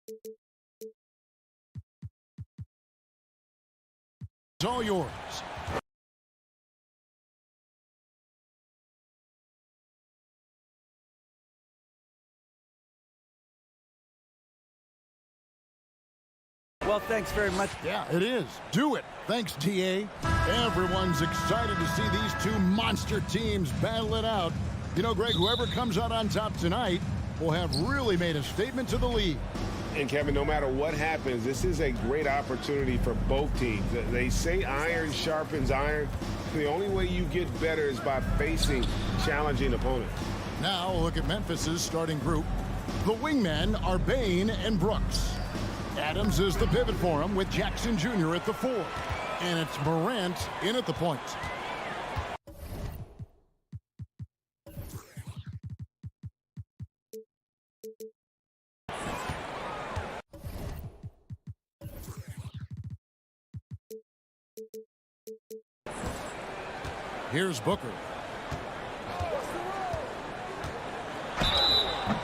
It's all yours. Well, thanks very much. Yeah, it is. Do it. Thanks, TA. Everyone's excited to see these two monster teams battle it out. You know, Greg, whoever comes out on top tonight will have really made a statement to the league. And, Kevin, no matter what happens, this is a great opportunity for both teams. They say iron sharpens iron. The only way you get better is by facing challenging opponents. Now, look at Memphis's starting group. The wingmen are Bain and Brooks. Adams is the pivot for him with Jackson Jr. at the 4. And it's Morant in at the point. Here's Booker.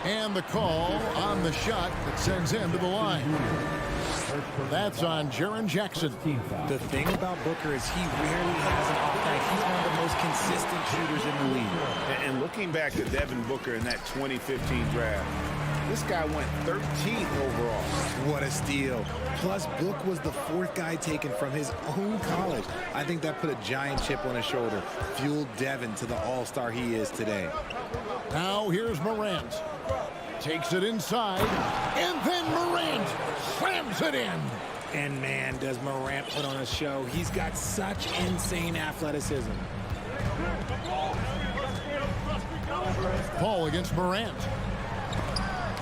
And the call on the shot that sends him to the line. That's on Jaren Jackson. The thing about Booker is he rarely has an off night. He's one of the most consistent shooters in the league. And looking back at Devin Booker in that 2015 draft, this guy went 13th overall. What a steal. Plus, Book was the 4th guy taken from his own college. I think that put a giant chip on his shoulder, fueled Devin to the all-star he is today. Now here's Morant. Takes it inside, and then Morant slams it in. And man, does Morant put on a show. He's got such insane athleticism. Paul against Morant.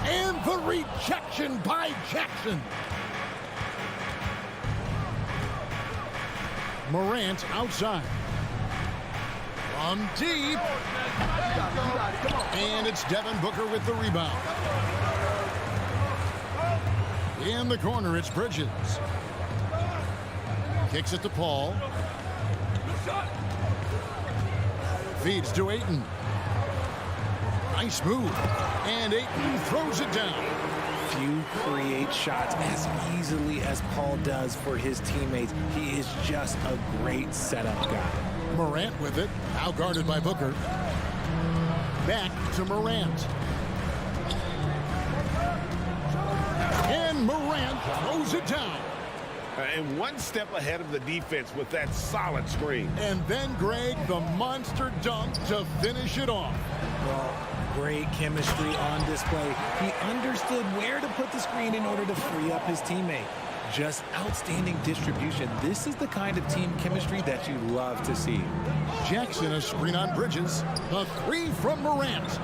And the rejection by Jackson. Morant outside. From deep. And it's Devin Booker with the rebound. In the corner, it's Bridges. Kicks it to Paul. Feeds to Ayton. Nice move. And Ayton throws it down. Few create shots as easily as Paul does for his teammates. He is just a great setup guy. Morant with it. Now guarded by Booker. Back to Morant. And Morant throws it down. And one step ahead of the defense with that solid screen. And then, Greg, the monster dunk to finish it off. Well, great chemistry on display. He understood where to put the screen in order to free up his teammate. Just outstanding distribution. This is the kind of team chemistry that you love to see. Jackson, a screen on Bridges. The 3 from Morant.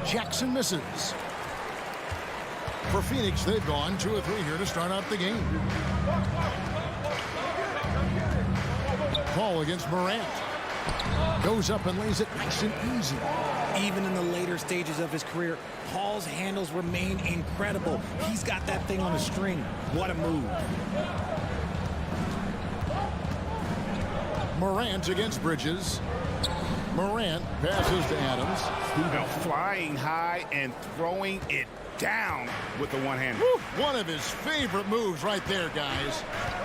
Jackson misses. For Phoenix, they've gone 2 of 3 here to start out the game. Paul against Morant. Goes up and lays it nice and easy. Even in the later stages of his career, Paul's handles remain incredible. He's got that thing on a string. What a move. Morant against Bridges. Morant passes to Adams. Now flying high and throwing it down with the one hand. One of his favorite moves right there, guys.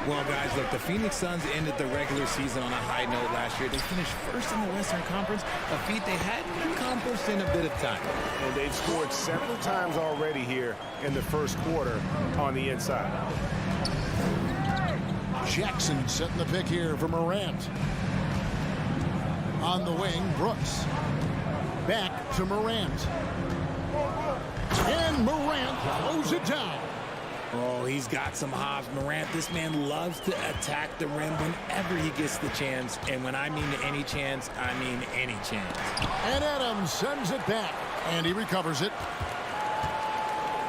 Well, guys, look, the Phoenix Suns ended the regular season on a high note last year. They finished first in the Western Conference, a feat they hadn't accomplished in a bit of time. And they've scored several times already here in the first quarter on the inside. Jackson setting the pick here for Morant. On the wing, Brooks. Back to Morant. And Morant throws it down. Oh, he's got some hops. Morant, this man loves to attack the rim whenever he gets the chance. And when I mean any chance, I mean any chance. And Adams sends it back. And he recovers it.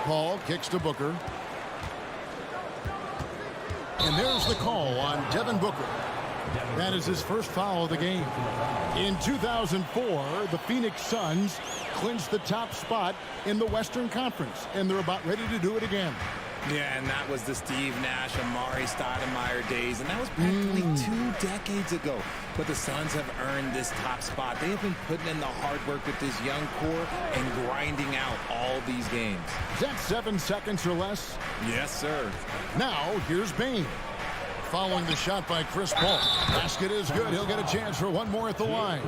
Paul kicks to Booker. And there's the call on Devin Booker. That is his first foul of the game. In 2004, the Phoenix Suns clinched the top spot in the Western Conference, and they're about ready to do it again. Yeah, and that was the Steve Nash, Amari Stoudemire days, and that was practically 2 decades ago. But the Suns have earned this top spot. They have been putting in the hard work with this young core and grinding out all these games. Is that 7 seconds or less? Yes, sir. Now, here's Bane. Following the shot by Chris Paul. Basket is good. He'll get a chance for one more at the line.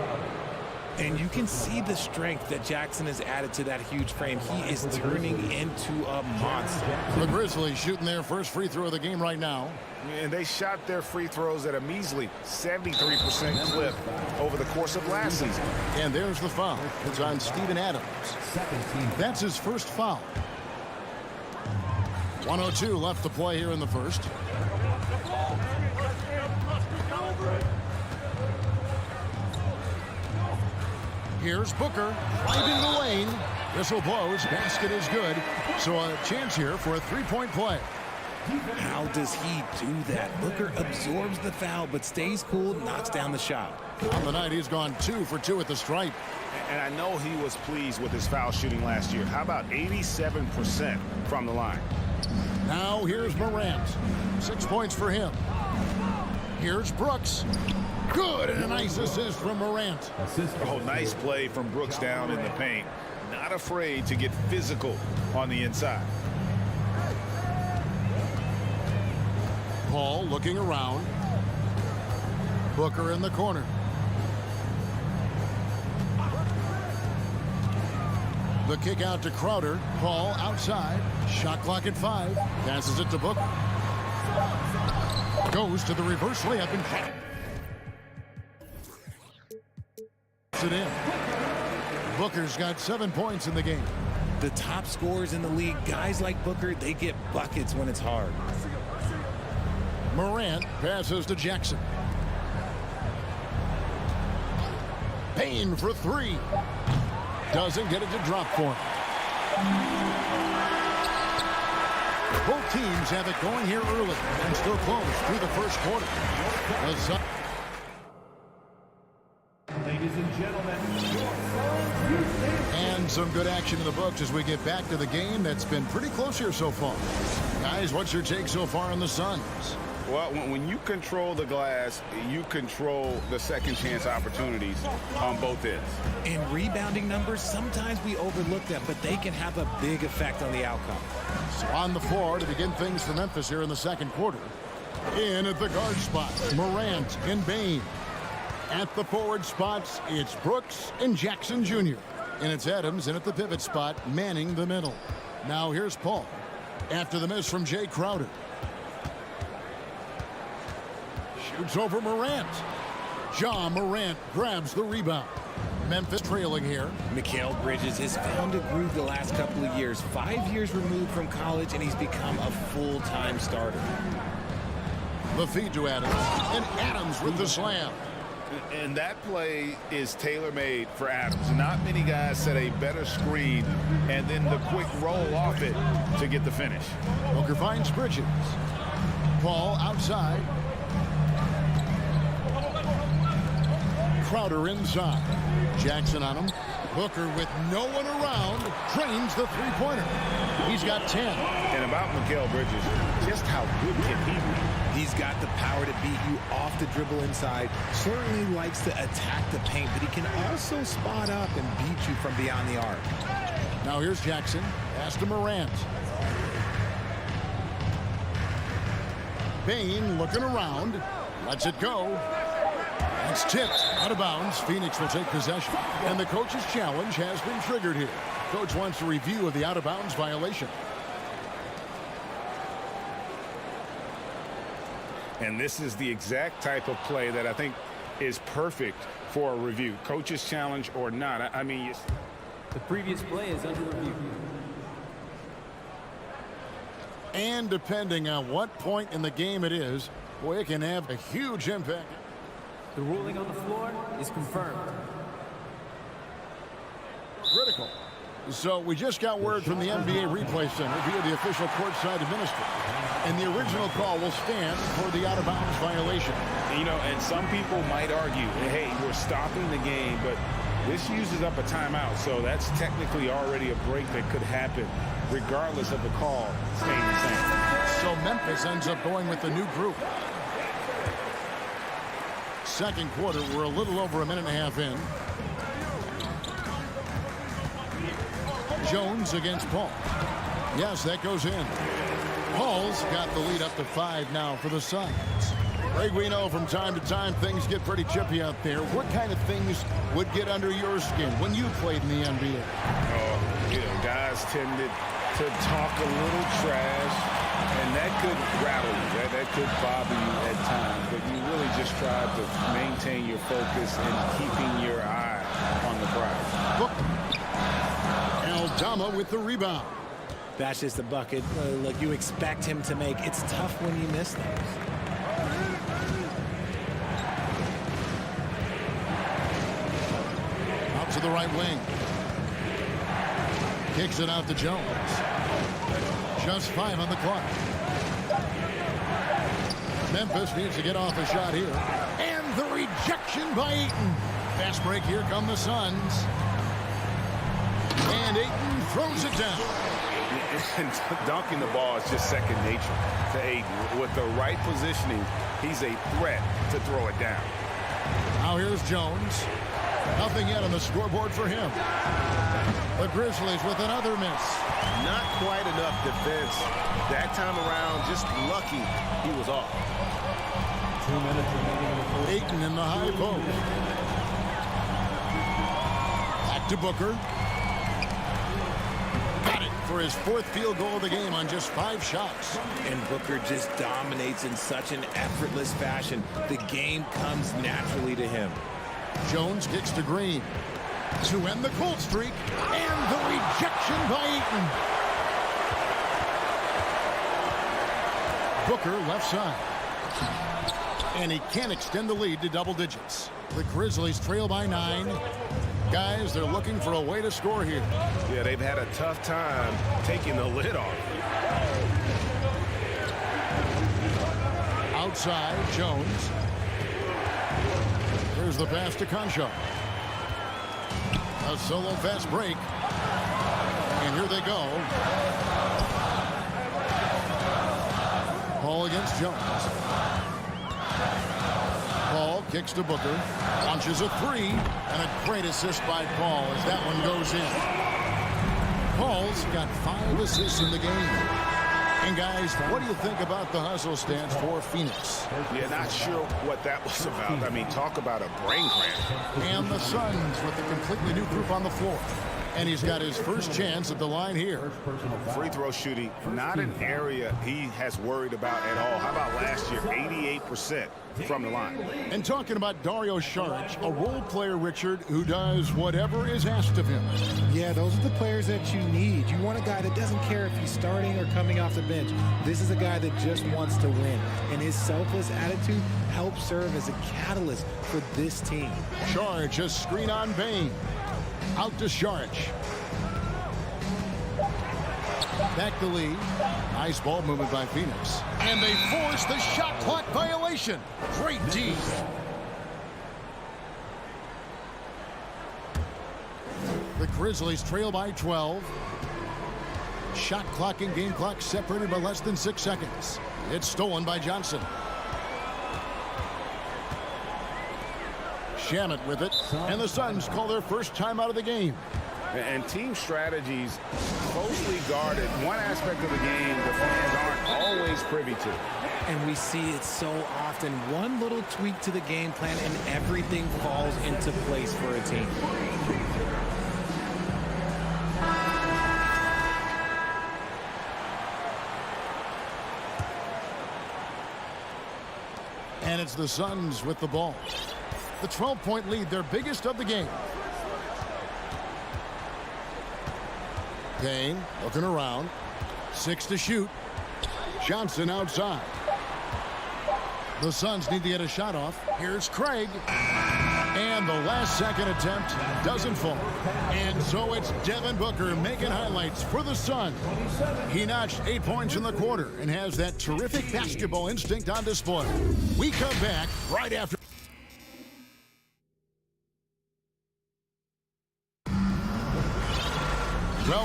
And you can see the strength that Jackson has added to that huge frame. He is turning into a monster. The Grizzlies shooting their first free throw of the game right now. And they shot their free throws at a measly 73% clip over the course of last season. And there's the foul. It's on Steven Adams. That's his first foul. 1:02 left to play here in the first. Here's Booker, finding the lane. Whistle blows, basket is good. So a chance here for a three-point play. How does he do that? Booker absorbs the foul, but stays cool, knocks down the shot. On the night, he's gone 2 for 2 at the stripe. And I know he was pleased with his foul shooting last year. How about 87% from the line? Now here's Morant. 6 points for him. Here's Brooks. Good, and a nice assist from Morant. Oh, nice play from Brooks down in the paint. Not afraid to get physical on the inside. Paul looking around. Booker in the corner. The kick out to Crowder. Paul outside. Shot clock at 5. Passes it to Booker. Goes to the reverse layup and it in. Booker's got 7 points in the game. The top scorers in the league, guys like Booker, they get buckets when it's hard. Morant passes to Jackson. Payne for 3. Doesn't get it to drop for him. Both teams have it going here early and still close through the first quarter. Ladies and gentlemen, and some good action in the books as we get back to the game that's been pretty close here so far. Guys, what's your take so far on the Suns? Well, when you control the glass, you control the second chance opportunities on both ends. In rebounding numbers, sometimes we overlook them, but they can have a big effect on the outcome. So on the floor to begin things for Memphis here in the second quarter. In at the guard spot, Morant and Bane. At the forward spots, it's Brooks and Jackson Jr. And it's Adams in at the pivot spot, manning the middle. Now here's Paul. After the miss from Jay Crowder. Shoots over Morant. Ja Morant grabs the rebound. Memphis trailing here. Mikal Bridges has found a groove the last couple of years. 5 years removed from college, and he's become a full-time starter. The feed to Adams. And Adams with the slam. And that play is tailor-made for Adams. Not many guys set a better screen and then the quick roll off it to get the finish. Booker finds Bridges. Paul outside. Crowder inside. Jackson on him. Booker with no one around. Drains the three-pointer. He's got 10. And about Mikal Bridges, just how good can he be? He's got the power to beat you off the dribble inside. Certainly likes to attack the paint, but he can also spot up and beat you from beyond the arc. Now here's Jackson. Pass to Morant. Bane looking around. Lets it go. It's tipped out of bounds. Phoenix will take possession. And the coach's challenge has been triggered here. Coach wants a review of the out-of-bounds violation. And this is the exact type of play that I think is perfect for a review. Coach's challenge or not. I mean, the previous play is under review. And depending on what point in the game it is, boy, it can have a huge impact. The ruling on the floor is confirmed. Critical. So we just got word from the NBA Replay Center via the official courtside administrator. And the original call will stand for the out-of-bounds violation. You know, and some people might argue, hey, we're stopping the game, but This uses up a timeout, so that's technically already a break that could happen regardless of the call staying the same. So Memphis ends up going with the new group. Second quarter, we're a little over a minute and a half in. Jones against Paul. Yes, that goes in. Paul's got the lead up to 5 now for the Suns. Greg, we know from time to time things get pretty chippy out there. What kind of things would get under your skin when you played in the NBA? Guys tended to talk a little trash, and that could rattle you. That could bother you at times, but you really just try to maintain your focus and keeping your eye on the prize. Aldama with the rebound. That's just a bucket like you expect him to make. It's tough when you miss those. Out to the right wing. Kicks it out to Jones. Just 5 on the clock. Memphis needs to get off a shot here. And the rejection by Ayton. Fast break, here come the Suns. And Ayton throws it down. Dunking the ball is just second nature to Ayton. With the right positioning, he's a threat to throw it down. Now here's Jones. Nothing yet on the scoreboard for him. The Grizzlies with another miss. Not quite enough defense. That time around, just lucky he was off. 2 minutes remaining in the first. Ayton in the high post. Back to Booker. Got it for his 4th field goal of the game on just 5 shots. And Booker just dominates in such an effortless fashion. The game comes naturally to him. Jones kicks to Green to end the cold streak, and the rejection by Ayton. Booker left side. And he can't extend the lead to double digits. The Grizzlies trail by 9. Guys, they're looking for a way to score here. Yeah, they've had a tough time taking the lid off. Outside, Jones. Here's the pass to Concho. A solo fast break. And here they go. Paul against Jones. Paul kicks to Booker. Launches a 3. And a great assist by Paul as that one goes in. Paul's got 5 assists in the game. And guys, what do you think about the hustle stance for Phoenix? Yeah, not sure what that was about. I mean, talk about a brain cramp. And the Suns with a completely new group on the floor. And he's got his first chance at the line here. Free throw shooting, not an area he has worried about at all. How about last year, 88% from the line? And talking about Dario Saric, a role player, Richard, who does whatever is asked of him. Yeah, those are the players that you need. You want a guy that doesn't care if he's starting or coming off the bench. This is a guy that just wants to win. And his selfless attitude helps serve as a catalyst for this team. Saric, a screen on Bain. Out to Saric. Back the lead. Nice ball movement by Phoenix. And they force the shot clock violation. Great D. The Grizzlies trail by 12. Shot clock and game clock separated by less than 6 seconds. It's stolen by Johnson. Shamet with it, and the Suns call their first time out of the game. And team strategies closely guarded. One aspect of the game the fans aren't always privy to. And we see it so often. One little tweak to the game plan and everything falls into place for a team. And it's the Suns with the ball. The 12-point lead, their biggest of the game. Payne looking around. 6 to shoot. Johnson outside. The Suns need to get a shot off. Here's Craig. And the last second attempt doesn't fall. And so it's Devin Booker making highlights for the Suns. He notched 8 points in the quarter and has that terrific basketball instinct on display. We come back right after.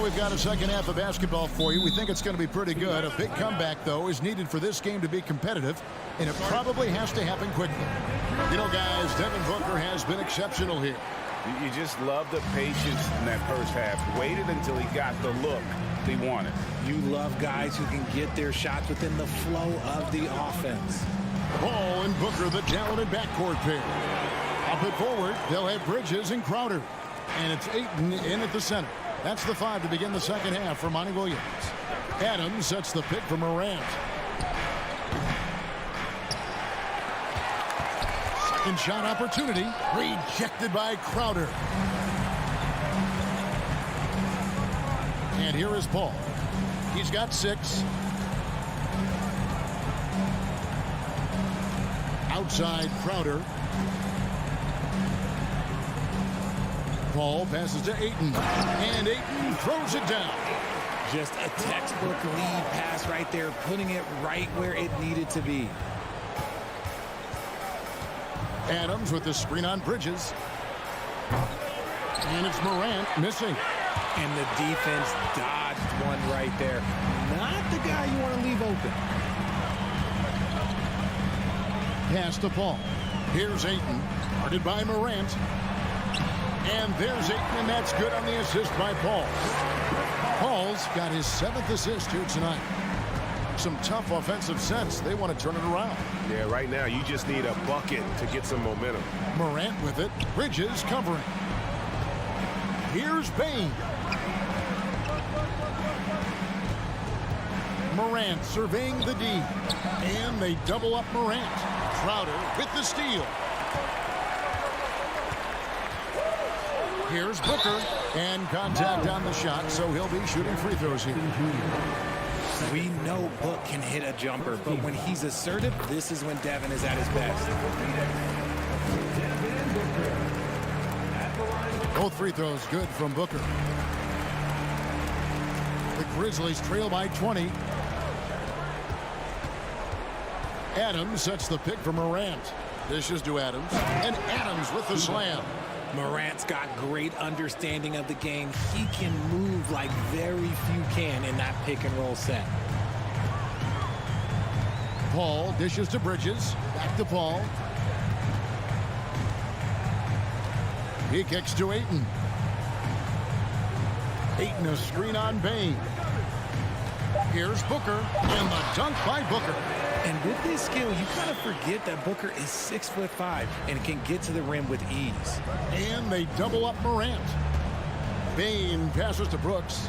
we've got a second half of basketball for you. We think it's going to be pretty good. A big comeback, though, is needed for this game to be competitive, and it probably has to happen quickly. You know, guys, Devin Booker has been exceptional here. You just love the patience in that first half. Waited until he got the look he wanted. You love guys who can get their shots within the flow of the offense. Paul and Booker, the talented backcourt pair. Up it forward, they'll have Bridges and Crowder. And it's Ayton in at the center. That's the 5 to begin the second half for Monty Williams. Adams sets the pick for Morant. Second shot opportunity. Rejected by Crowder. And here is Paul. He's got 6. Outside Crowder. Paul passes to Ayton. And Ayton throws it down. Just a textbook lead pass right there, putting it right where it needed to be. Adams with the screen on Bridges. And it's Morant missing. And the defense dodged one right there. Not the guy you want to leave open. Pass to Paul. Here's Ayton. Guarded by Morant. And there's Ayton, and that's good on the assist by Paul. Paul's got his 7th assist here tonight. Some tough offensive sets. They want to turn it around. Yeah, right now you just need a bucket to get some momentum. Morant with it. Bridges covering. Here's Bane. Morant surveying the D. And they double up Morant. Crowder with the steal. Here's Booker. And contact on the shot, so he'll be shooting free throws here. We know Book can hit a jumper, but when he's assertive, this is when Devin is at his best. Both free throws good from Booker. The Grizzlies trail by 20. Adams sets the pick for Morant. Dishes to Adams. And Adams with the slam. Morant's got great understanding of the game. He can move like very few can in that pick and roll set. Paul dishes to Bridges. Back to Paul. He kicks to Ayton. Ayton a screen on Bane. Here's Booker. And the dunk by Booker. And with this skill, you kind of forget that Booker is 6'5" and can get to the rim with ease. And they double up Morant. Bane passes to Brooks.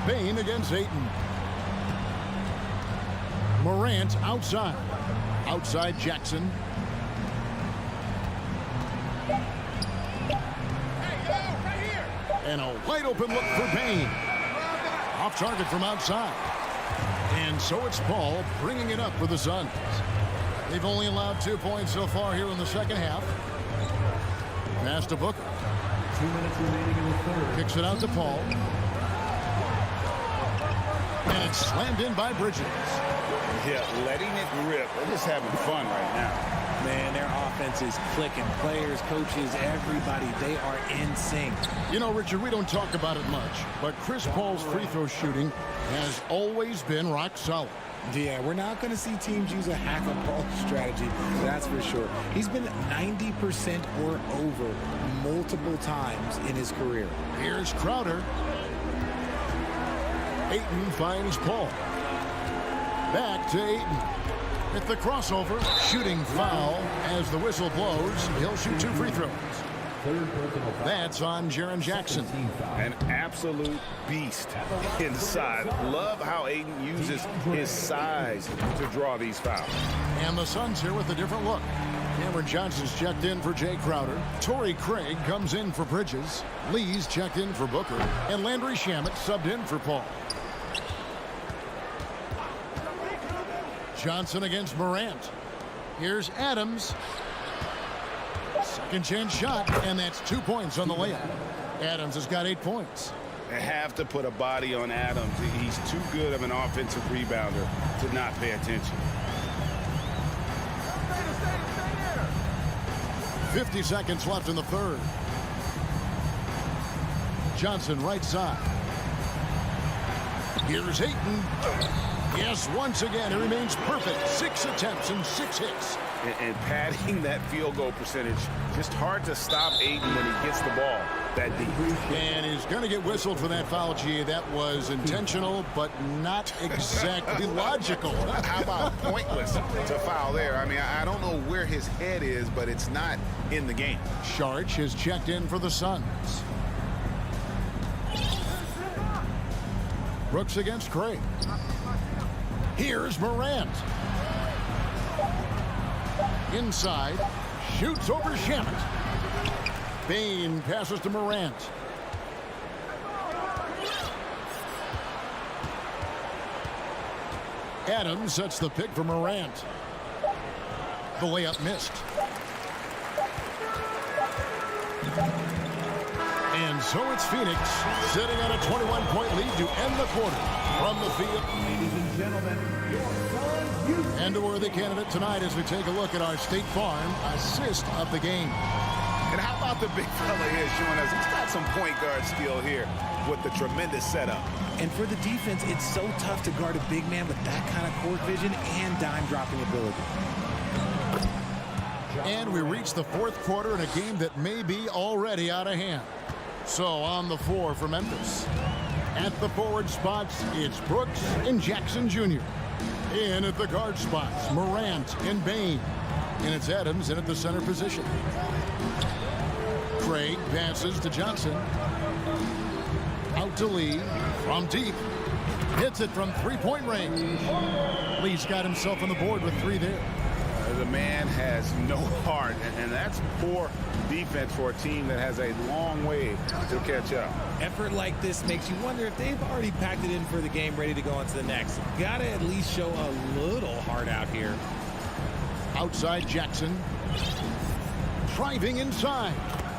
Bane against Ayton. Morant outside. Outside Jackson. And a wide open look for Bane. Off target from outside. And so it's Paul bringing it up for the Suns. They've only allowed 2 points so far here in the second half. Pass to Booker. 2 minutes remaining in the third. Kicks it out to Paul. And it's slammed in by Bridges. Yeah, letting it rip. They're just having fun right now. Man, their offense is clicking. Players, coaches, everybody, they are in sync. You know, Richard, we don't talk about it much, but Chris Paul's free throw shooting has always been rock solid. Yeah, we're not going to see teams use a hack-a-ball strategy, that's for sure. He's been 90% or over multiple times in his career. Here's Crowder. Ayton finds Paul. Back to Ayton. At the crossover, shooting foul as the whistle blows. He'll shoot 2 free throws. Third personal foul. That's on Jaren Jackson. An absolute beast inside. Love how Ayton uses his size to draw these fouls. And the Suns here with a different look. Cameron Johnson's checked in for Jay Crowder. Torrey Craig comes in for Bridges. Lee's checked in for Booker. And Landry Shamet subbed in for Paul. Johnson against Morant. Here's Adams. Second chance shot, and that's 2 points on the layup. Adams has got 8 points. They have to put a body on Adams. He's too good of an offensive rebounder to not pay attention. 50 seconds left in the third. Johnson right side. Here's Ayton. Yes, once again, he remains perfect. 6 attempts and 6 hits. And padding that field goal percentage, just hard to stop Ayton when he gets the ball that deep. And he's going to get whistled for that foul, G. That was intentional, but not exactly logical. How about pointless to foul there? I mean, I don't know where his head is, but it's not in the game. Sharch has checked in for the Suns. Brooks against Craig. Here's Morant. Inside. Shoots over Shamet. Bane passes to Morant. Adams sets the pick for Morant. The layup missed. And so it's Phoenix sitting on a 21-point lead to end the quarter. From the field. Ladies and gentlemen, your Suns Houston. And a worthy candidate tonight as we take a look at our State Farm assist of the game. And how about the big fella here showing us he's got some point guard skill here with the tremendous setup. And for the defense, it's so tough to guard a big man with that kind of court vision and dime-dropping ability. And we reach the fourth quarter in a game that may be already out of hand. So on the floor for Memphis. At the forward spots, it's Brooks and Jackson Jr. In at the guard spots, Morant and Bane. And it's Adams in at the center position. Craig passes to Johnson. Out to Lee from deep. Hits it from three-point range. Lee's got himself on the board with 3 there. The man has no heart, and that's poor defense for a team that has a long way to catch up. Effort like this makes you wonder if they've already packed it in for the game, ready to go on to the next. Gotta at least show a little heart out here. Outside Jackson. Driving inside.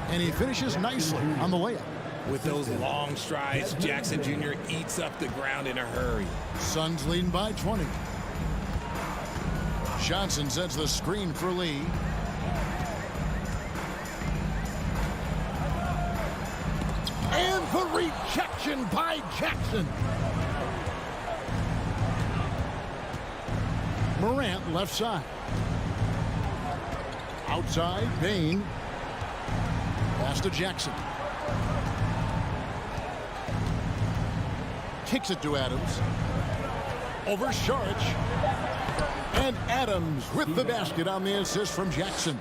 And he finishes nicely on the layup. With those long strides, Jackson Jr. eats up the ground in a hurry. Suns leading by 20. Johnson sets the screen for Lee. And the rejection by Jackson. Morant left side. Outside, Bane. Pass to Jackson. Kicks it to Adams. Over Sharch. And Adams with the basket on the assist from Jackson.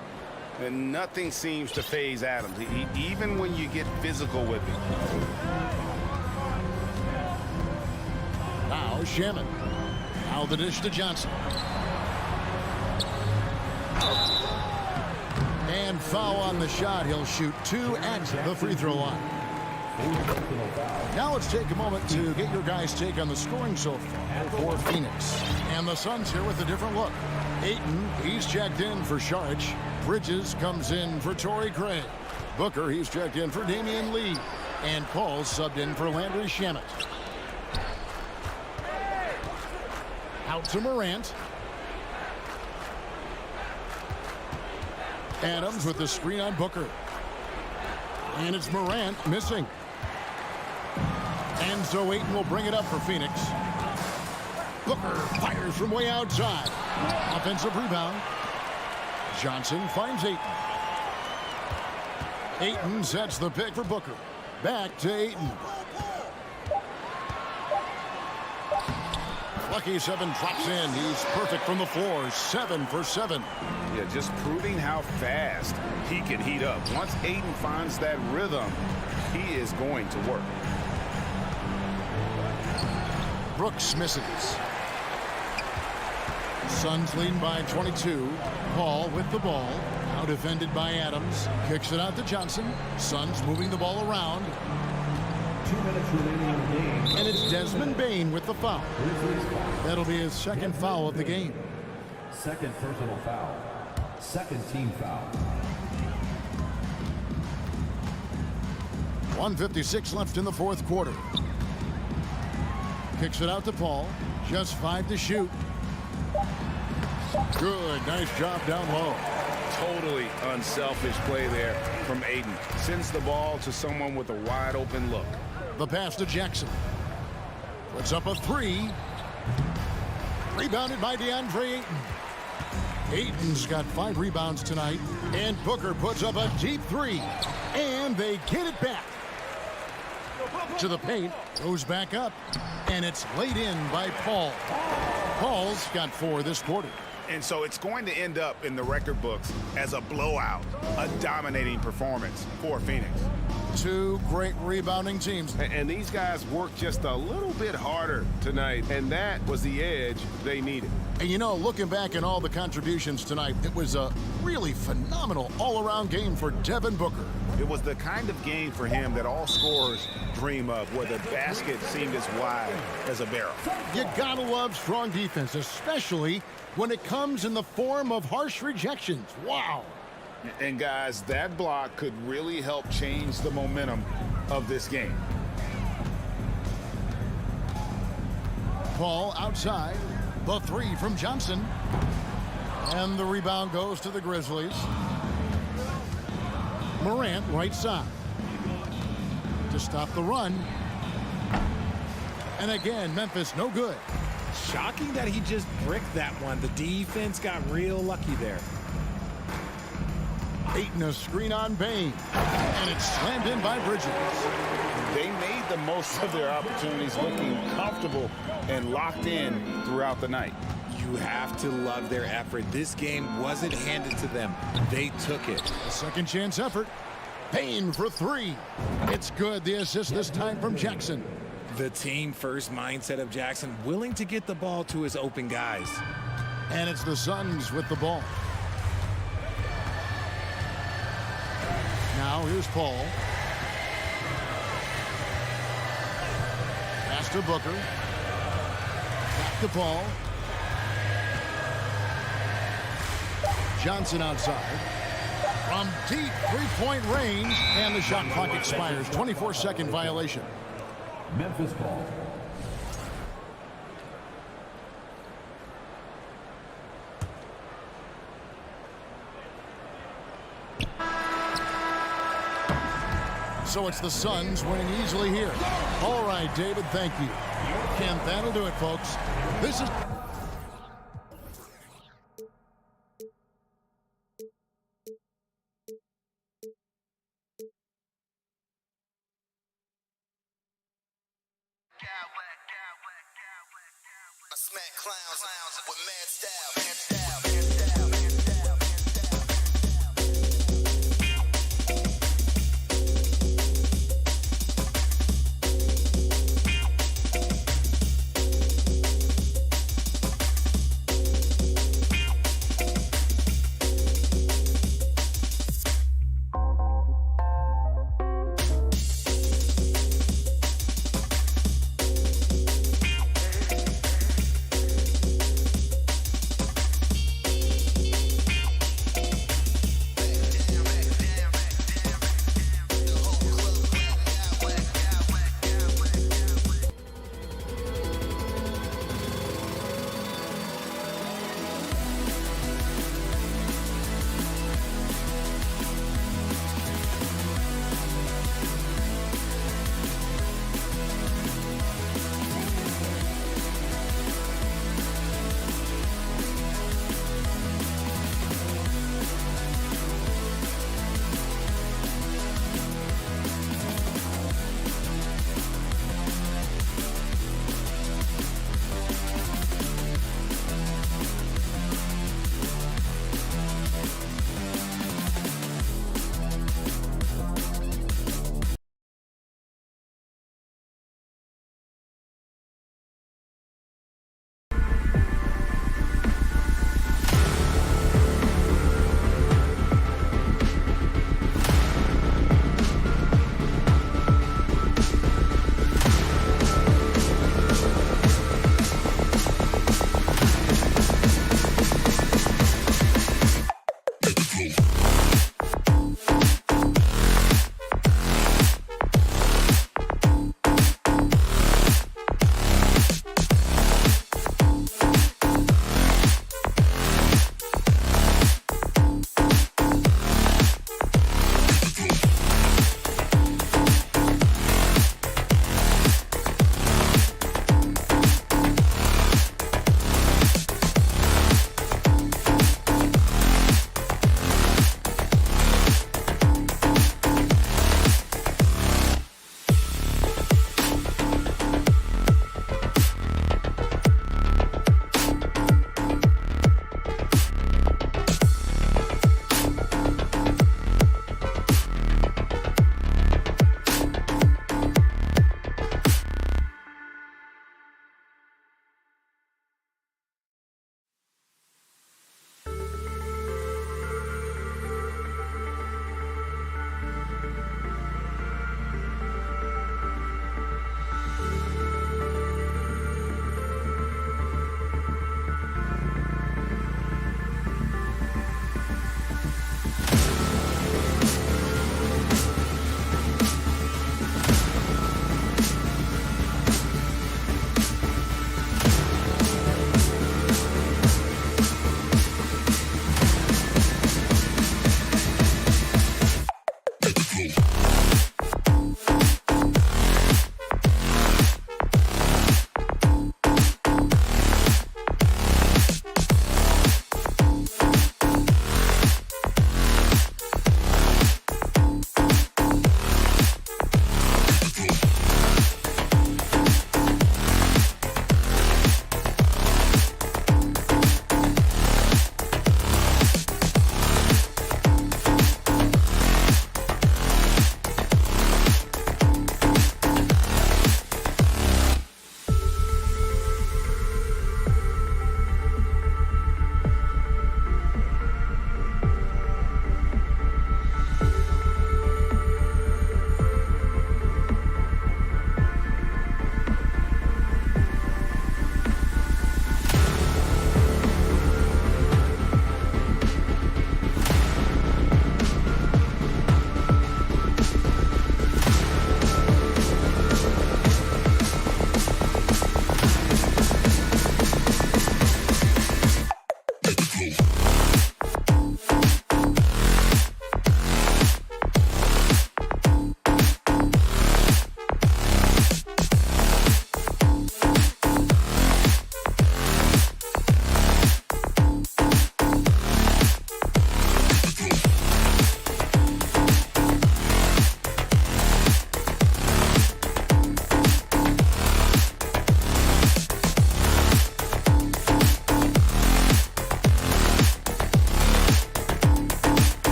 And nothing seems to faze Adams, even when you get physical with him. Now Shamet. Now the dish to Johnson. And foul on the shot. He'll shoot 2 at the free throw line. Now let's take a moment to get your guys' take on the scoring so far for Phoenix. And the Suns here with a different look. Ayton, he's checked in for Sharch. Bridges comes in for Torrey Craig. Booker, he's checked in for Damian Lee. And Paul's subbed in for Landry Shamet. Out to Morant. Adams with the screen on Booker. And it's Morant missing. And so Ayton will bring it up for Phoenix. Booker fires from way outside. Offensive rebound. Johnson finds Ayton. Ayton sets the pick for Booker. Back to Ayton. Lucky 7 drops in. He's perfect from the floor. 7 for 7. Yeah, just proving how fast he can heat up. Once Ayton finds that rhythm, he is going to work. Brooks misses. Suns leading by 22. Paul with the ball. Now defended by Adams. Kicks it out to Johnson. Suns moving the ball around. 2 minutes remaining in the game. And it's Desmond Bane with the foul. That'll be his second foul of the game. Second personal foul. Second team foul. 1:56 left in the fourth quarter. Kicks it out to Paul. Just 5 to shoot. Good. Nice job down low. totally unselfish play there from Ayton. Sends the ball to someone with a wide open look. The pass to Jackson. Puts up a three. Rebounded by DeAndre Ayton. Ayton's got 5 rebounds tonight. And Booker puts up a deep three. And they get it back. To the paint. Goes back up. And it's laid in by Paul. Paul's got 4 this quarter. And so it's going to end up in the record books as a blowout, a dominating performance for Phoenix. 2 great rebounding teams. And these guys worked just a little bit harder tonight, and that was the edge they needed. And you know, looking back at all the contributions tonight, it was a really phenomenal all-around game for Devin Booker. It was the kind of game for him that all scorers dream of, where the basket seemed as wide as a barrel. You gotta love strong defense, especially when it comes in the form of harsh rejections. Wow. And guys, that block could really help change the momentum of this game. Paul outside. The 3 from Johnson. And the rebound goes to the Grizzlies. Morant right side. To stop the run. And again, Memphis no good. Shocking that he just bricked that one. The defense got real lucky there. Ayton a screen on Bain. And it's slammed in by Bridges. They made the most of their opportunities, looking comfortable and locked in throughout the night. You have to love their effort. This game wasn't handed to them. They took it. A second chance effort. Bain for 3. It's good. The assist this time from Jackson. The team first mindset of Jackson, willing to get the ball to his open guys. And it's the Suns with the ball. Now here's Paul. Pass to Booker. Back to Paul. Johnson outside. From deep three-point range. And the shot clock expires. 24-second violation. Memphis ball. So it's the Suns winning easily here. All right, David, thank you. And that'll do it, folks. This is... I smack clowns with mad style.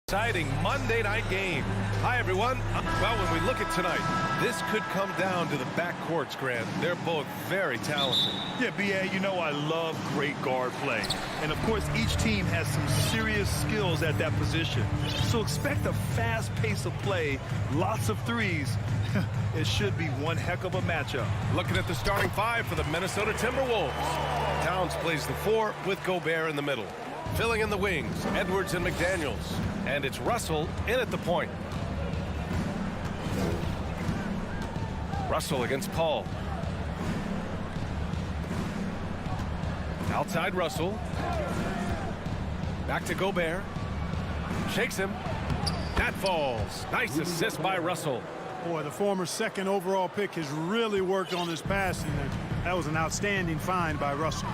Exciting Monday night game. Hi, everyone. Well, when we look at tonight, this could come down to the backcourts, Grant. They're both very talented. Yeah, B.A., you know I love great guard play. And, of course, each team has some serious skills at that position. So expect a fast pace of play, lots of threes. It should be one heck of a matchup. Looking at the starting five for the Minnesota Timberwolves. Towns plays the 4 with Gobert in the middle. Filling in the wings, Edwards and McDaniels. And it's Russell in at the point. Russell against Paul. Outside Russell. Back to Gobert. Shakes him. That falls. Nice assist by Russell. Boy, the former second overall pick has really worked on his passing. That was an outstanding find by Russell.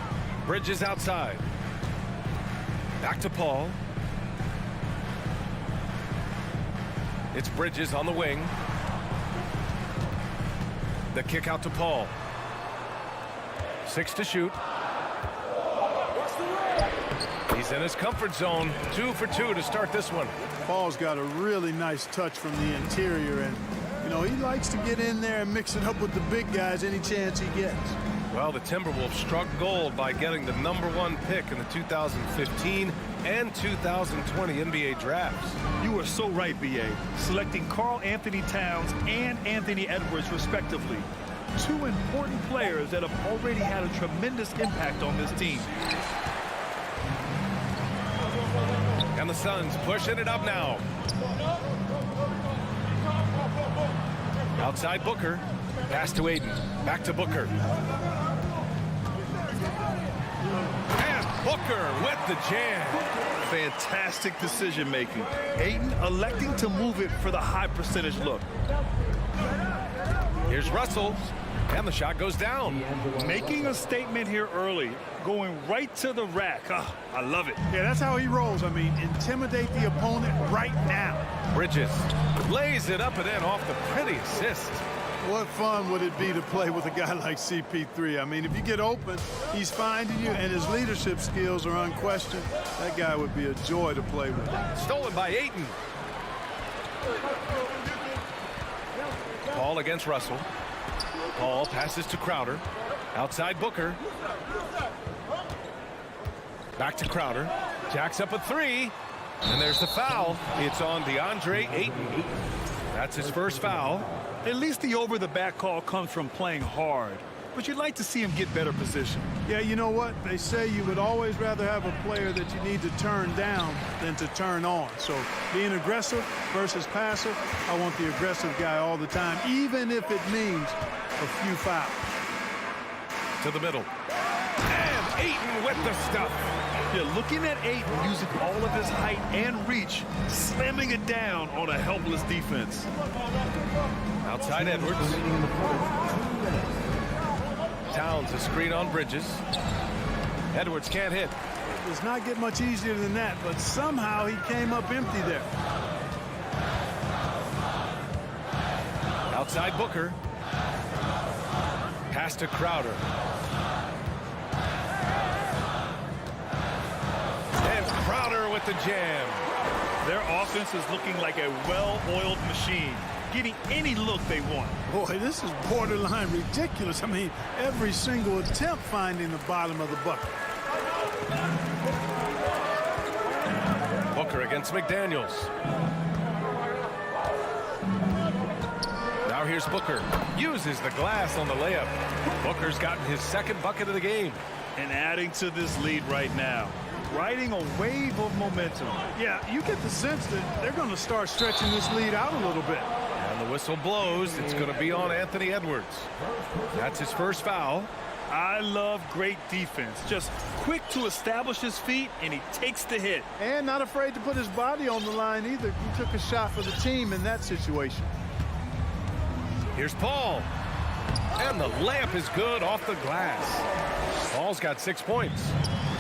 Bridges outside. Back to Paul. It's Bridges on the wing. The kick out to Paul. 6 to shoot. He's in his comfort zone. 2 for 2 to start this one. Paul's got a really nice touch from the interior, and you know, he likes to get in there and mix it up with the big guys any chance he gets. Well, the Timberwolves struck gold by getting the #1 pick in the 2015 and 2020 NBA drafts. You are so right, B.A. Selecting Karl Anthony Towns and Anthony Edwards, respectively. 2 important players that have already had a tremendous impact on this team. And the Suns pushing it up now. Outside Booker. Pass to Aiden. Back to Booker. And Booker with the jam. Fantastic decision making. Aiden electing to move it for the high percentage look. Here's Russell. And the shot goes down. Making a statement here early. Going right to the rack. Oh, I love it. Yeah, that's how he rolls. I mean, intimidate the opponent right now. Bridges lays it up and in off the pretty assist. What fun would it be to play with a guy like CP3? I mean, if you get open, he's finding you, and his leadership skills are unquestioned. That guy would be a joy to play with. Stolen by Ayton. Paul against Russell. Paul passes to Crowder. Outside Booker. Back to Crowder. Jacks up a 3. And there's the foul. It's on DeAndre Ayton. That's his first foul. At least the over-the-back call comes from playing hard. But you'd like to see him get better position. Yeah, you know what? They say you would always rather have a player that you need to turn down than to turn on. So being aggressive versus passive, I want the aggressive guy all the time, even if it means a few fouls. To the middle. And Ayton with the stuff. Yeah, looking at Ayton using all of his height and reach, slamming it down on a helpless defense. Outside Edwards. Towns a screen on Bridges. Edwards can't hit. It does not get much easier than that, but somehow he came up empty there. Outside Booker. Pass to Crowder. And Crowder with the jam. Their offense is looking like a well-oiled machine, getting any look they want. Boy, this is borderline ridiculous. I mean, every single attempt finding the bottom of the bucket. Booker against McDaniels. Now here's Booker. Uses the glass on the layup. Booker's gotten his second bucket of the game. And adding to this lead right now. Riding a wave of momentum. Yeah, you get the sense that they're going to start stretching this lead out a little bit. And the whistle blows. It's going to be on Anthony Edwards. That's his first foul. I love great defense. Just quick to establish his feet, and he takes the hit. And not afraid to put his body on the line either. He took a shot for the team in that situation. Here's Paul. And the layup is good off the glass. Paul's got 6 points.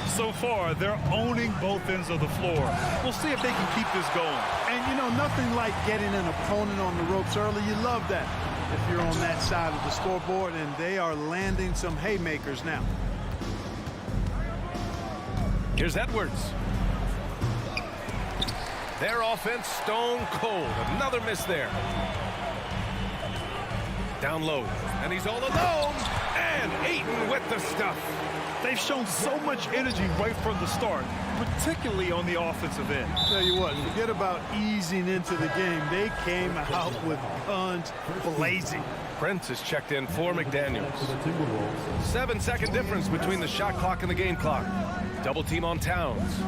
So far, they're owning both ends of the floor. We'll see if they can keep this going. And, you know, nothing like getting an opponent on the ropes early. You love that if you're on that side of the scoreboard, and they are landing some haymakers now. Here's Edwards. Their offense stone cold. Another miss there. Down low. And he's all alone. And Ayton with the stuff. They've shown so much energy right from the start, particularly on the offensive end. Tell you what, forget about easing into the game. They came out with guns blazing. Prince is checked in for McDaniels. 7-second difference between the shot clock and the game clock. Double team on Towns.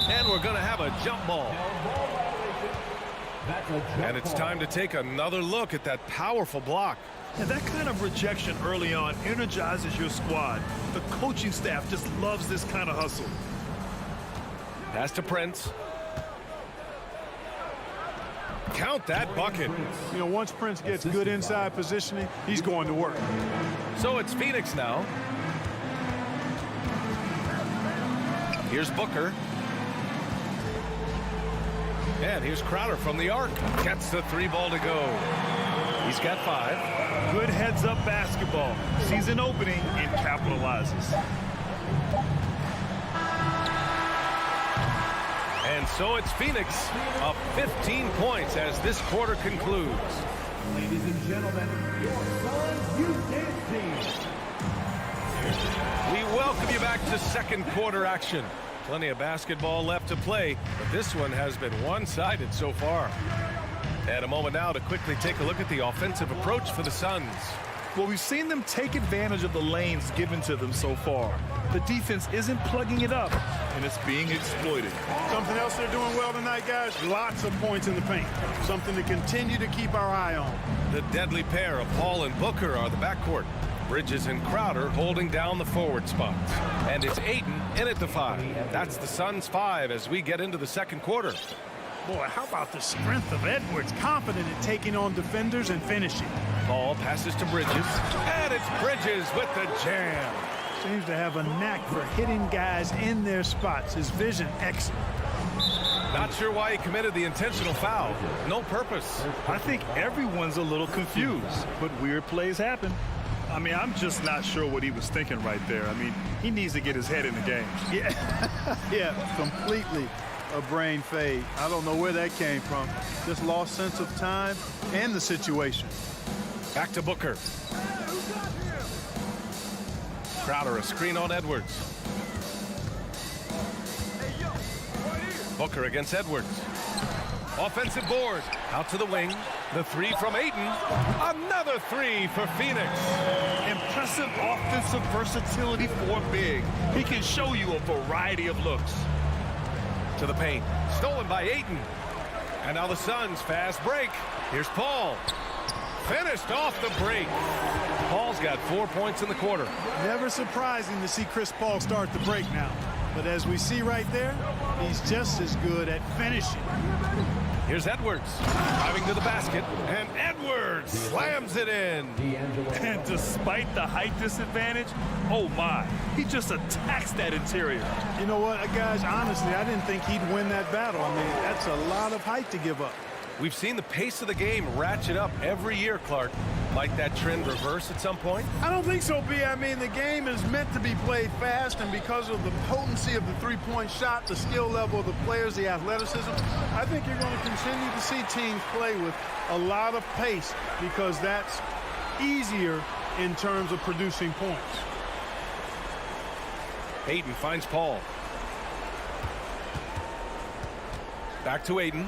And we're going to have a jump ball. And it's time to take another look at that powerful block. And that kind of rejection early on energizes your squad. The coaching staff just loves this kind of hustle. Pass to Prince. Count that bucket. You know, once Prince gets good inside positioning, he's going to work. So it's Phoenix now. Here's Booker. And here's Crowder from the arc. Gets the 3 ball to go. He's got 5. Good heads-up basketball. Sees an opening and capitalizes. And so it's Phoenix up 15 points as this quarter concludes. Ladies and gentlemen, your Suns youth team. We welcome you back to second quarter action. Plenty of basketball left to play, but this one has been one-sided so far. And a moment now to quickly take a look at the offensive approach for the Suns. Well, we've seen them take advantage of the lanes given to them so far. The defense isn't plugging it up, and it's being exploited. Something else they're doing well tonight, guys, lots of points in the paint. Something to continue to keep our eye on. The deadly pair of Paul and Booker are the backcourt. Bridges and Crowder holding down the forward spots. And it's Ayton in at the 5. That's the Suns' 5 as we get into the second quarter. Boy, how about the strength of Edwards? Confident in taking on defenders and finishing. Ball passes to Bridges. And it's Bridges with the jam. Seems to have a knack for hitting guys in their spots. His vision, excellent. Not sure why he committed the intentional foul. No purpose. I think everyone's a little confused, but weird plays happen. I mean, I'm just not sure what he was thinking right there. I mean, he needs to get his head in the game. Yeah, completely a brain fade. I don't know where that came from. Just lost sense of time and the situation. Back to Booker. Crowder, a screen on Edwards. Booker against Edwards. Offensive board. Out to the wing. The 3 from Ayton. Another 3 for Phoenix. Impressive offensive versatility for a big. He can show you a variety of looks. To the paint. Stolen by Ayton. And now the Suns fast break. Here's Paul. Finished off the break. Paul's got 4 points in the quarter. Never surprising to see Chris Paul start the break now. But as we see right there, he's just as good at finishing. Here's Edwards driving to the basket, and Edwards slams it in. And despite the height disadvantage, oh my, he just attacks that interior. You know what, guys, honestly, I didn't think he'd win that battle. I mean, that's a lot of height to give up. We've seen the pace of the game ratchet up every year, Clark. Might that trend reverse at some point? I don't think so, B. I mean, the game is meant to be played fast, and because of the potency of the three-point shot, the skill level of the players, the athleticism, I think you're going to continue to see teams play with a lot of pace because that's easier in terms of producing points. Ayton finds Paul. Back to Ayton.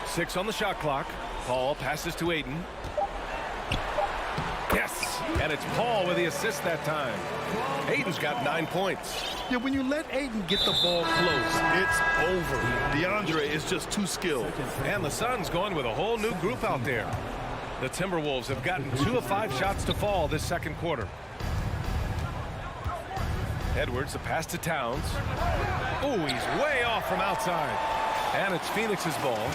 6 on the shot clock. Paul passes to Ayton. Yes, and it's Paul with the assist that time. Ayton's got 9 points. Yeah, when you let Ayton get the ball close, it's over. DeAndre is just too skilled. And the Suns going with a whole new group out there. The Timberwolves have gotten 2 of 5 shots to fall this second quarter. Edwards, a pass to Towns. Oh, he's way off from outside. And it's Phoenix's ball.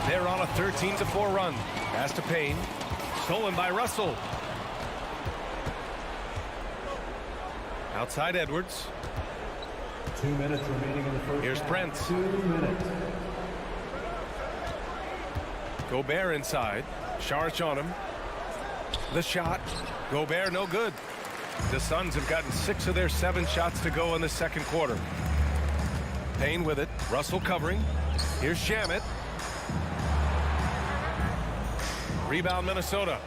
They're on a 13-4 run. Pass to Payne. Stolen by Russell. Outside Edwards. 2 minutes remaining in the first. Here's Prince. 2 minutes. Gobert inside. Saric on him. The shot. Gobert no good. The Suns have gotten 6 of their 7 shots to go in the second quarter. Payne with it. Russell covering. Here's Shamet. Rebound Minnesota.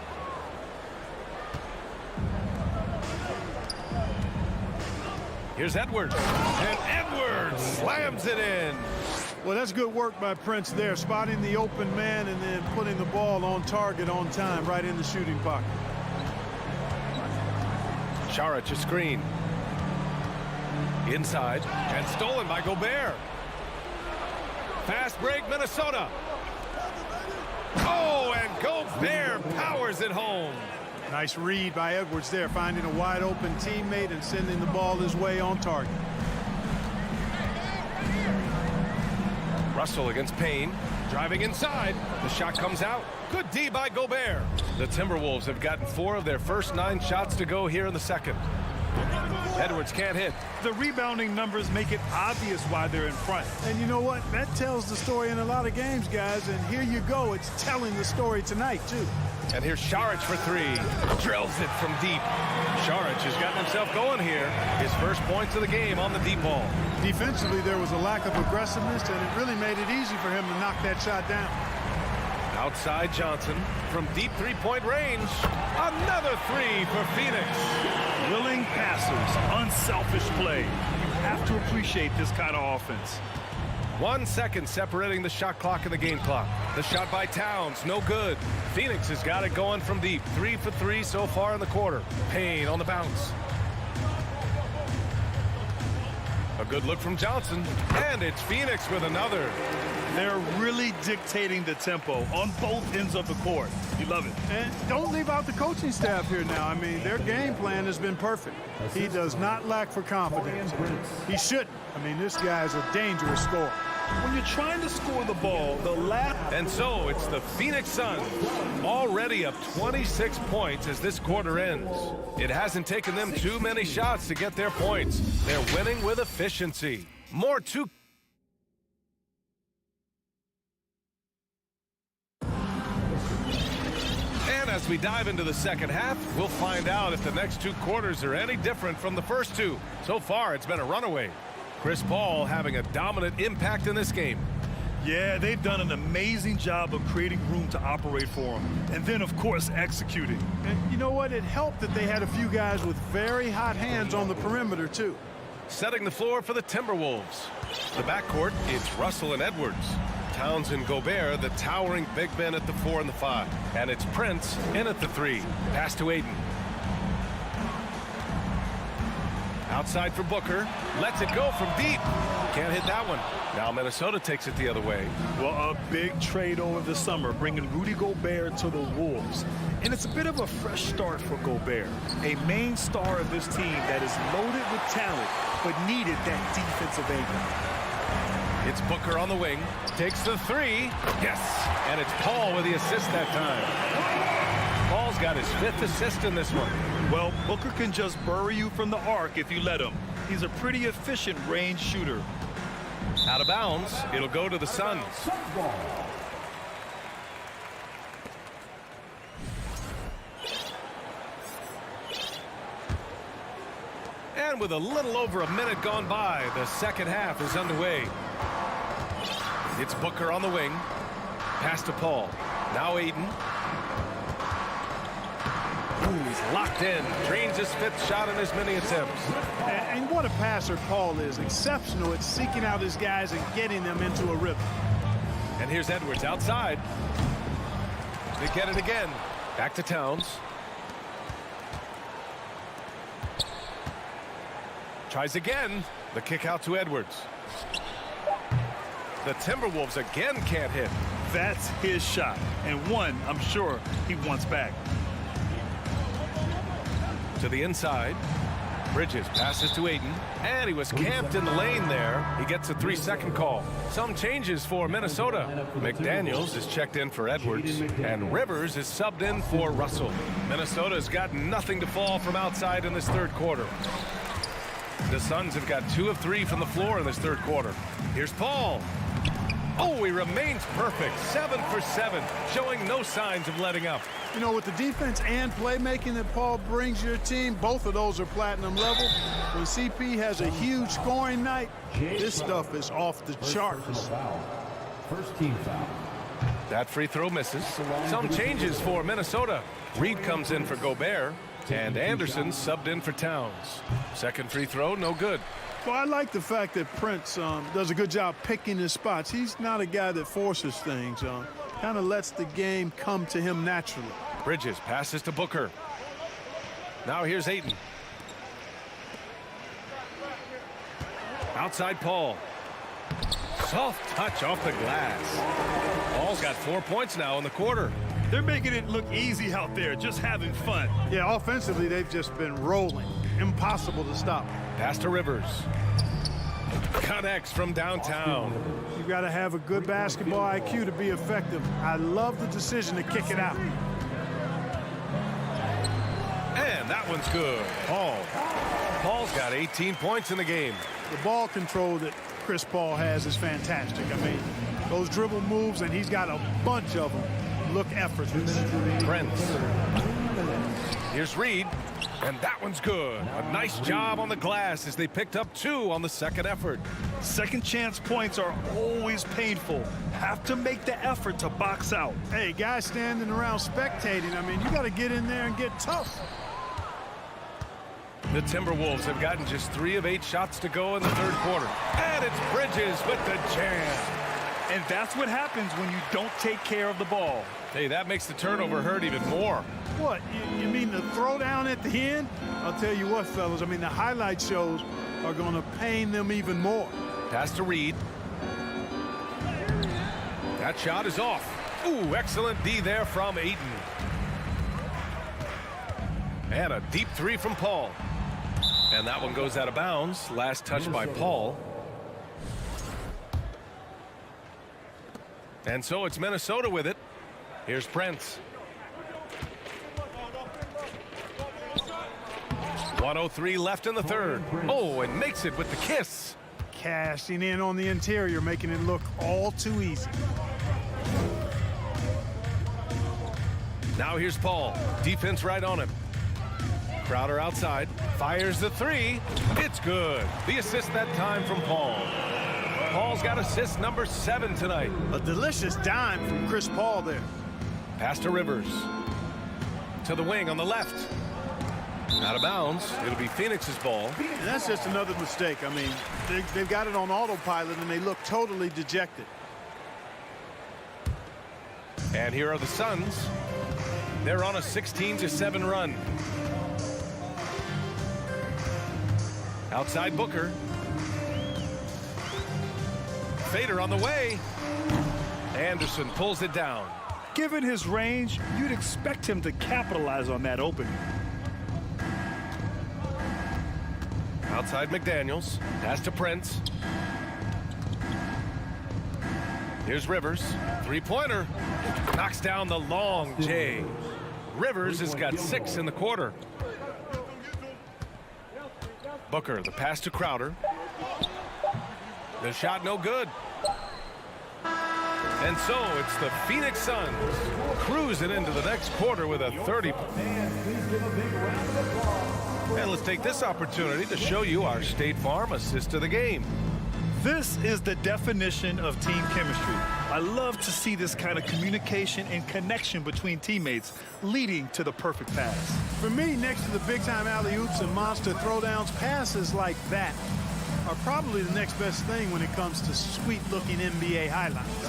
Here's Edwards. And Edwards slams it in. Well, that's good work by Prince there, spotting the open man and then putting the ball on target on time right in the shooting pocket. Saric a screen. Inside and stolen by Gobert. Fast break Minnesota. Oh, and Gobert powers it home. Nice read by Edwards there, finding a wide open teammate and sending the ball his way on target. Russell against Payne. Driving inside. The shot comes out. Good D by Gobert. The Timberwolves have gotten 4 of their first 9 shots to go here in the second. Edwards can't hit. The rebounding numbers make it obvious why they're in front. And you know what? That tells the story in a lot of games, guys. And here you go. It's telling the story tonight, too. And here's Saric for 3. Drills it from deep. Saric has gotten himself going here. His first points of the game on the deep ball. Defensively, there was a lack of aggressiveness, and it really made it easy for him to knock that shot down. Outside Johnson from deep 3-point range. Another 3 for Phoenix. Willing passers, unselfish play. You have to appreciate this kind of offense. 1 second separating the shot clock and the game clock. The shot by Towns, no good. Phoenix has got it going from deep. 3 for 3 so far in the quarter. Payne on the bounce. A good look from Johnson. And it's Phoenix with another. They're really dictating the tempo on both ends of the court. You love it. And don't leave out the coaching staff here now. I mean, their game plan has been perfect. He does not lack for confidence. He shouldn't. I mean, this guy's a dangerous scorer. When you're trying to score the ball, the last... And so it's the Phoenix Suns already up 26 points as this quarter ends. It hasn't taken them too many shots to get their points. They're winning with efficiency. More 2. And as we dive into the second half, we'll find out if the next 2 quarters are any different from the first 2. So far, it's been a runaway. Chris Paul having a dominant impact in this game. Yeah, they've done an amazing job of creating room to operate for him. And then, of course, executing. And you know what? It helped that they had a few guys with very hot hands on the perimeter, too. Setting the floor for the Timberwolves. The backcourt, it's Russell and Edwards. Towns and Gobert, the towering big men at the 4 and the 5. And it's Prince in at the 3. Pass to Aiden. Outside for Booker. Lets it go from deep. Can't hit that one. Now Minnesota takes it the other way. Well, a big trade over the summer, bringing Rudy Gobert to the Wolves. And it's a bit of a fresh start for Gobert, a main star of this team that is loaded with talent, but needed that defensive anchor. It's Booker on the wing. Takes the 3. Yes. And it's Paul with the assist that time. Paul's got his 5th assist in this one. Well, Booker can just bury you from the arc if you let him. He's a pretty efficient range shooter. Out of bounds. It'll go to the Suns. And with a little over a minute gone by, the second half is underway. It's Booker on the wing. Pass to Paul. Now Aiden. Ooh, he's locked in. Drains his 5th shot in as many attempts. And what a passer Paul is. Exceptional at seeking out his guys and getting them into a rhythm. And here's Edwards outside. They get it again. Back to Towns. Tries again. The kick out to Edwards. The Timberwolves again can't hit. That's his shot. And one, I'm sure, he wants back. To the inside. Bridges passes to Aiden. And he was camped in the lane there. He gets a 3-second call. Some changes for Minnesota. McDaniels is checked in for Edwards. And Rivers is subbed in for Russell. Minnesota's got nothing to fall from outside in this third quarter. The Suns have got 2 of 3 from the floor in this third quarter. Here's Paul. Oh, he remains perfect. 7 for 7, showing no signs of letting up. You know, with the defense and playmaking that Paul brings your team, both of those are platinum level. When CP has a huge scoring night, this stuff is off the charts. First team foul. That free throw misses. Some changes for Minnesota. Reed comes in for Gobert, and Anderson subbed in for Towns. Second free throw, no good. Well, I like the fact that Prince does a good job picking his spots. He's not a guy that forces things. Kind of lets the game come to him naturally. Bridges passes to Booker. Now here's Ayton. Outside Paul. Soft touch off the glass. Paul's got 4 points now in the quarter. They're making it look easy out there, just having fun. Yeah, offensively, they've just been rolling. Impossible to stop. Pass to Rivers. Connects from downtown. You've got to have a good basketball IQ to be effective. I love the decision to kick it out. And that one's good. Paul's got 18 points in the game. The ball control that Chris Paul has is fantastic. I mean, those dribble moves, and he's got a bunch of them, look effortless. Prince. Here's Reed, and that one's good. A nice job on the glass as they picked up 2 on the second effort. Second chance points are always painful. Have to make the effort to box out. Hey, guys standing around spectating, I mean, you got to get in there and get tough. The Timberwolves have gotten just 3 of 8 shots to go in the third quarter. And it's Bridges with the jam. And that's what happens when you don't take care of the ball. Hey, that makes the turnover hurt even more. What, you mean the throwdown at the end? I'll tell you what, fellas, I mean, the highlight shows are going to pain them even more. Pass to Reed. That shot is off. Ooh, excellent D there from Ayton. And a deep 3 from Paul. And that one goes out of bounds. Last touch by Paul. And so it's Minnesota with it. Here's Prince. 1:03 left in the third. Oh, and makes it with the kiss. Cashing in on the interior, making it look all too easy. Now here's Paul. Defense right on him. Crowder outside. Fires the 3. It's good. The assist that time from Paul. Paul's got assist number 7 tonight. A delicious dime from Chris Paul there. Pass to Rivers. To the wing on the left. Out of bounds. It'll be Phoenix's ball. And that's just another mistake. I mean, they've got it on autopilot, and they look totally dejected. And here are the Suns. They're on a 16-7 run. Outside Booker. Fader on the way. Anderson pulls it down. Given his range, you'd expect him to capitalize on that opening. Outside McDaniels. Pass to Prince. Here's Rivers. 3-pointer. Knocks down the long J. Rivers has got 6 in the quarter. Booker, the pass to Crowder. The shot no good. And so it's the Phoenix Suns cruising into the next quarter with a 30. And let's take this opportunity to show you our State Farm assist of the game. This is the definition of team chemistry. I love to see this kind of communication and connection between teammates leading to the perfect pass. For me, next to the big-time alley-oops and monster throwdowns, passes like that are probably the next best thing when it comes to sweet-looking NBA highlights.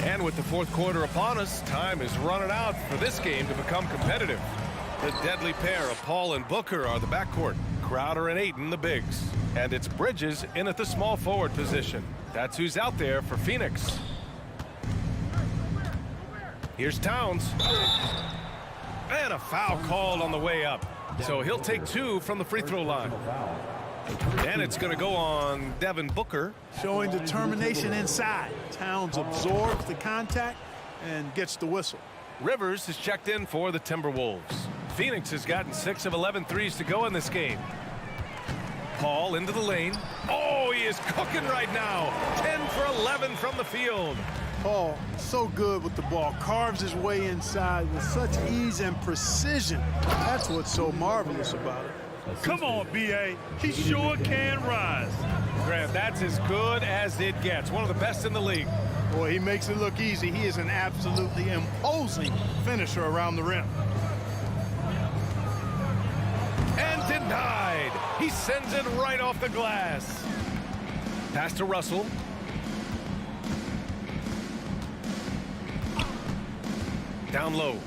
And with the fourth quarter upon us, time is running out for this game to become competitive. The deadly pair of Paul and Booker are the backcourt. Crowder and Ayton the bigs. And it's Bridges in at the small forward position. That's who's out there for Phoenix. Here's Towns. And a foul called on the way up. So he'll take 2 from the free throw line. And it's going to go on Devin Booker. Showing determination inside. Towns absorbs the contact and gets the whistle. Rivers is checked in for the Timberwolves. Phoenix has gotten 6 of 11 threes to go in this game. Paul into the lane. Oh, he he is cooking right now. 10 for 11 from the field. Paul, so good with the ball. Carves his way inside with such ease and precision. That's what's so marvelous about it. Come on, B.A. He sure can rise. Grant, that's as good as it gets. One of the best in the league. Boy, he makes it look easy. He is an absolutely imposing finisher around the rim. And denied. He sends it right off the glass. Pass to Russell. Down low.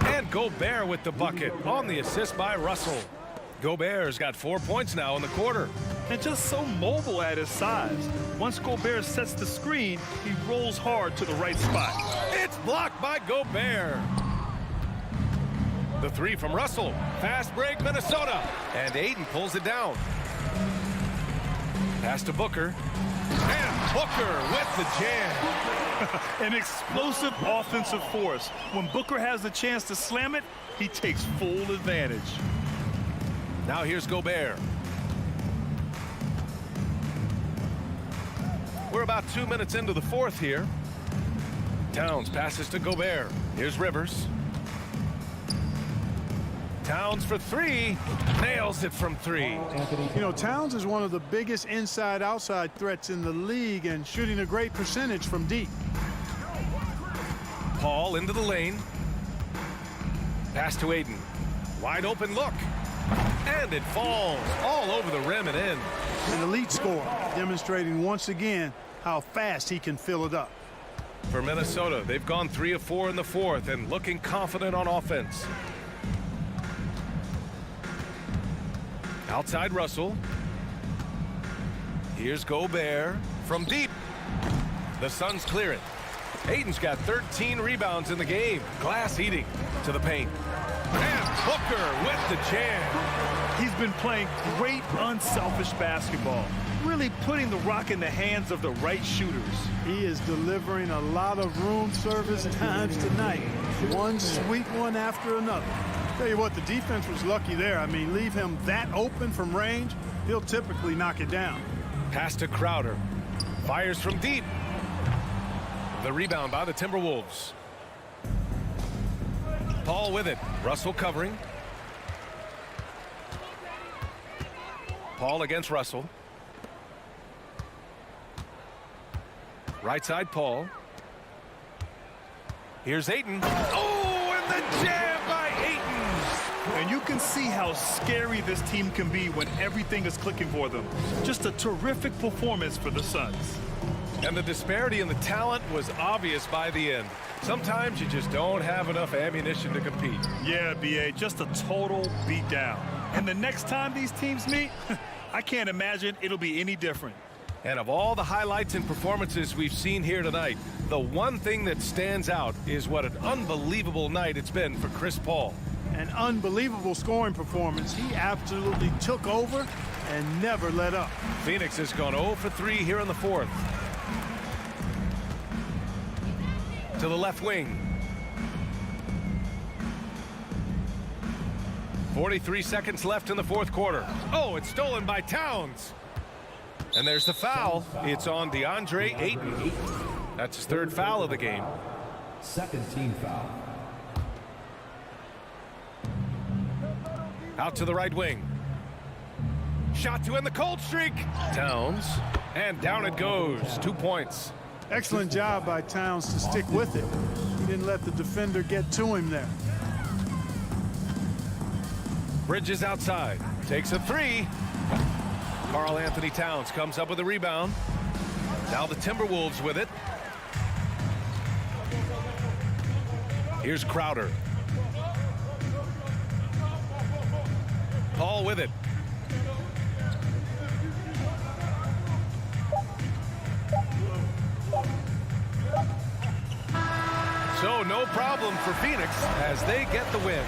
And Gobert with the bucket on the assist by Russell. Gobert's got 4 points now in the quarter. And just so mobile at his size. Once Gobert sets the screen, he rolls hard to the right spot. It's blocked by Gobert. The three from Russell. Fast break, Minnesota. And Ayton pulls it down. Pass to Booker. And Booker with the jam. An explosive offensive force. When Booker has the chance to slam it, he takes full advantage. Now here's Gobert. We're about 2 minutes into the fourth here. Towns passes to Gobert. Here's Rivers. Towns for three. Nails it from three. You know, Towns is one of the biggest inside-outside threats in the league and shooting a great percentage from deep. Paul into the lane. Pass to Ayton. Wide open look. And it falls all over the rim and in. An elite scorer, demonstrating once again how fast he can fill it up. For Minnesota, they've gone 3 of 4 in the fourth and looking confident on offense. Outside Russell. Here's Gobert from deep. The Suns clear it. Ayton's got 13 rebounds in the game. Glass eating to the paint. And Booker with the jam. He's been playing great unselfish basketball, really putting the rock in the hands of the right shooters. He is delivering a lot of room service times tonight. One sweet one after another. Tell you what, the defense was lucky there. I mean, leave him that open from range, he'll typically knock it down. Pass to Crowder. Fires from deep. The rebound by the Timberwolves. Paul with it. Russell covering. Paul against Russell. Right side, Paul. Here's Ayton. Oh, and the jam by Ayton. And you can see how scary this team can be when everything is clicking for them. Just a terrific performance for the Suns. And the disparity in the talent was obvious by the end. Sometimes you just don't have enough ammunition to compete. Yeah, B.A., just a total beatdown. And the next time these teams meet, I can't imagine it'll be any different. And of all the highlights and performances we've seen here tonight, the one thing that stands out is what an unbelievable night it's been for Chris Paul. An unbelievable scoring performance. He absolutely took over and never let up. Phoenix has gone 0 for 3 here in the fourth. To the left wing. 43 seconds left in the fourth quarter. Oh, it's stolen by Towns. And there's the foul. It's on DeAndre Ayton. That's his third foul of the game. Second team foul. Out to the right wing. Shot to end the cold streak. Towns. And down it goes. 2 points. Excellent job by Towns to stick with it. He didn't let the defender get to him there. Bridges outside. Takes a three. Karl Anthony Towns comes up with a rebound. Now the Timberwolves with it. Here's Crowder. Paul with it. So no problem for Phoenix as they get the win,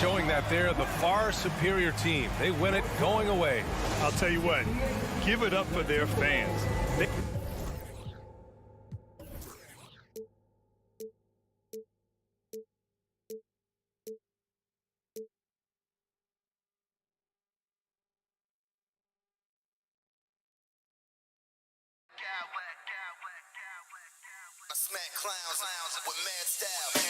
showing that they're the far superior team. They win it going away. I'll tell you what, give it up for their fans. Smack clowns with mad style.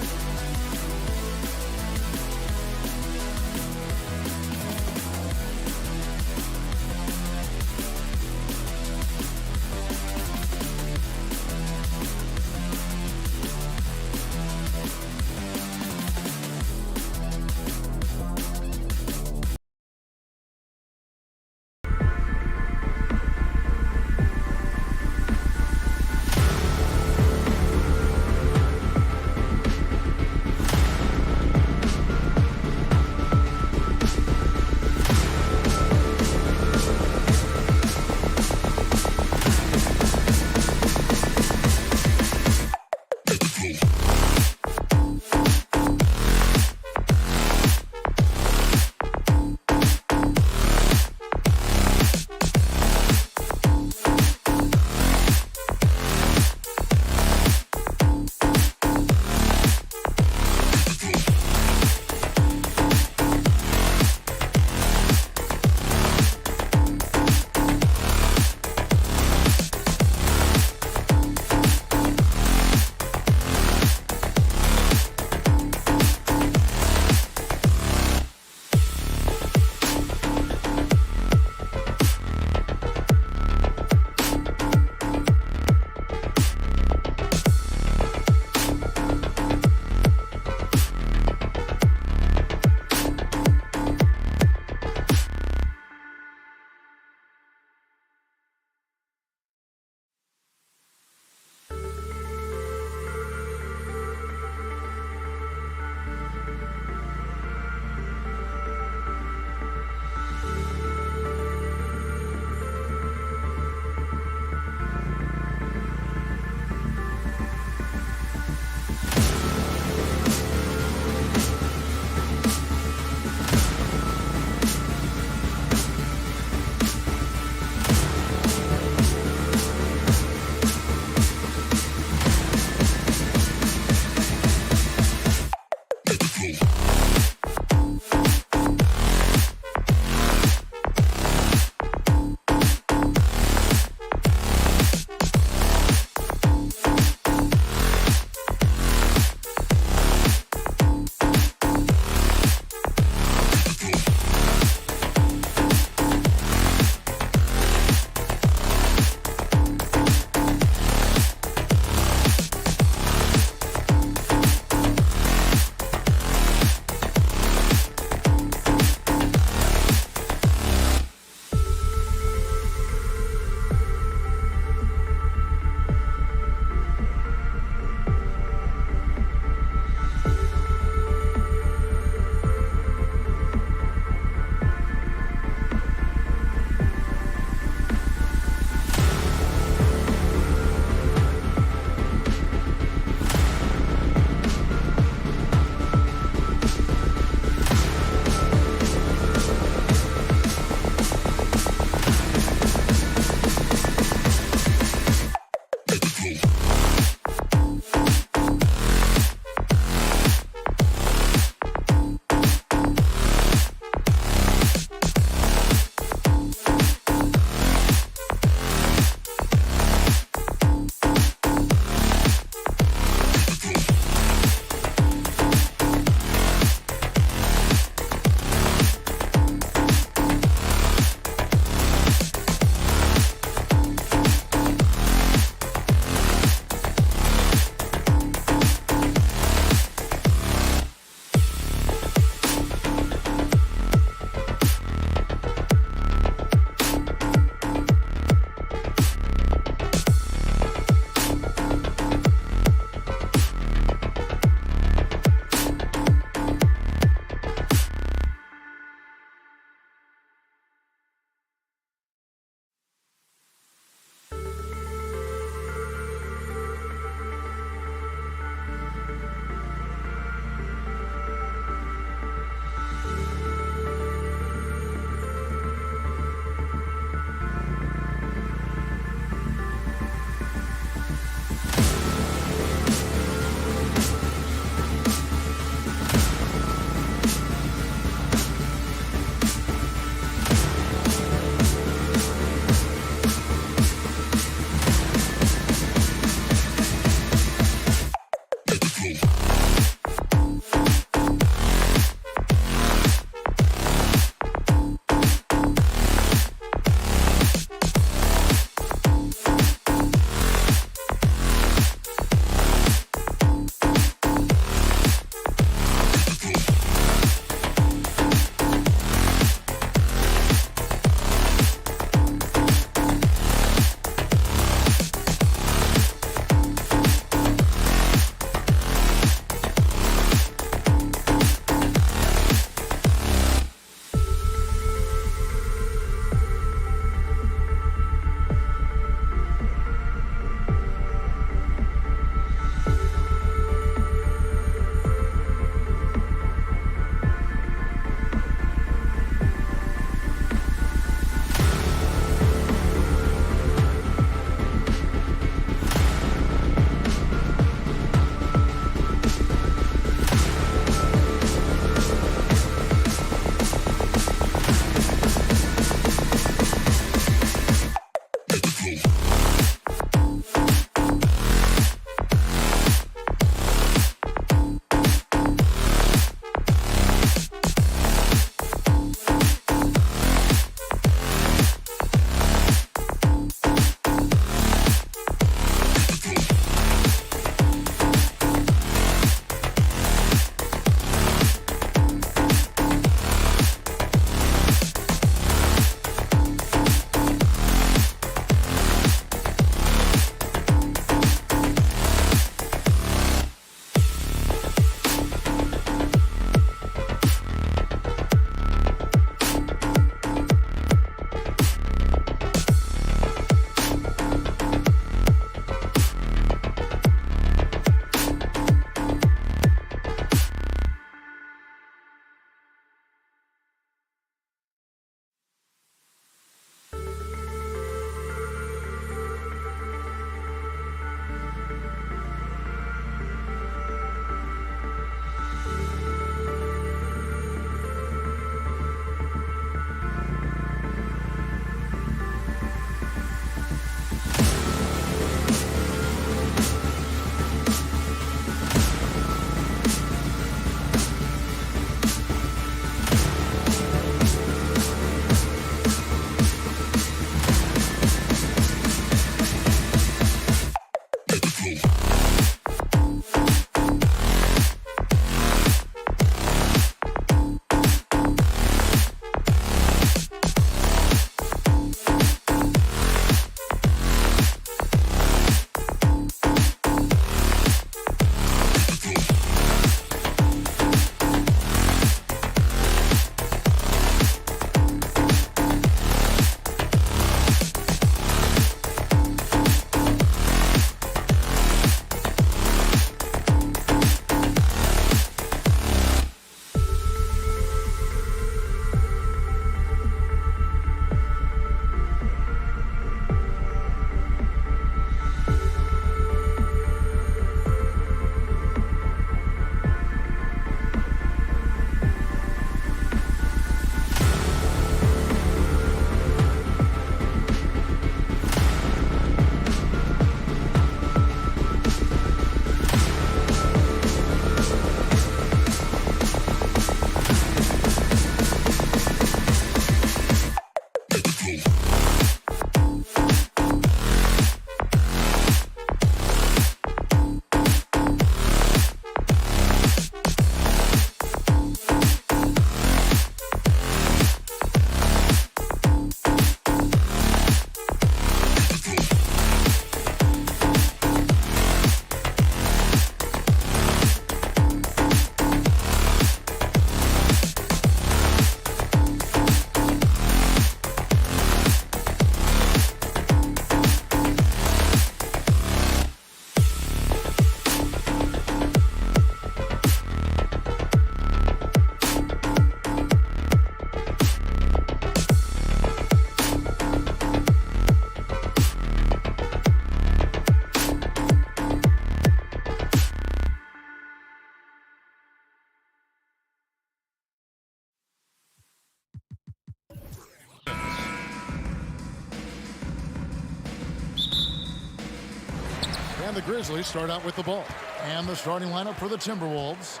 And the Grizzlies start out with the ball. And the starting lineup for the Timberwolves.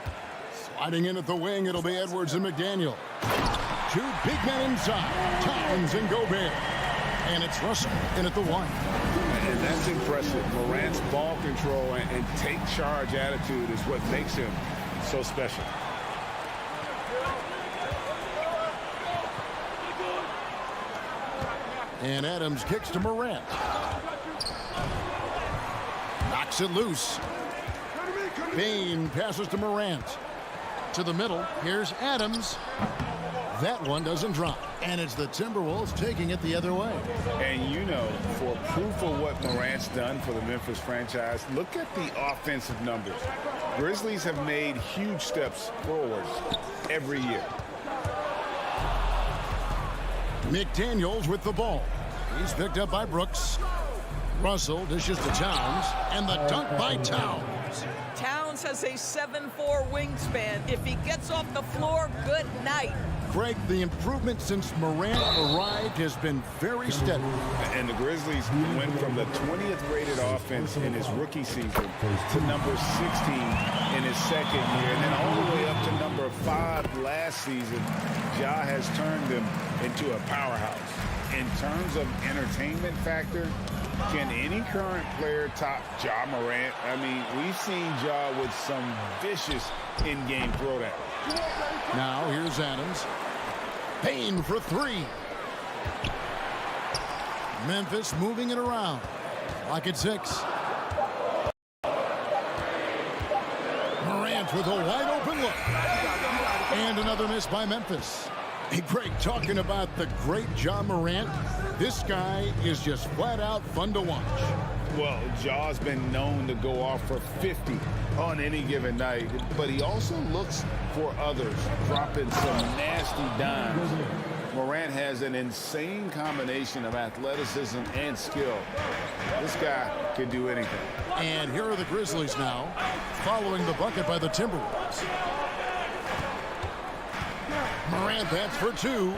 Sliding in at the wing, it'll be Edwards and McDaniel. Two big men inside, Towns and Gobert. And it's Russell in at the one. And that's impressive. Morant's ball control and take charge attitude is what makes him so special. And Adams kicks to Morant. Knocks it loose. Bain passes to Morant. To the middle, here's Adams. That one doesn't drop. And it's the Timberwolves taking it the other way. And you know, for proof of what Morant's done for the Memphis franchise, look at the offensive numbers. Grizzlies have made huge steps forward every year. McDaniels with the ball. He's picked up by Brooks. Russell dishes to Towns, and the dunk by Towns. Towns has a 7'4" wingspan. If he gets off the floor, good night. Greg, the improvement since Morant arrived has been very steady. And the Grizzlies went from the 20th rated offense in his rookie season to number 16 in his second year, and then all the way up to number 5 last season. Ja has turned them into a powerhouse. In terms of entertainment factor, can any current player top Ja Morant? I mean, we've seen Ja with some vicious in-game throwdowns. Now here's Adams. Payne for 3. Memphis moving it around. Lock at 6. Morant with a wide open look. And another miss by Memphis. Hey, Greg, talking about the great Ja Morant, this guy is just flat out fun to watch. Well, Ja's been known to go off for 50 on any given night, but he also looks for others, dropping some nasty dimes. Morant has an insane combination of athleticism and skill. This guy could do anything. And here are the Grizzlies now, following the bucket by the Timberwolves. Morant, that's for 2.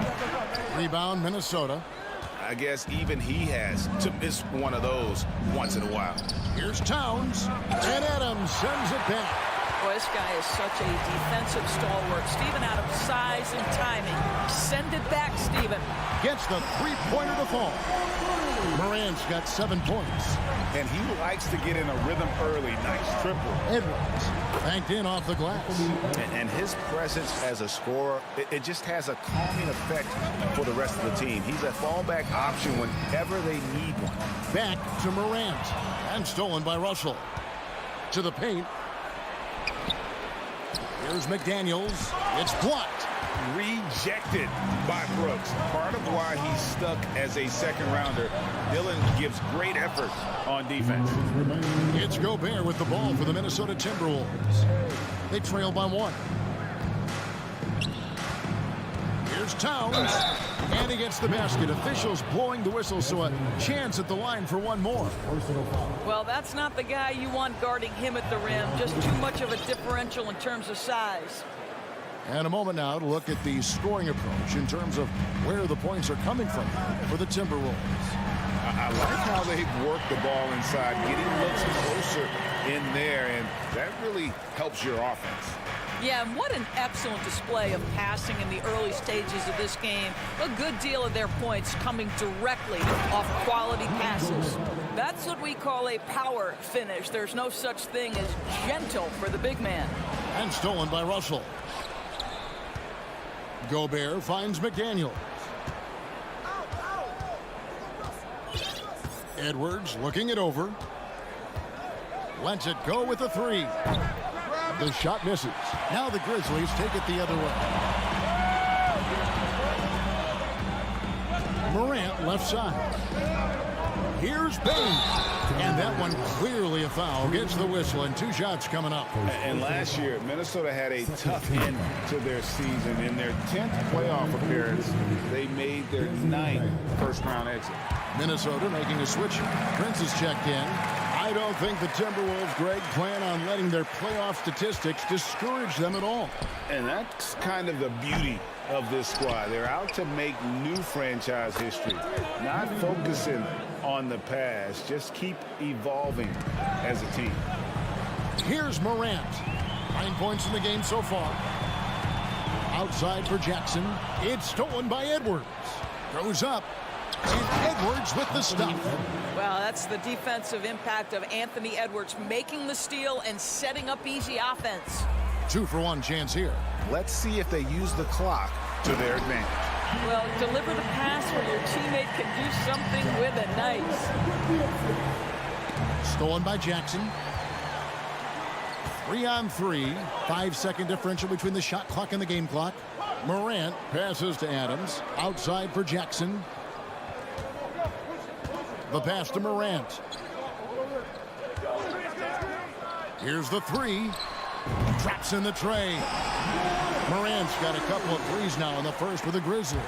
Rebound, Minnesota. I guess even he has to miss one of those once in a while. Here's Towns, and Adams sends it back. Boy, this guy is such a defensive stalwart. Steven Adams' size and timing. Send it back, Steven. Gets the three-pointer to fall. Morant's got 7 points. And he likes to get in a rhythm early. Nice triple. Edwards banked in off the glass. And his presence as a scorer, it just has a calming effect for the rest of the team. He's a fallback option whenever they need one. Back to Morant. And stolen by Russell. To the paint. Here's McDaniels. It's blocked. Rejected by Brooks. Part of why he's stuck as a second rounder. Dillon gives great effort on defense. It's Gobert with the ball for the Minnesota Timberwolves. They trail by 1. Here's Towns. And he gets the basket. Officials blowing the whistle, so a chance at the line for one more. Well, that's not the guy you want guarding him at the rim. Just too much of a differential in terms of size. And a moment now to look at the scoring approach in terms of where the points are coming from for the Timberwolves. I like how they've worked the ball inside, getting looks closer in there, and that really helps your offense. Yeah, and what an excellent display of passing in the early stages of this game. A good deal of their points coming directly off quality passes. That's what we call a power finish. There's no such thing as gentle for the big man. And stolen by Russell. Gobert finds McDaniels. Edwards looking it over. Lets it go with a 3. The shot misses. Now the Grizzlies take it the other way. Morant left side. Here's Payne. And that one clearly a foul. Gets the whistle, and 2 shots coming up. And last year, Minnesota had a tough end to their season. In their 10th playoff appearance, they made their 9th first-round exit. Minnesota making a switch. Prince is checked in. I don't think the Timberwolves, Greg, plan on letting their playoff statistics discourage them at all. And that's kind of the beauty of this squad. They're out to make new franchise history, not focusing on the past. Just keep evolving as a team. Here's Morant. 9 points in the game so far. Outside for Jackson. It's stolen by Edwards. Goes up. And Edwards with the stop. Well, that's the defensive impact of Anthony Edwards making the steal and setting up easy offense. 2-for-1 chance here. Let's see if they use the clock to their advantage. Well, deliver the pass where your teammate can do something with it. Nice. Stolen by Jackson. 3-on-3. 5-second differential between the shot clock and the game clock. Morant passes to Adams. Outside for Jackson. The pass to Morant. Here's the 3. Drops in the tray. Morant's got a couple of threes now in the first for the Grizzlies.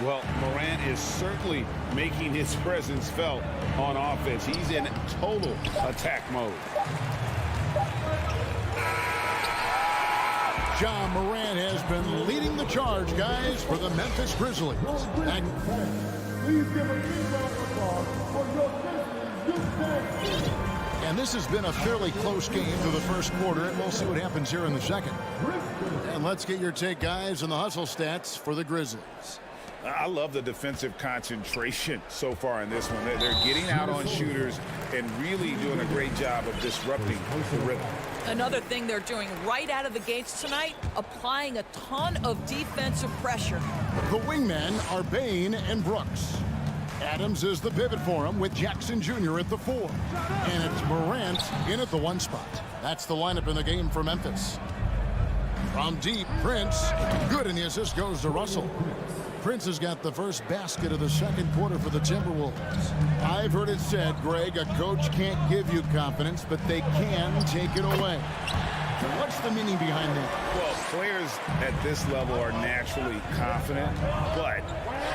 Well, Morant is certainly making his presence felt on offense. He's in total attack mode. Ja Morant has been leading the charge, guys, for the Memphis Grizzlies. Please give a big round of applause for your Grizzlies. And this has been a fairly close game through the first quarter, and we'll see what happens here in the second. And let's get your take, guys, on the hustle stats for the Grizzlies. I love the defensive concentration so far in this one. They're getting out on shooters and really doing a great job of disrupting the rhythm. Another thing they're doing right out of the gates tonight, applying a ton of defensive pressure. The wingmen are Bain and Brooks. Adams is the pivot for him with Jackson Jr. at the 4. And it's Morant in at the 1 spot. That's the lineup in the game for Memphis. From deep, Prince. Good, and the assist goes to Russell. Prince has got the first basket of the second quarter for the Timberwolves. I've heard it said, Greg, a coach can't give you confidence, but they can take it away. So what's the meaning behind that? Well, players at this level are naturally confident, but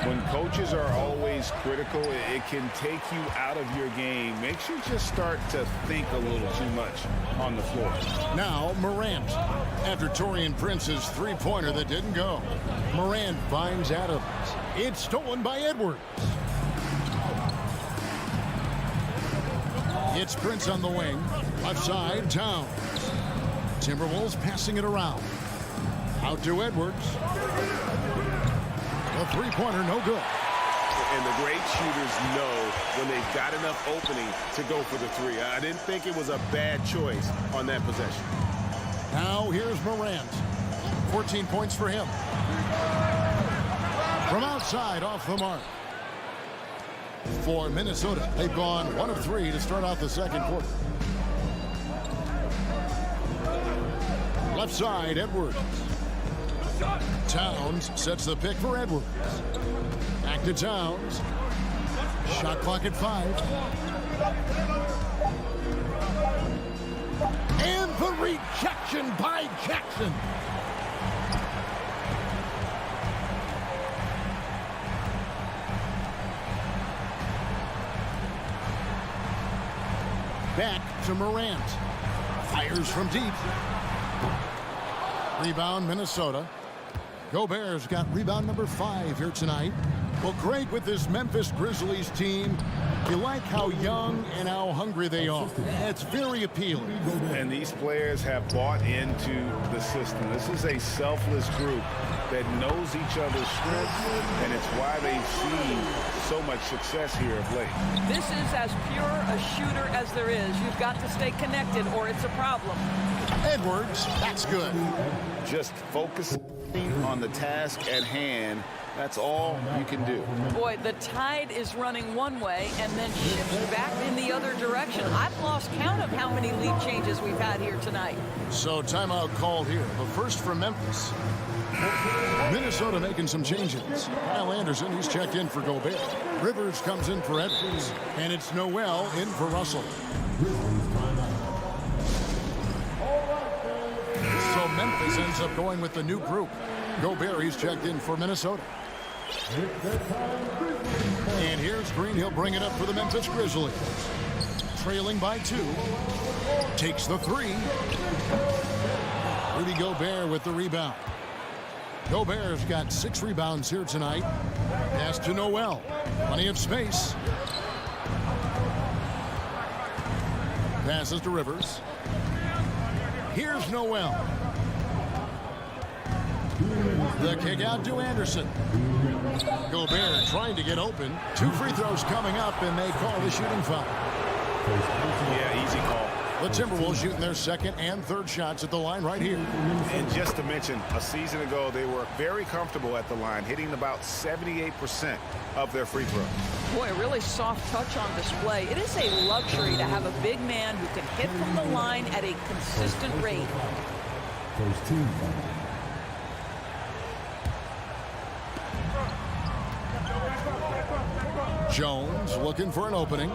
when coaches are always critical, it can take you out of your game. Makes you just start to think a little too much on the floor. Now, Morant. After Taurean Prince's three-pointer that didn't go, Morant finds Adams. It's stolen by Edwards. It's Prince on the wing. Left side, Towns. Timberwolves passing it around. Out to Edwards. The three-pointer, no good. And the great shooters know when they've got enough opening to go for the three. I didn't think it was a bad choice on that possession. Now here's Morant. 14 points for him. From outside, off the mark. For Minnesota, they've gone 1 of 3 to start out the second quarter. Left side, Edwards. Towns sets the pick for Edwards. Back to Towns. Shot clock at 5. And the rejection by Jackson. Back to Morant. Fires from deep. Rebound, Minnesota. Gobert's got rebound number 5 here tonight. Well, Greg, with this Memphis Grizzlies team, you like how young and how hungry they are. It's very appealing. And these players have bought into the system. This is a selfless group that knows each other's strengths, and it's why they've seen so much success here of late. This is as pure a shooter as there is. You've got to stay connected or it's a problem. Edwards, that's good. Just focusing on the task at hand. That's all you can do. Boy, the tide is running one way and then shifts back in the other direction. I've lost count of how many lead changes we've had here tonight. So timeout called here. The first for Memphis. Minnesota making some changes. Kyle Anderson, he's checked in for Gobert. Rivers comes in for Edwards. And it's Noel in for Russell. So Memphis ends up going with the new group. Gobert, he's checked in for Minnesota. And here's Green. He'll bring it up for the Memphis Grizzlies. Trailing by 2. Takes the 3. Rudy Gobert with the rebound. Gobert's got 6 rebounds here tonight. Pass to Noel. Plenty of space. Passes to Rivers. Here's Noel. The kick out to Anderson. Gobert trying to get open. 2 free throws coming up, and they call the shooting foul. Yeah, easy call. The Timberwolves shooting their second and third shots at the line right here. And just to mention, a season ago, they were very comfortable at the line, hitting about 78% of their free throws. Boy, a really soft touch on display. It is a luxury to have a big man who can hit from the line at a consistent rate. First team. Jones looking for an opening.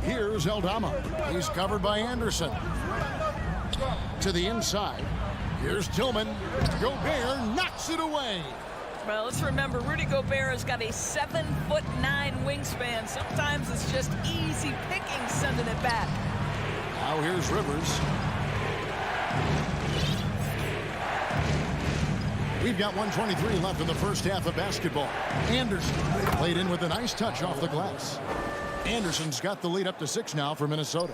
Here's Eldama. He's covered by Anderson. To the inside. Here's Tillman. Gobert knocks it away. Well, let's remember, Rudy Gobert has got a 7'9" wingspan. Sometimes it's just easy picking sending it back. Now here's Rivers. We've got 1:23 left in the first half of basketball. Anderson played in with a nice touch off the glass. Anderson's got the lead up to 6 now for Minnesota.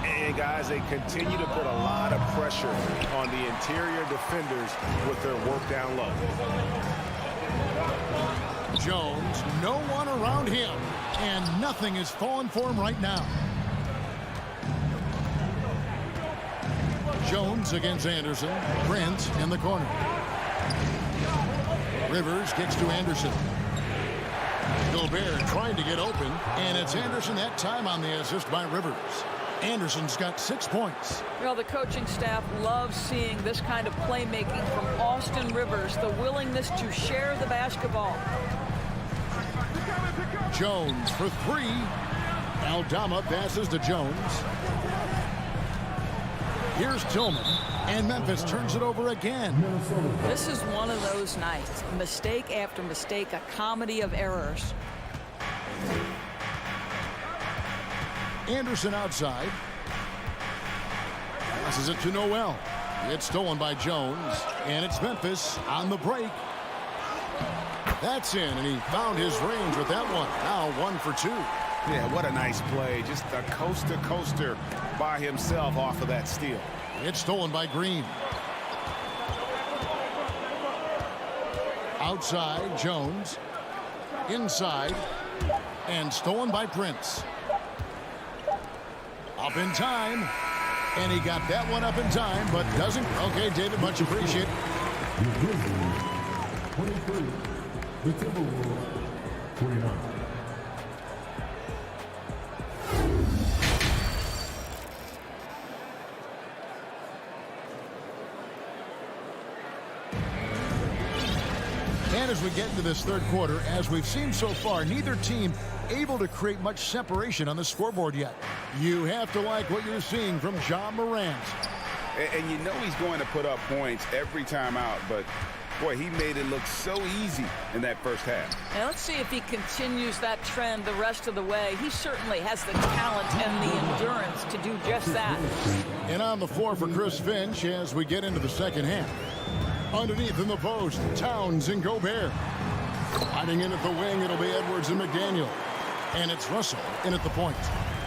And guys, they continue to put a lot of pressure on the interior defenders with their work down low. Jones, no one around him, and nothing is falling for him right now. Jones against Anderson. Brent in the corner. Rivers gets to Anderson. Gobert trying to get open, and it's Anderson that time on the assist by Rivers. Anderson's got 6 points. Well, the coaching staff loves seeing this kind of playmaking from Austin Rivers, the willingness to share the basketball. Jones for 3. Aldama passes to Jones. Here's Tillman, and Memphis turns it over again. This is one of those nights. Mistake after mistake, a comedy of errors. Anderson outside. Passes it to Noel. It's stolen by Jones, and it's Memphis on the break. That's in, and he found his range with that one. Now 1 for 2. Yeah, what a nice play. Just a coast-to-coaster by himself off of that steal. It's stolen by Green. Outside, Jones. Inside, and stolen by Prince. Up in time, and he got that one up in time, but doesn't. Okay, David, much appreciated. The Grizzlies, 23. The Timberwolves, 29. And as we get into this third quarter, as we've seen so far, neither team able to create much separation on the scoreboard yet. You have to like what you're seeing from Ja Morant. And you know he's going to put up points every time out, but boy, he made it look so easy in that first half. Now let's see if he continues that trend the rest of the way. He certainly has the talent and the endurance to do just that. And on the floor for Chris Finch as we get into the second half. Underneath in the post, Towns and Gobert. Hiding in at the wing, it'll be Edwards and McDaniel. And it's Russell in at the point.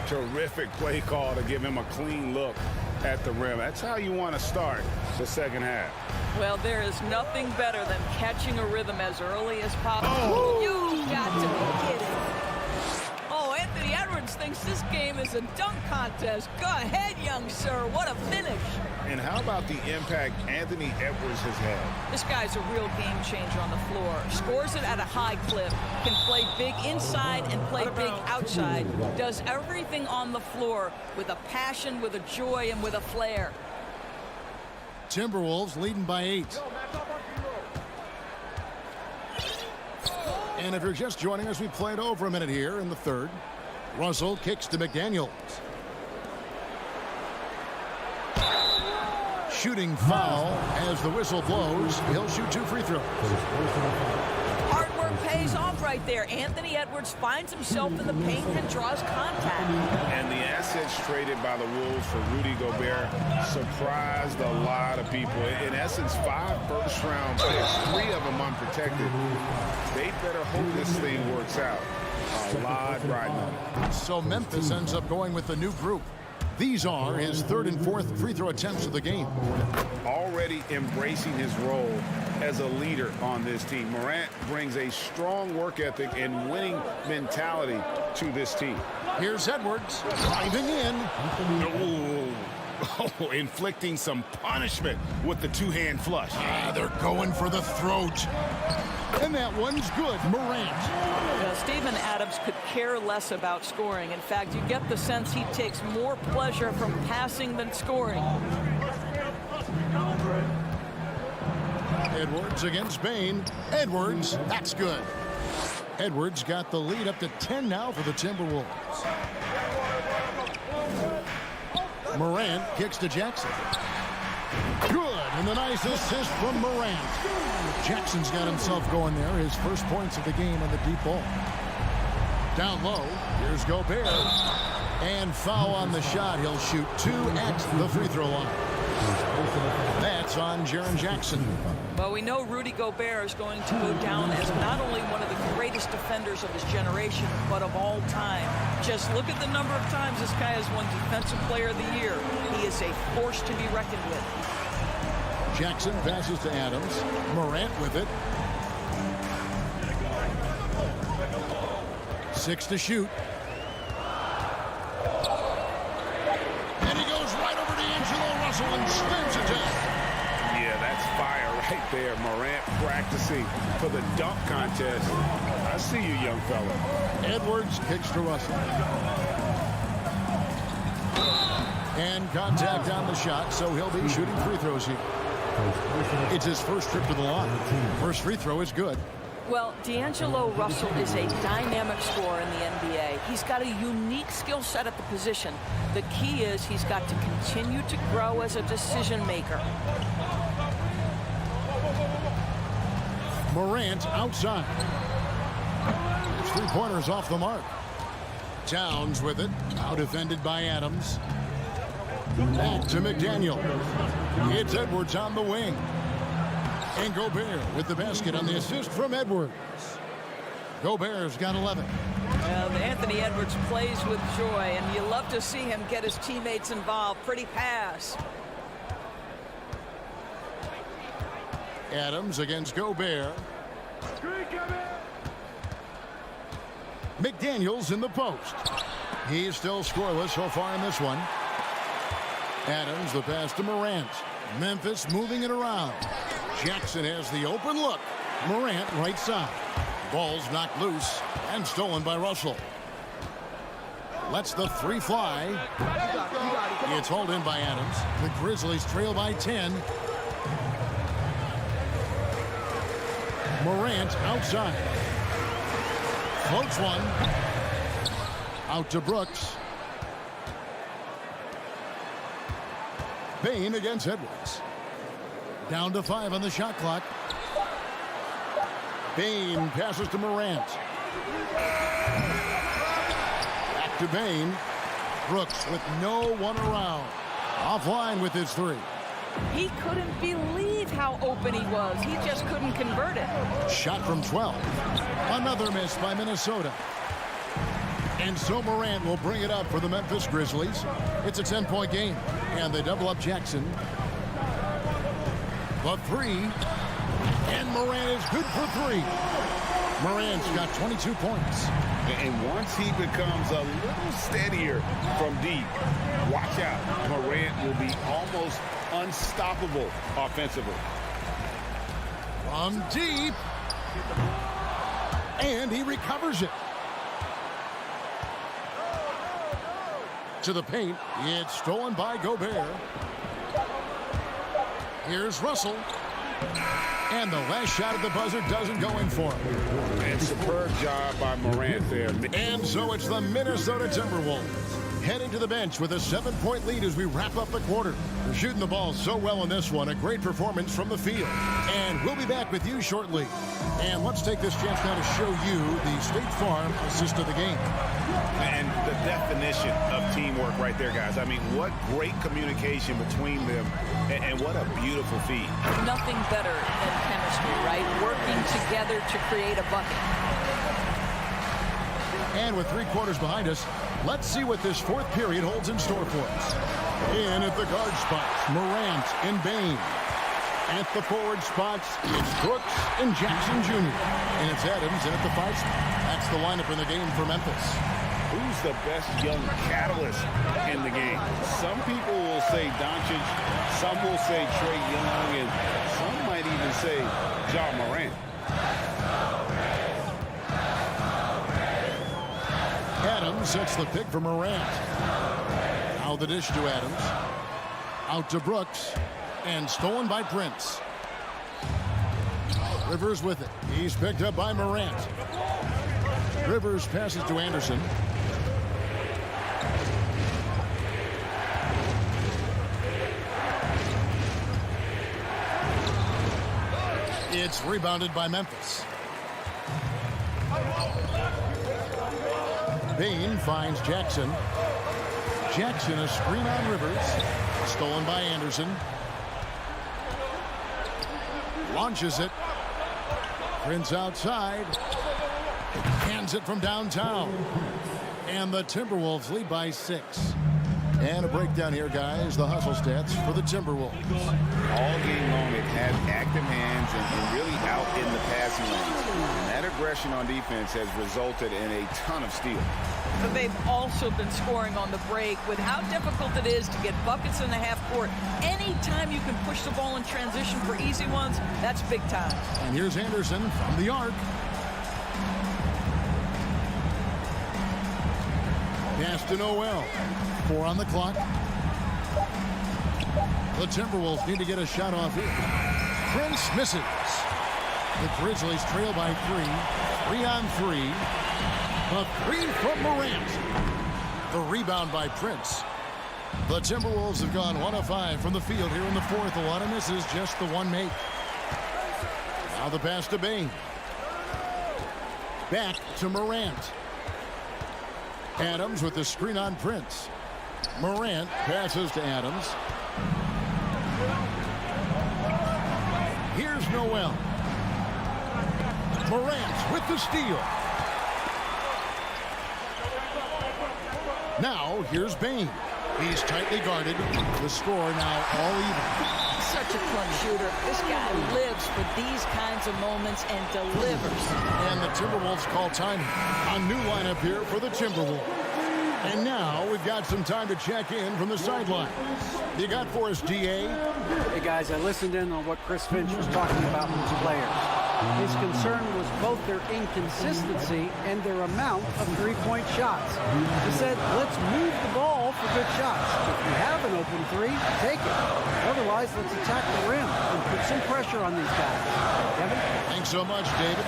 Terrific play call to give him a clean look at the rim. That's how you want to start the second half. Well, there is nothing better than catching a rhythm as early as possible. Oh. You got to be kidding. Oh, Anthony Edwards thinks this game is a dunk contest. Go ahead, young sir. What a finish. And how about the impact Anthony Edwards has had? This guy's a real game changer on the floor. Scores it at a high clip. Can play big inside and play big outside. Does everything on the floor with a passion, with a joy, and with a flair. Timberwolves leading by 8. And if you're just joining us, we played over a minute here in the third. Russell kicks to McDaniels. Shooting foul as the whistle blows. He'll shoot 2 free throws. Hard work pays off right there. Anthony Edwards finds himself in the paint and draws contact. And the assets traded by the Wolves for Rudy Gobert surprised a lot of people. In essence, 5 first-round picks, 3 of them unprotected. They better hope this thing works out. A lot riding on it. So Memphis ends up going with a new group. These are his 3rd and 4th free throw attempts of the game. Already embracing his role as a leader on this team. Morant brings a strong work ethic and winning mentality to this team. Here's Edwards driving in. Oh, inflicting some punishment with the 2-hand flush. They're going for the throat. And that one's good. Morant. Steven Adams could care less about scoring. In fact, you get the sense he takes more pleasure from passing than scoring. Edwards against Bain. Edwards, that's good. Edwards got the lead up to 10 now for the Timberwolves. Morant kicks to Jackson. Good, and the nice assist from Morant. Jackson's got himself going there. His first points of the game on the deep ball. Down low, here's Gobert. And foul on the shot. He'll shoot 2 at the free throw line. That's on Jaren Jackson. Well, we know Rudy Gobert is going to go down as not only one of the greatest defenders of his generation, but of all time. Just look at the number of times this guy has won Defensive Player of the Year. He is a force to be reckoned with. Jackson passes to Adams. Morant with it. 6 to shoot. And he goes right over D'Angelo Russell and spins it in. Yeah, that's fire right there. Morant practicing for the dunk contest. I see you, young fella. Edwards kicks to Russell. And contact on the shot, so he'll be shooting free throws here. It's his first trip to the line. First free throw is good. Well, D'Angelo Russell is a dynamic scorer in the NBA. He's got a unique skill set at the position. The key is he's got to continue to grow as a decision maker. Morant outside. His three-pointers off the mark. Towns with it. Now defended by Adams. Back to McDaniel. It's Edwards on the wing. And Gobert with the basket on the assist from Edwards. Gobert's got 11. Well, Anthony Edwards plays with joy, and you love to see him get his teammates involved. Pretty pass. Adams against Gobert. McDaniels in the post. He's still scoreless so far in this one. Adams, the pass to Morant. Memphis moving it around. Jackson has the open look. Morant right side. Ball's knocked loose and stolen by Russell. Lets the three fly. It's hauled in by Adams. The Grizzlies trail by 10. Morant outside. Floats one. Out to Brooks. Bain against Edwards. Down to 5 on the shot clock. Bain passes to Morant. Back to Bain. Brooks with no one around. Offline with his three. He couldn't believe how open he was. He just couldn't convert it. Shot from 12. Another miss by Minnesota. And so Morant will bring it up for the Memphis Grizzlies. It's a 10-point game. And they double up Jackson. The three. And Morant is good for 3. Morant's got 22 points. And once he becomes a little steadier from deep, watch out. Morant will be almost unstoppable offensively. From deep. And he recovers it. To the paint. It's stolen by Gobert. Here's Russell. And the last shot at the buzzer doesn't go in for him. And superb job by Morant there. And so it's the Minnesota Timberwolves heading to the bench with a 7-point lead as we wrap up the quarter. They're shooting the ball so well in this one. A great performance from the field. And we'll be back with you shortly. And let's take this chance now to show you the State Farm assist of the game. And the definition of teamwork right there, guys. I mean, what great communication between them, and what a beautiful feat. Nothing better than chemistry, right? Working together to create a bucket. And with 3 quarters behind us, let's see what this fourth period holds in store for us. In at the guard spots, Morant and Bain. At the forward spots, it's Brooks and Jackson Jr. And it's Adams in at the 5 spot. That's the lineup in the game for Memphis. Who's the best young catalyst in the game? Some people will say Doncic, some will say Trae Young, and some might even say Ja Morant. Adams sets the pick for Morant. Now the dish to Adams. Out to Brooks. And stolen by Prince. Rivers with it. He's picked up by Morant. Rivers passes to Anderson. It's rebounded by Memphis. Bain finds Jackson. Jackson, a screen on Rivers. Stolen by Anderson. Launches it. Prince outside. Hands it from downtown. And the Timberwolves lead by 6. And a breakdown here, guys. The hustle stats for the Timberwolves. All game long, it had active hands and really out in the passing lanes. And that aggression on defense has resulted in a ton of steals. But they've also been scoring on the break with how difficult it is to get buckets in the half court. Anytime you can push the ball in transition for easy ones, that's big time. And here's Anderson from the arc. Pass to Noel. 4 on the clock. The Timberwolves need to get a shot off here. Prince misses. The Grizzlies trail by 3. 3 on 3. A 3 from Morant. The rebound by Prince. The Timberwolves have gone 1 of 5 from the field here in the 4th. A lot of misses, just the one make. Now the pass to Bain. Back to Morant. Adams with the screen on Prince. Morant passes to Adams. Here's Noel. Morant with the steal. Now here's Bain. He's tightly guarded. The score now all even. Such a clutch shooter. This guy lives for these kinds of moments and delivers. And the Timberwolves call time. A new lineup here for the Timberwolves. And now we've got some time to check in from the sideline. You got for us, DA? Hey, guys, I listened in on what Chris Finch was talking about with the players. His concern was both their inconsistency and their amount of three-point shots. He said, let's move the ball for good shots. If you have an open 3, take it. Otherwise, let's attack the rim and put some pressure on these guys. Kevin? Thanks so much, David.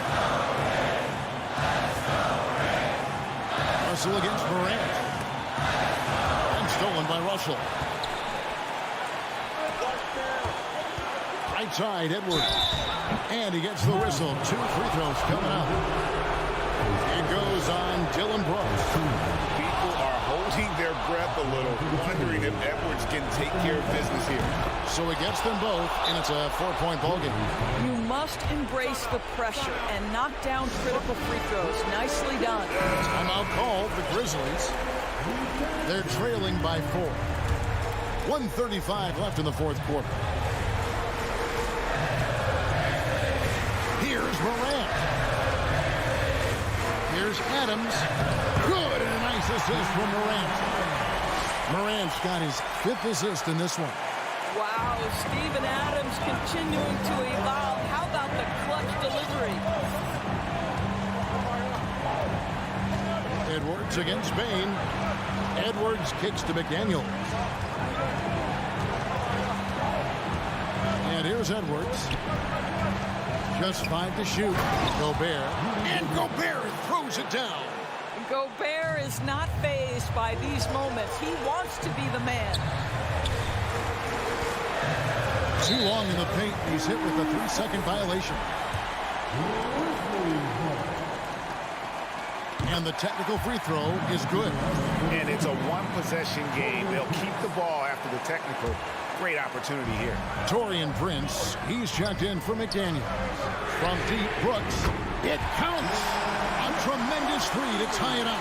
Russell against Morant. And stolen by Russell. Right side, Edwards. And he gets the whistle. 2 free throws coming up. It goes on Dylan Brooks. People are holding their breath a little, wondering if Edwards can take care of business here. So he gets them both, and it's a 4-point ball game. You must embrace the pressure and knock down critical free throws. Nicely done. Timeout called the Grizzlies. They're trailing by 4. 1:35 left in the 4th quarter. Here's Morant. Here's Adams. Good, and a nice assist from Morant. Morant's got his 5th assist in this one. Wow, Steven Adams continuing to evolve. How about the clutch delivery? Edwards against Bain. Edwards kicks to McDaniel. And here's Edwards. Just 5 to shoot. Gobert. And Gobert throws it down. Gobert is not fazed by these moments. He wants to be the man. Too long in the paint. He's hit with a 3-second violation. And the technical free throw is good. And it's a one-possession game. They'll keep the ball after the technical. Great opportunity here. Taurean Prince, he's checked in for McDaniel. From deep, Brooks. It counts. A tremendous 3 to tie it up.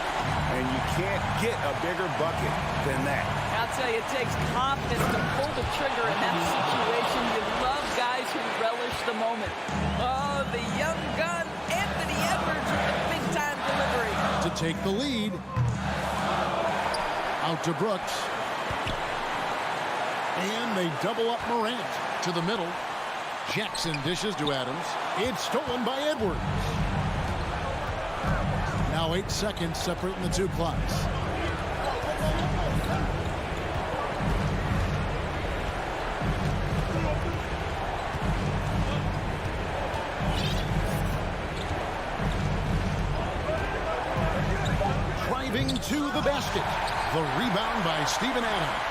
And you can't get a bigger bucket than that. I'll tell you, it takes confidence to pull the trigger in that situation. You love guys who relish the moment. Oh, the young gun, Anthony Edwards with the big-time delivery. To take the lead. Out to Brooks. And they double up Morant to the middle. Jackson dishes to Adams. It's stolen by Edwards. Now 8 seconds separating the 2 clocks. Driving to the basket. The rebound by Steven Adams.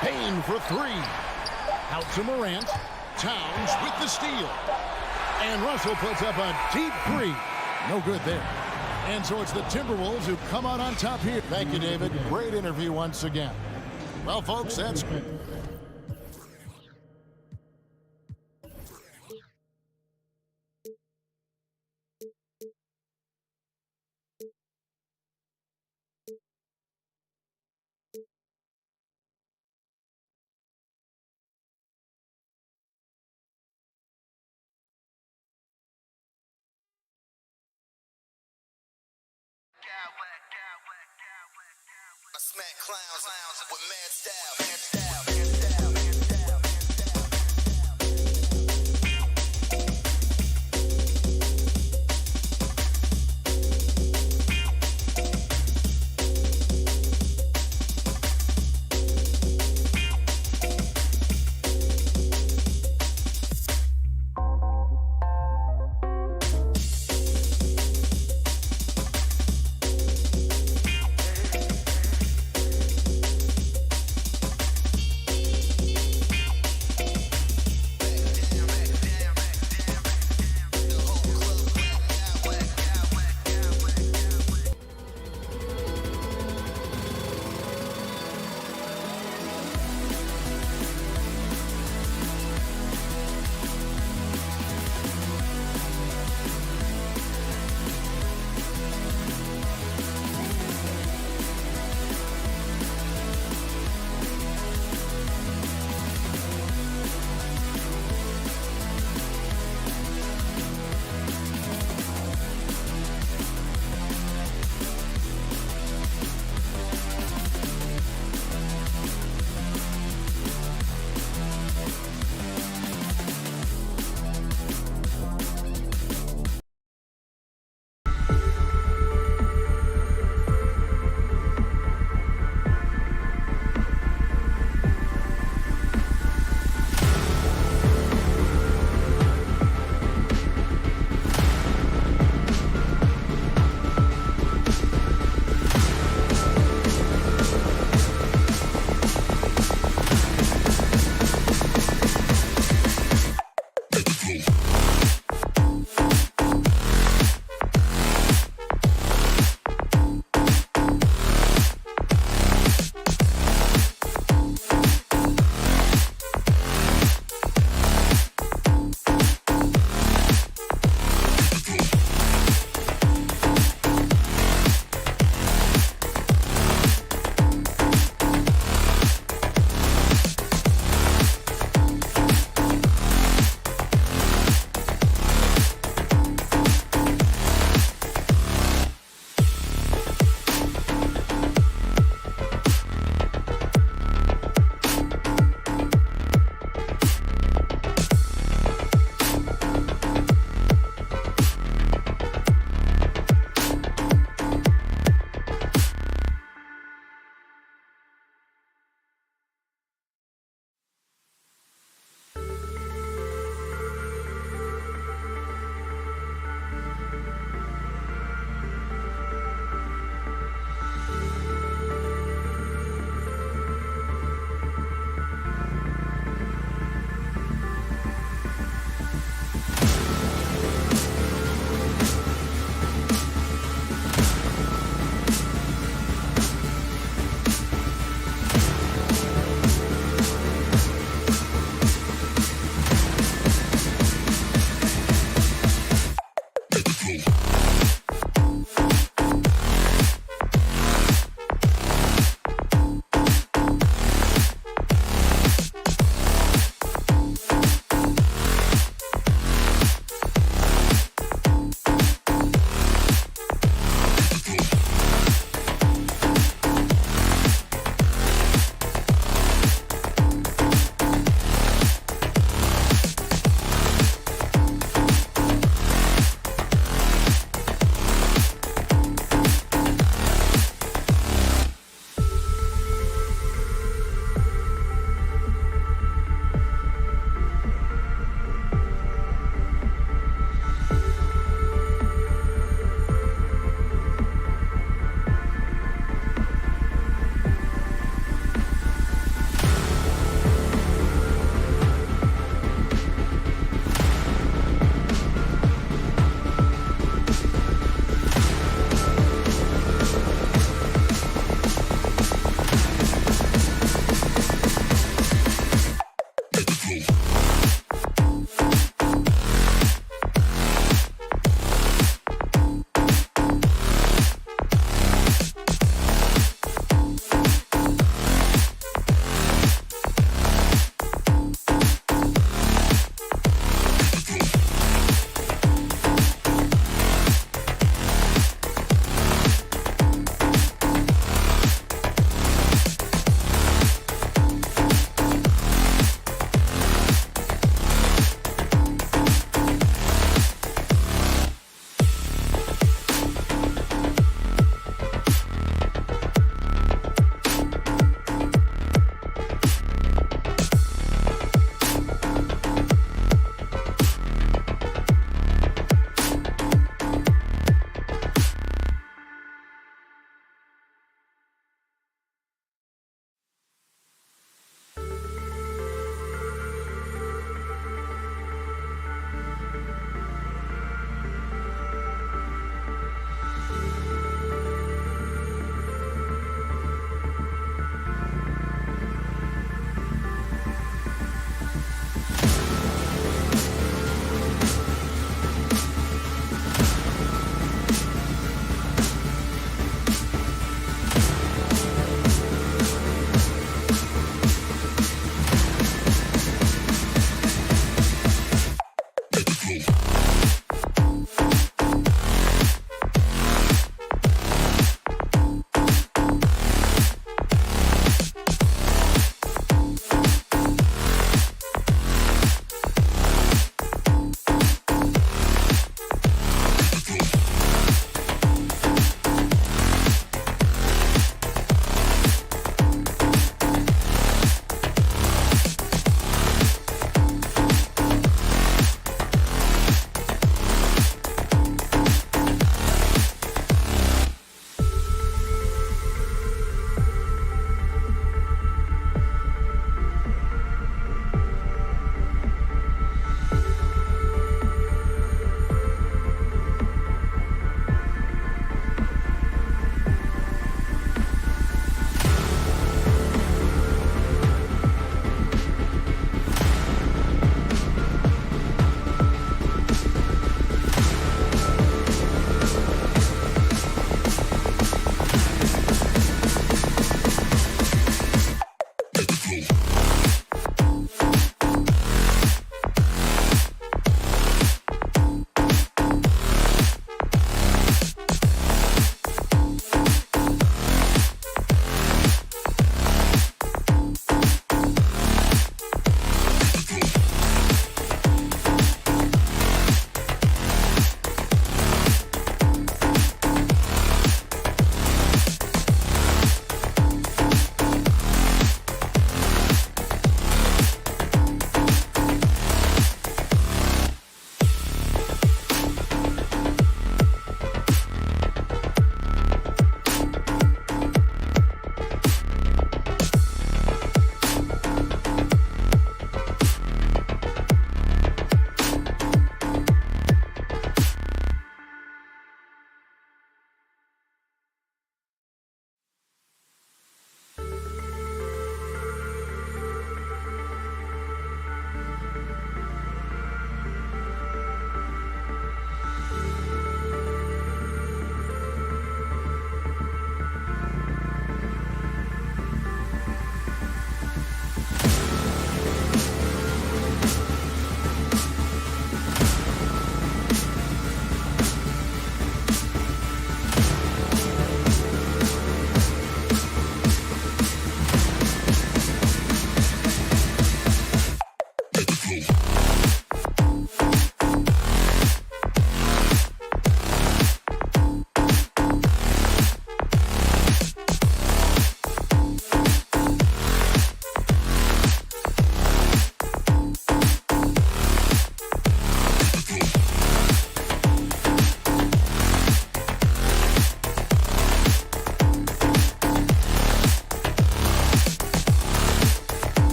Payne for 3. Out to Morant. Towns with the steal. And Russell puts up a deep 3. No good there. And so it's the Timberwolves who come out on top here. Thank you, David. Great interview once again. Well, folks, that's... I smack clowns with mad style.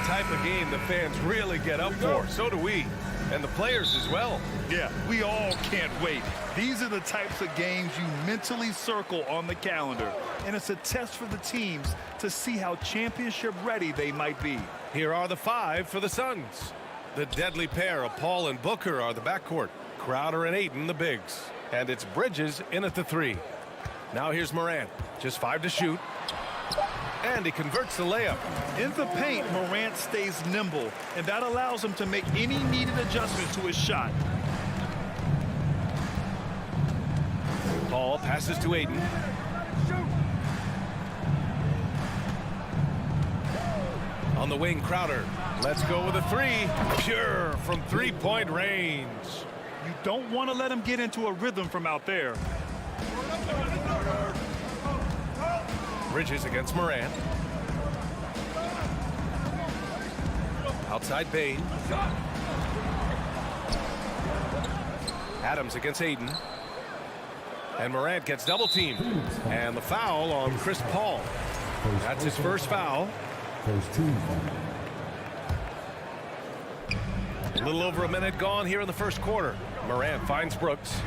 type of game the fans really get up for. So do we, and the players as well. Yeah, we all can't wait. These are the types of games you mentally circle on the calendar, and it's a test for the teams to see how championship ready they might be. Here are the 5 for the Suns. The deadly pair of Paul and Booker are the backcourt. Crowder and Ayton the bigs. And it's Bridges in at the 3. Now here's Morant. Just 5 to shoot. And he converts the layup. In the paint, Morant stays nimble, and that allows him to make any needed adjustment to his shot. Paul passes to Ayton. On the wing, Crowder. Let's go with a 3. Pure from three-point range. You don't want to let him get into a rhythm from out there. Bridges against Morant. Outside Bain. Adams against Ayton. And Morant gets double teamed. And the foul on Chris Paul. That's his first foul. First team foul. A little over a minute gone here in the first quarter. Morant finds Brooks.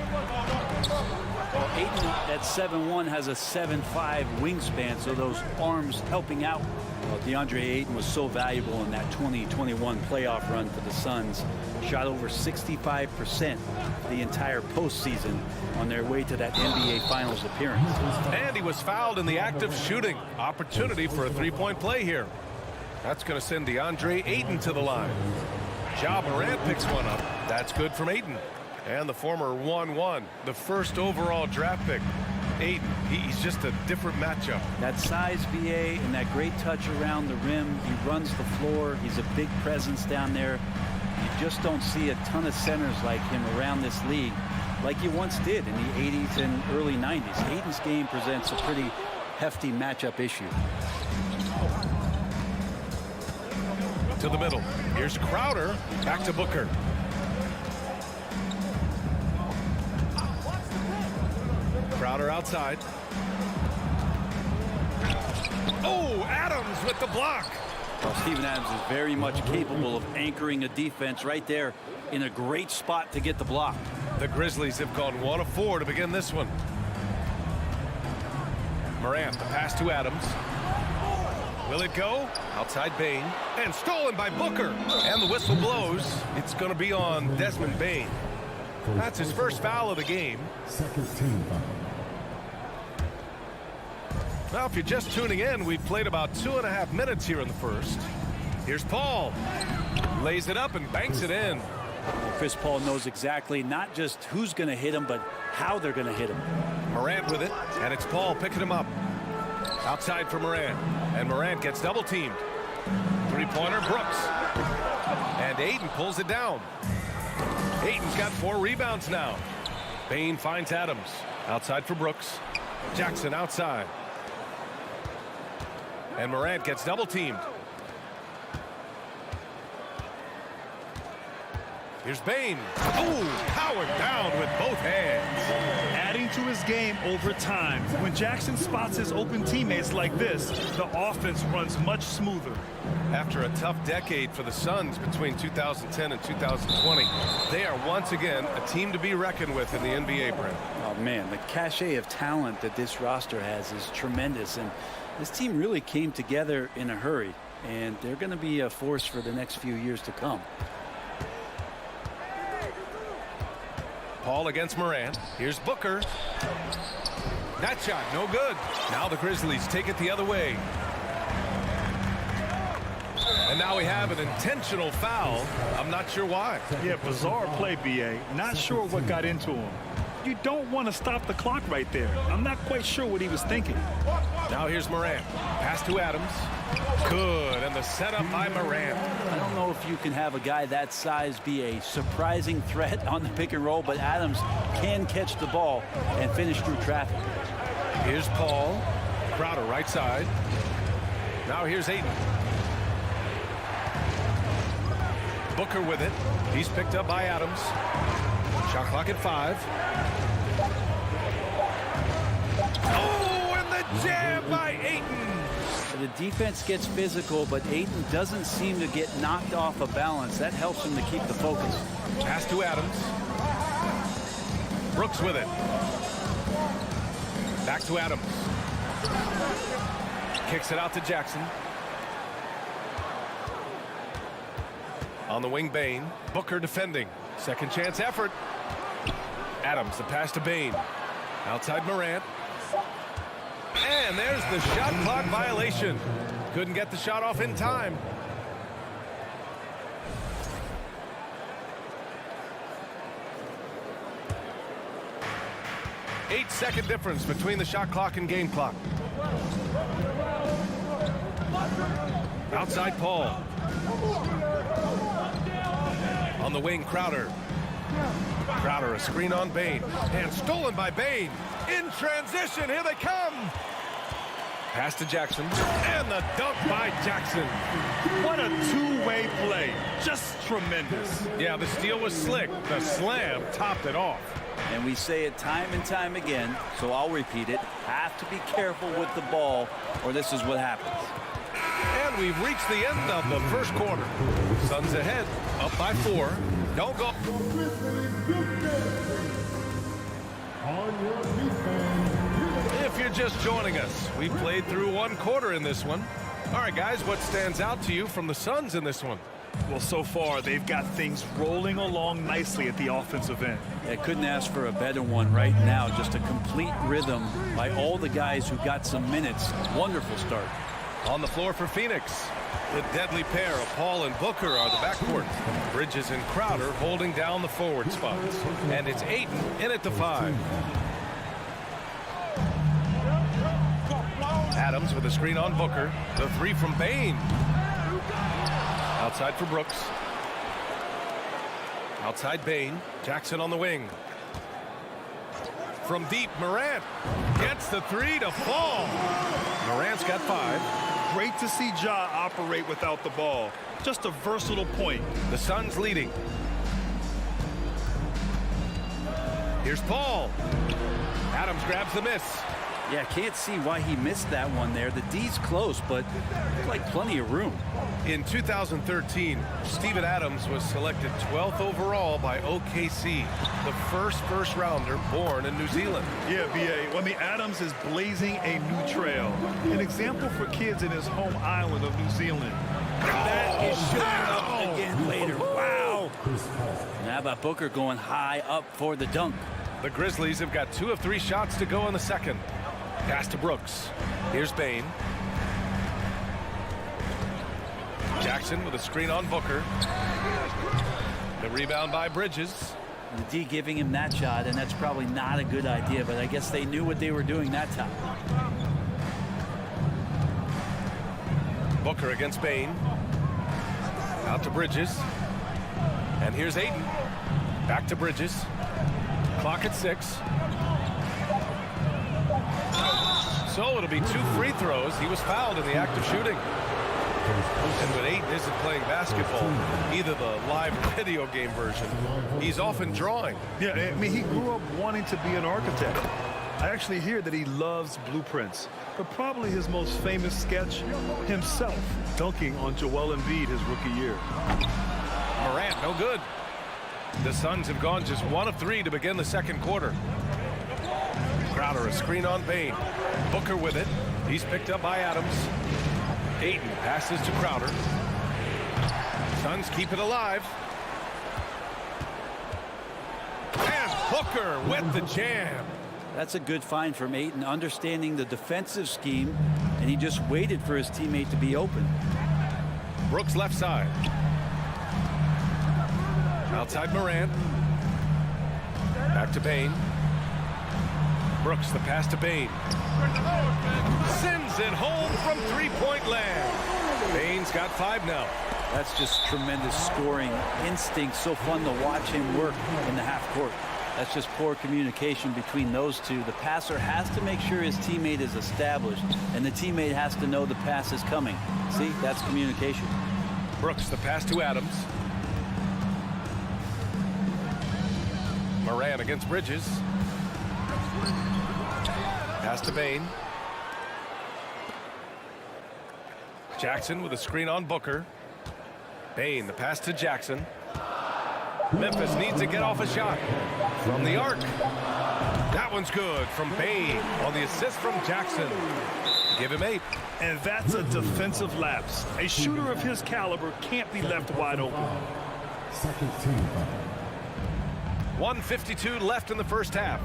Well, Ayton at 7'1" has a 7'5" wingspan, so those arms helping out. Well, DeAndre Ayton was so valuable in that 2021 playoff run for the Suns. Shot over 65% the entire postseason on their way to that NBA Finals appearance. And he was fouled in the act of shooting. Opportunity for a three-point play here. That's going to send DeAndre Ayton to the line. Ja Morant picks one up. That's good from Ayton. And the former 1-1, the first overall draft pick. Ayton, he's just a different matchup. That size, BA, and that great touch around the rim. He runs the floor. He's a big presence down there. You just don't see a ton of centers like him around this league like you once did in the 80s and early 90s. Ayton's game presents a pretty hefty matchup issue. To the middle. Here's Crowder. Back to Booker. Crowder outside. Oh, Adams with the block. Well, Steven Adams is very much capable of anchoring a defense right there in a great spot to get the block. The Grizzlies have gone 1 of 4 to begin this one. Morant, the pass to Adams. Will it go? Outside Bain. And stolen by Booker. And the whistle blows. It's going to be on Desmond Bain. That's his first foul of the game. Second team foul. Well, if you're just tuning in, we've played about 2.5 minutes here in the first. Here's Paul. Lays it up and banks it in. Chris Paul knows exactly not just who's going to hit him, but how they're going to hit him. Morant with it, and it's Paul picking him up. Outside for Morant, and Morant gets double teamed. Three-pointer, Brooks. And Ayton pulls it down. Ayton's got 4 rebounds now. Bain finds Adams. Outside for Brooks. Jackson outside. And Morant gets double teamed. Here's Bain. Oh, powered down with both hands. Adding to his game over time. When Jackson spots his open teammates like this, the offense runs much smoother. After a tough decade for the Suns between 2010 and 2020, they are once again a team to be reckoned with in the NBA, Brent. Oh, man, the cachet of talent that this roster has is tremendous, and this team really came together in a hurry, and they're going to be a force for the next few years to come. Paul against Morant. Here's Booker. That shot, no good. Now the Grizzlies take it the other way. And now we have an intentional foul. I'm not sure why. Yeah, bizarre play, BA. Not sure what got into him. You don't want to stop the clock right there. I'm not quite sure what he was thinking. Now here's Morant. Pass to Adams. Good, and the setup by Morant. I don't know if you can have a guy that size be a surprising threat on the pick and roll, but Adams can catch the ball and finish through traffic. Here's Paul. Crowder right side. Now here's Ayton. Booker with it. He's picked up by Adams. Shot clock at 5. Oh, and the jam by Ayton. The the defense gets physical, but Ayton doesn't seem to get knocked off of balance. That helps him to keep the focus. Pass to Adams. Brooks with it. Back to Adams. Kicks it out to Jackson. On the wing, Bane. Booker defending. Second chance effort. Adams, the pass to Bane. Outside Morant. And there's the shot clock violation. Couldn't get the shot off in time. Eight-second difference between the shot clock and game clock. Outside Paul. On the wing, Crowder. Crowder, a screen on Bane. And stolen by Bane. In transition, here they come. Pass to Jackson. And the dunk by Jackson. What a two-way play. Just tremendous. Yeah, the steal was slick. The slam topped it off. And we say it time and time again, so I'll repeat it. Have to be careful with the ball, or this is what happens. And we've reached the end of the first quarter. Suns ahead, up by 4. Don't go. If you're just joining us, we played through one quarter in this one. All right, guys, what stands out to you from the Suns in this one? Well, so far, they've got things rolling along nicely at the offensive end. I couldn't ask for a better one right now. Just a complete rhythm by all the guys who got some minutes. Wonderful start. On the floor for Phoenix, the deadly pair of Paul and Booker are the backcourt. Bridges and Crowder holding down the forward spots. And it's Ayton in at the 5. Adams with a screen on Booker. The 3 from Bane. Outside for Brooks. Outside Bane. Jackson on the wing. From deep, Morant gets the 3 to fall. Morant's got 5. Great to see Ja operate without the ball. Just a versatile point. The Suns leading. Here's Paul. Adams grabs the miss. Yeah, can't see why he missed that one there. The D's close, but looked like plenty of room. In 2013, Steven Adams was selected 12th overall by OKC, the first rounder born in New Zealand. Yeah, B.A. Well, I mean, Adams is blazing a new trail. An example for kids in his home island of New Zealand. That is showing up again later. Wow. And how about Booker going high up for the dunk? The Grizzlies have got 2 of 3 shots to go in the second. Pass to Brooks. Here's Bane. Jackson with a screen on Booker. The rebound by Bridges. The D giving him that shot, and that's probably not a good idea, but I guess they knew what they were doing that time. Booker against Bane. Out to Bridges. And here's Ayton. Back to Bridges. Clock at 6. So it'll be 2 free throws. He was fouled in the act of shooting. And when Ayton isn't playing basketball, either the live video game version, he's often drawing. Yeah, I mean, he grew up wanting to be an architect. I actually hear that he loves blueprints, but probably his most famous sketch, himself dunking on Joel Embiid his rookie year. Morant, no good. The Suns have gone just 1 of 3 to begin the second quarter. Crowder, a screen on Bane. Booker with it. He's picked up by Adams. Ayton passes to Crowder. Suns keep it alive. And Booker with the jam. That's a good find from Ayton, understanding the defensive scheme, and he just waited for his teammate to be open. Brooks left side. Outside Morant. Back to Bane. Brooks, the pass to Bane. Sends it home from three-point land. Bane's got 5 now. That's just tremendous scoring instinct. So fun to watch him work in the half court. That's just poor communication between those two. The passer has to make sure his teammate is established, and the teammate has to know the pass is coming. See, that's communication. Brooks, the pass to Adams. Morant against Bridges. Pass to Bane. Jackson with a screen on Booker. Bain, the pass to Jackson. Memphis needs to get off a shot from the arc. That one's good from Bain on the assist from Jackson. Give him 8. And that's a defensive lapse. A shooter of his caliber can't be left wide open. 1:52 left in the first half.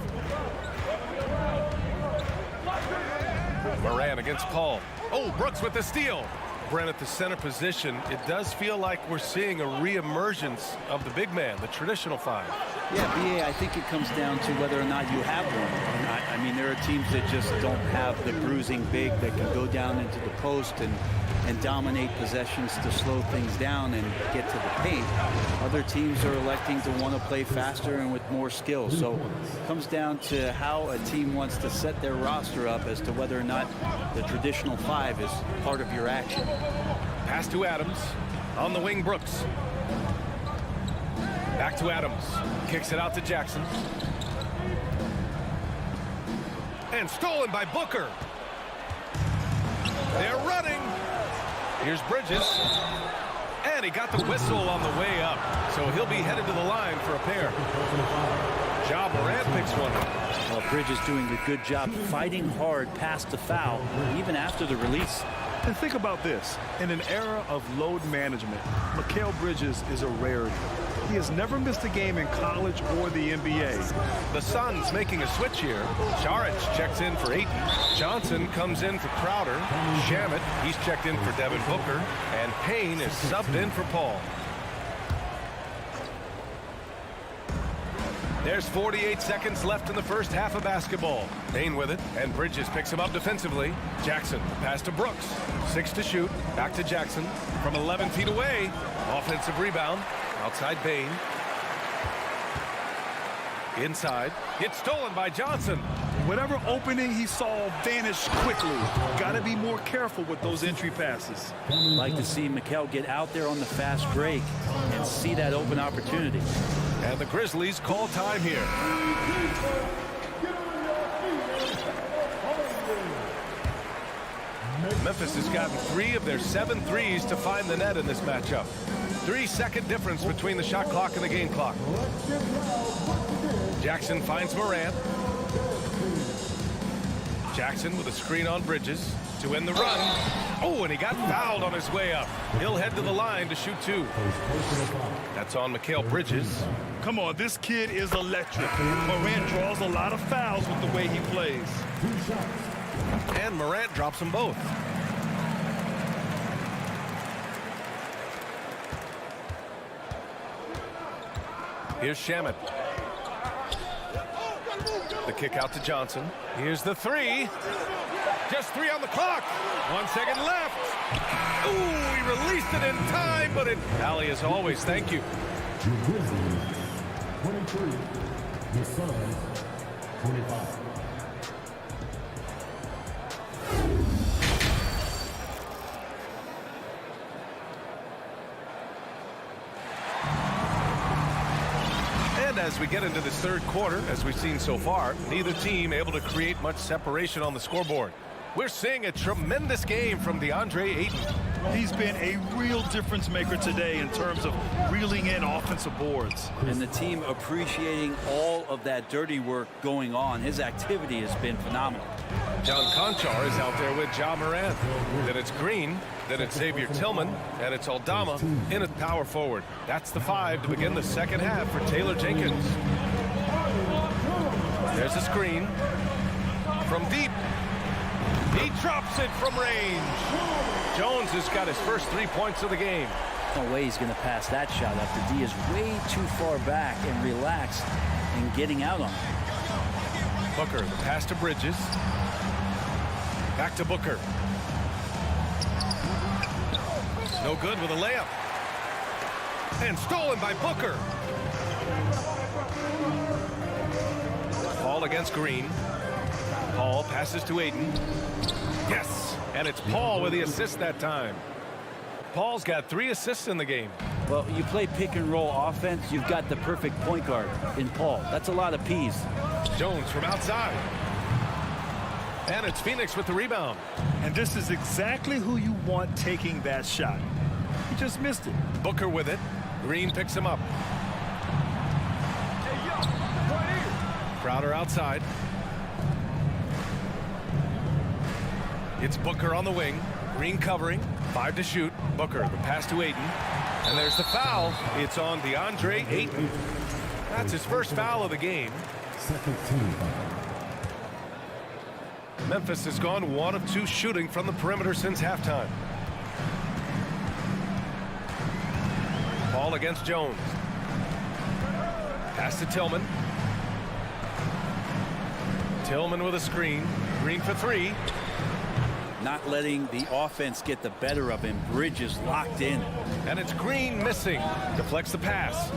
Moran against Paul. Oh, Brooks with the steal. Brent at the center position. It does feel like we're seeing a re-emergence of the big man, the traditional 5. Yeah, BA, I think it comes down to whether or not you have one. I mean, there are teams that just don't have the bruising big that can go down into the post and dominate possessions to slow things down and get to the paint. Other teams are electing to want to play faster and with more skill. So it comes down to how a team wants to set their roster up as to whether or not the traditional 5 is part of your action. Pass to Adams. On the wing, Brooks. Back to Adams. Kicks it out to Jackson. And stolen by Booker. They're running. Here's Bridges. And he got the whistle on the way up. So he'll be headed to the line for a pair. Ja Morant picks one up. Well, Bridges doing a good job fighting hard past the foul, even after the release. And think about this. In an era of load management, Mikal Bridges is a rarity. He has never missed a game in college or the NBA. The Suns making a switch here. Saric checks in for Ayton. Johnson comes in for Crowder. Shamet, he's checked in for Devin Booker. And Payne is subbed in for Paul. There's 48 seconds left in the first half of basketball. Payne with it, and Bridges picks him up defensively. Jackson, pass to Brooks. 6 to shoot. Back to Jackson. From 11 feet away. Offensive rebound. Outside Bain. Inside. It's stolen by Johnson. Whatever opening he saw vanished quickly. Got to be more careful with those entry passes. Like to see Mikal get out there on the fast break and see that open opportunity. And the Grizzlies call time here. Memphis has gotten 3 of their 7 threes to find the net in this matchup. 3-second difference between the shot clock and the game clock. Jackson finds Morant. Jackson with a screen on Bridges to end the run. Oh, and he got fouled on his way up. He'll head to the line to shoot 2. That's on Mikal Bridges. Come on, this kid is electric. Morant draws a lot of fouls with the way he plays. And Morant drops them both. Here's Shamet. The kick out to Johnson. Here's the 3. Just 3 on the clock. 1 second left. Ooh, he released it in time, but it... Allie, as always, thank you. 23, the Suns, 25. As we get into this third quarter, as we've seen so far, neither team able to create much separation on the scoreboard. We're seeing a tremendous game from DeAndre Ayton. He's been a real difference maker today in terms of reeling in offensive boards. And the team appreciating all of that dirty work going on. His activity has been phenomenal. John Conchar is out there with Ja Morant. Then it's Green, then it's Xavier Tillman, and it's Aldama in at power forward. That's the 5 to begin the second half for Taylor Jenkins. There's a screen from deep. He drops it from range. Jones has got his first 3 points of the game. No way he's going to pass that shot up. The D is way too far back and relaxed and getting out on it. Booker, the pass to Bridges. Back to Booker. No good with a layup. And stolen by Booker. Paul against Green. Paul passes to Ayton. Yes, and it's Paul with the assist that time. Paul's got 3 assists in the game. Well, you play pick and roll offense, you've got the perfect point guard in Paul. That's a lot of P's. Jones from outside. And it's Phoenix with the rebound. And this is exactly who you want taking that shot. He just missed it. Booker with it. Green picks him up. Crowder outside. It's Booker on the wing. Green covering. 5 to shoot. Booker, the pass to Ayton. And there's the foul. It's on DeAndre Ayton. That's his first foul of the game. Second team. Memphis has gone 1 of 2 shooting from the perimeter since halftime. Ball against Jones. Pass to Tillman. Tillman with a screen. Green for 3. Not letting the offense get the better of him. Bridges locked in. And it's Green missing. Deflects the pass.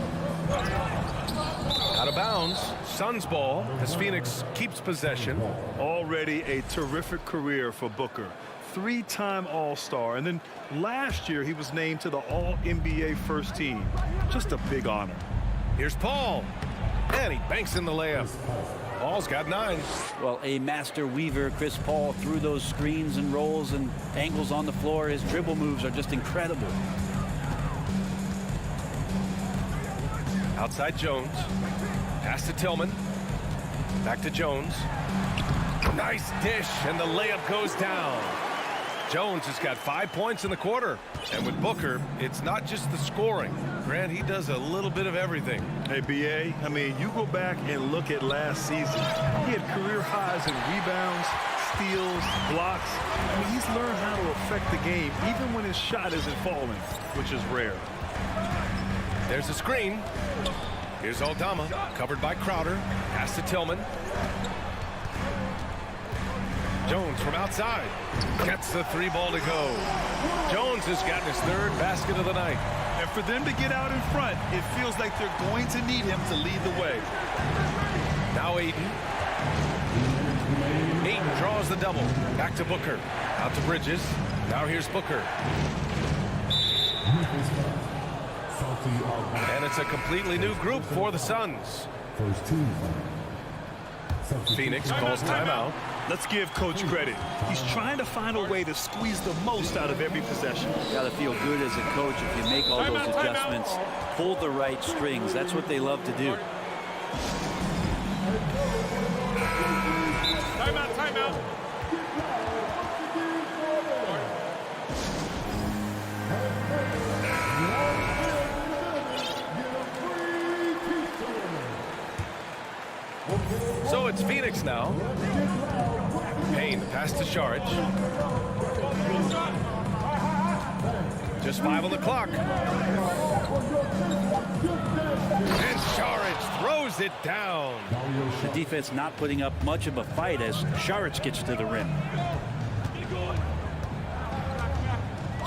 Out of bounds. Suns ball as Phoenix keeps possession. Already a terrific career for Booker. 3-time All-Star. And then last year he was named to the All-NBA first team. Just a big honor. Here's Paul. And he banks in the layup. Paul's got 9. Well, a master weaver, Chris Paul, through those screens and rolls and angles on the floor. His dribble moves are just incredible. Outside Jones. Pass to Tillman. Back to Jones. Nice dish, and the layup goes down. Jones has got 5 points in the quarter. And with Booker, it's not just the scoring. Grant, he does a little bit of everything. Hey, B.A., I mean, you go back and look at last season. He had career highs in rebounds, steals, blocks. I mean, he's learned how to affect the game, even when his shot isn't falling, which is rare. There's a screen. Here's Aldama, covered by Crowder. Pass to Tillman. Jones from outside. Gets the 3 ball to go. Jones has gotten his 3rd basket of the night. And for them to get out in front, it feels like they're going to need him to lead the way. Now Ayton. Ayton draws the double. Back to Booker. Out to Bridges. Now here's Booker. And it's a completely new group for the Suns. First team. Phoenix calls timeout. Let's give Coach credit. He's trying to find a way to squeeze the most out of every possession. Got to feel good as a coach if you make all those adjustments, pull the right strings. That's what they love to do. Timeout, timeout. So it's Phoenix now. Payne, pass to Saric. Just 5 on the clock. And Saric throws it down. The defense not putting up much of a fight as Saric gets to the rim.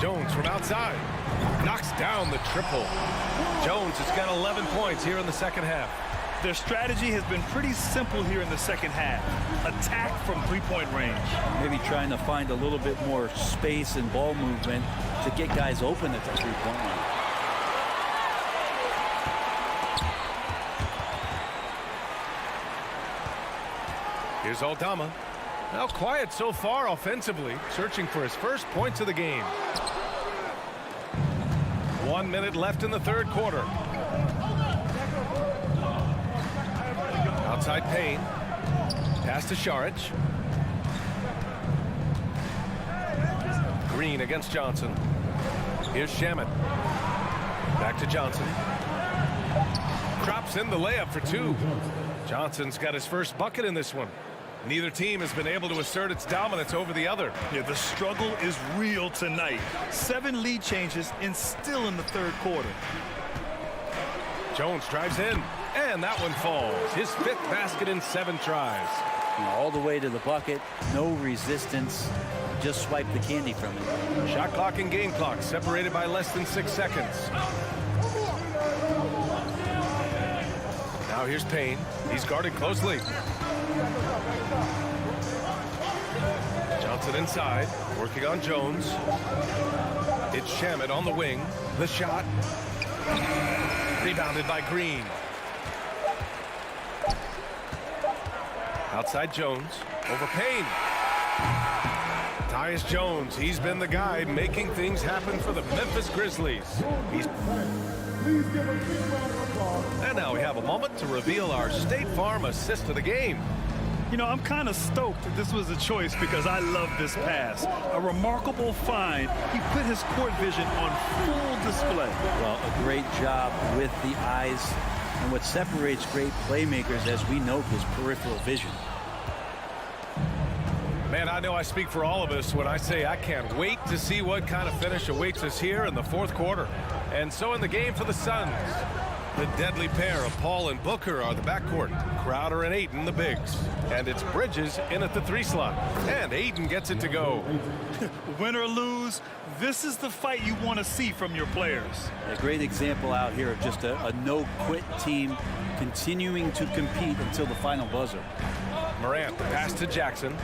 Jones from outside. Knocks down the triple. Jones has got 11 points here in the second half. Their strategy has been pretty simple here in the second half. Attack from 3-point range. Maybe trying to find a little bit more space and ball movement to get guys open at the 3-point line. Here's Aldama. Now quiet so far offensively, searching for his first points of the game. 1 minute left in the 3rd quarter. Outside Payne. Pass to Saric. Green against Johnson. Here's Shamet. Back to Johnson. Drops in the layup for 2. Johnson's got his first bucket in this one. Neither team has been able to assert its dominance over the other. Yeah, the struggle is real tonight. 7 lead changes and still in the 3rd quarter. Jones drives in, and that one falls. His 5th basket in 7 tries. All the way to the bucket, no resistance, just swipe the candy from it. Shot clock and game clock separated by less than 6 seconds. Now here's Payne. He's guarded closely. Johnson inside, working on Jones. It's Shamet on the wing. The shot. Rebounded by Green. Outside Jones. Over Payne. Tyus Jones, he's been the guy making things happen for the Memphis Grizzlies. And now we have a moment to reveal our State Farm assist of the game. You know, I'm kind of stoked that this was a choice because I love this pass. A remarkable find. He put his court vision on full display. Well, a great job with the eyes. And what separates great playmakers, as we know, is peripheral vision. Man, I know I speak for all of us when I say I can't wait to see what kind of finish awaits us here in the fourth quarter. And so in the game for the Suns, the deadly pair of Paul and Booker are the backcourt. Crowder and Ayton the bigs. And it's Bridges in at the 3 slot. And Ayton gets it to go. Win or lose, this is the fight you want to see from your players. A great example out here of just a no-quit team continuing to compete until the final buzzer. Morant, the pass to Jackson.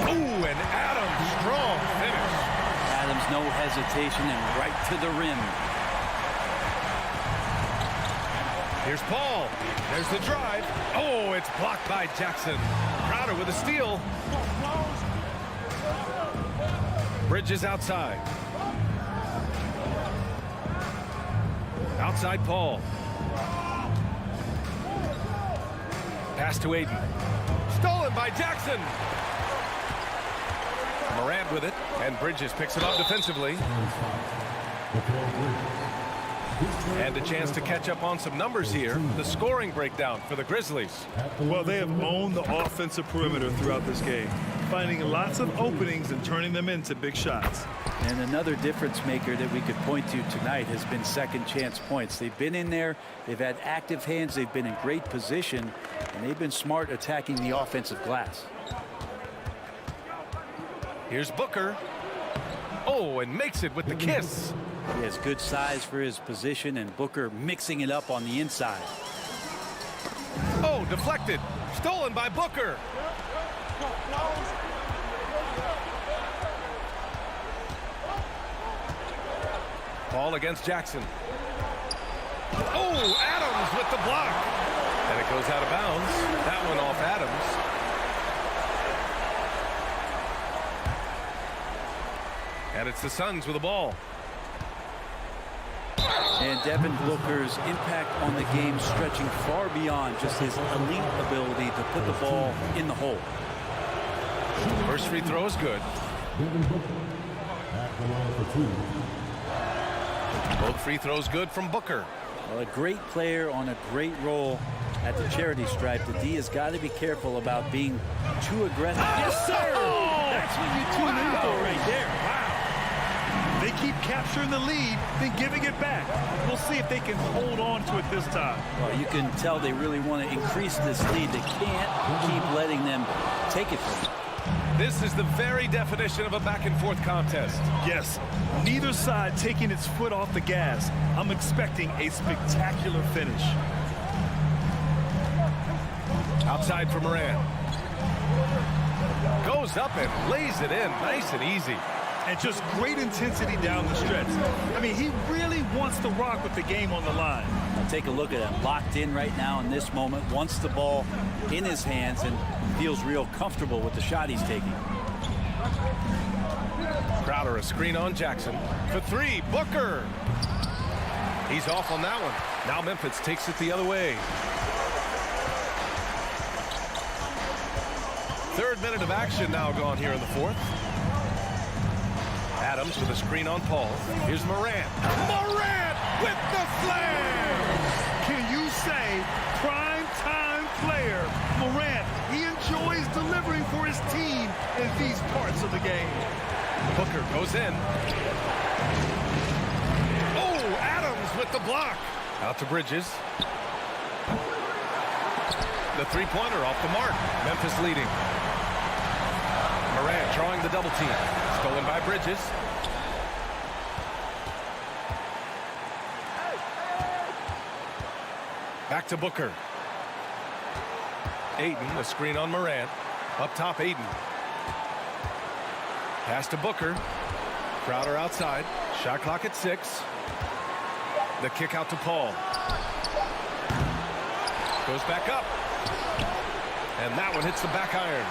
Ooh, and Adams, strong finish. Adams, no hesitation, and right to the rim. Here's Paul. There's the drive. Oh, it's blocked by Jackson. Crowder with a steal. Bridges outside. Outside Paul. Pass to Ayton. Stolen by Jackson. Morant with it, and Bridges picks it up defensively. And a chance to catch up on some numbers here. The scoring breakdown for the Grizzlies. Well, they have owned the offensive perimeter throughout this game, finding lots of openings and turning them into big shots. And another difference maker that we could point to tonight has been second chance points. They've been in there, they've had active hands, they've been in great position, and they've been smart attacking the offensive glass. Here's Booker. Oh, and makes it with the kiss. He has good size for his position, and Booker mixing it up on the inside. Oh, deflected. Stolen by Booker. Paul against Jackson. Oh, Adams with the block. And it goes out of bounds. That one off Adams. And it's the Suns with the ball. And Devin Booker's impact on the game stretching far beyond just his elite ability to put the ball in the hole. First free throw is good. Both free throws good from Booker. Well, a great player on a great role at the charity stripe. The D has got to be careful about being too aggressive. Yes, sir! That's what you tune in for right there. Wow. They keep capturing the lead, then giving it back. We'll see if they can hold on to it this time. Well, you can tell they really want to increase this lead. They can't keep letting them take it from them. This is the very definition of a back-and-forth contest. Yes, neither side taking its foot off the gas. I'm expecting a spectacular finish. Outside for Morant. Goes up and lays it in nice and easy. And just great intensity down the stretch. I mean, he really wants to rock with the game on the line. Now take a look at him. Locked in right now in this moment. Wants the ball in his hands and feels real comfortable with the shot he's taking. Crowder a screen on Jackson. For 3, Booker. He's off on that one. Now Memphis takes it the other way. Third minute of action now gone here in the fourth. Adams with a screen on Paul. Here's Morant. Morant with the slam! Can you say prime time player? Morant, he enjoys delivering for his team in these parts of the game. Booker goes in. Oh, Adams with the block. Out to Bridges. The three-pointer off the mark. Memphis leading. Morant drawing the double team. Stolen by Bridges. Back to Booker. Ayton, a screen on Morant. Up top, Ayton. Pass to Booker. Crowder outside. Shot clock at 6. The kick out to Paul. Goes back up. And that one hits the back iron.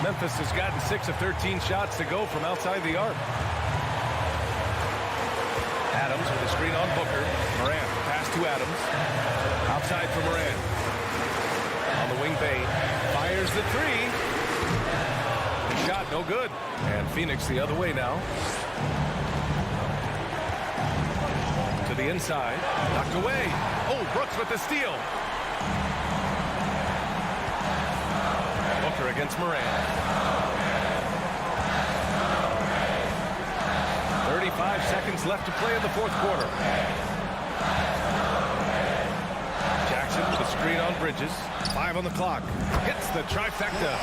Memphis has gotten 6 of 13 shots to go from outside the arc. Adams with a screen on Booker. Morant, pass to Adams. Outside for Morant. On the wing, Bay fires the three. The shot, no good. And Phoenix the other way now. To the inside. Knocked away. Oh, Brooks with the steal. Booker against Morant. 35 seconds left to play in the fourth quarter. Jackson with a screen on Bridges. 5 on the clock. Hits the trifecta.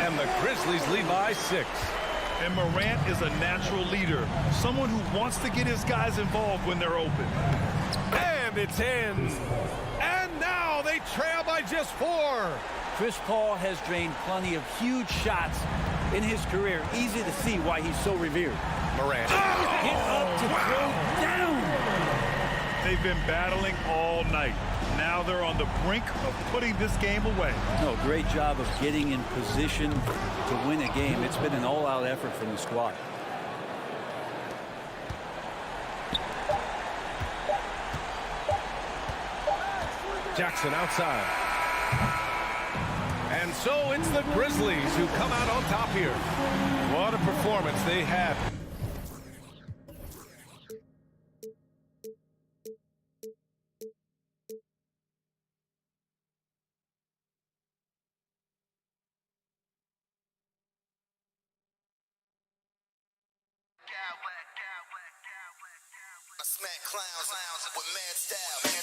And the Grizzlies lead by 6. And Morant is a natural leader. Someone who wants to get his guys involved when they're open. And it's in. And now they trail by just 4. Chris Paul has drained plenty of huge shots in his career. Easy to see why he's so revered. Morant. Get up to throw down. They've been battling all night. Now they're on the brink of putting this game away. No, great job of getting in position to win a game. It's been an all-out effort from the squad. Jackson outside. And so it's the Grizzlies who come out on top here. What a performance they had. I smack clowns with mad style.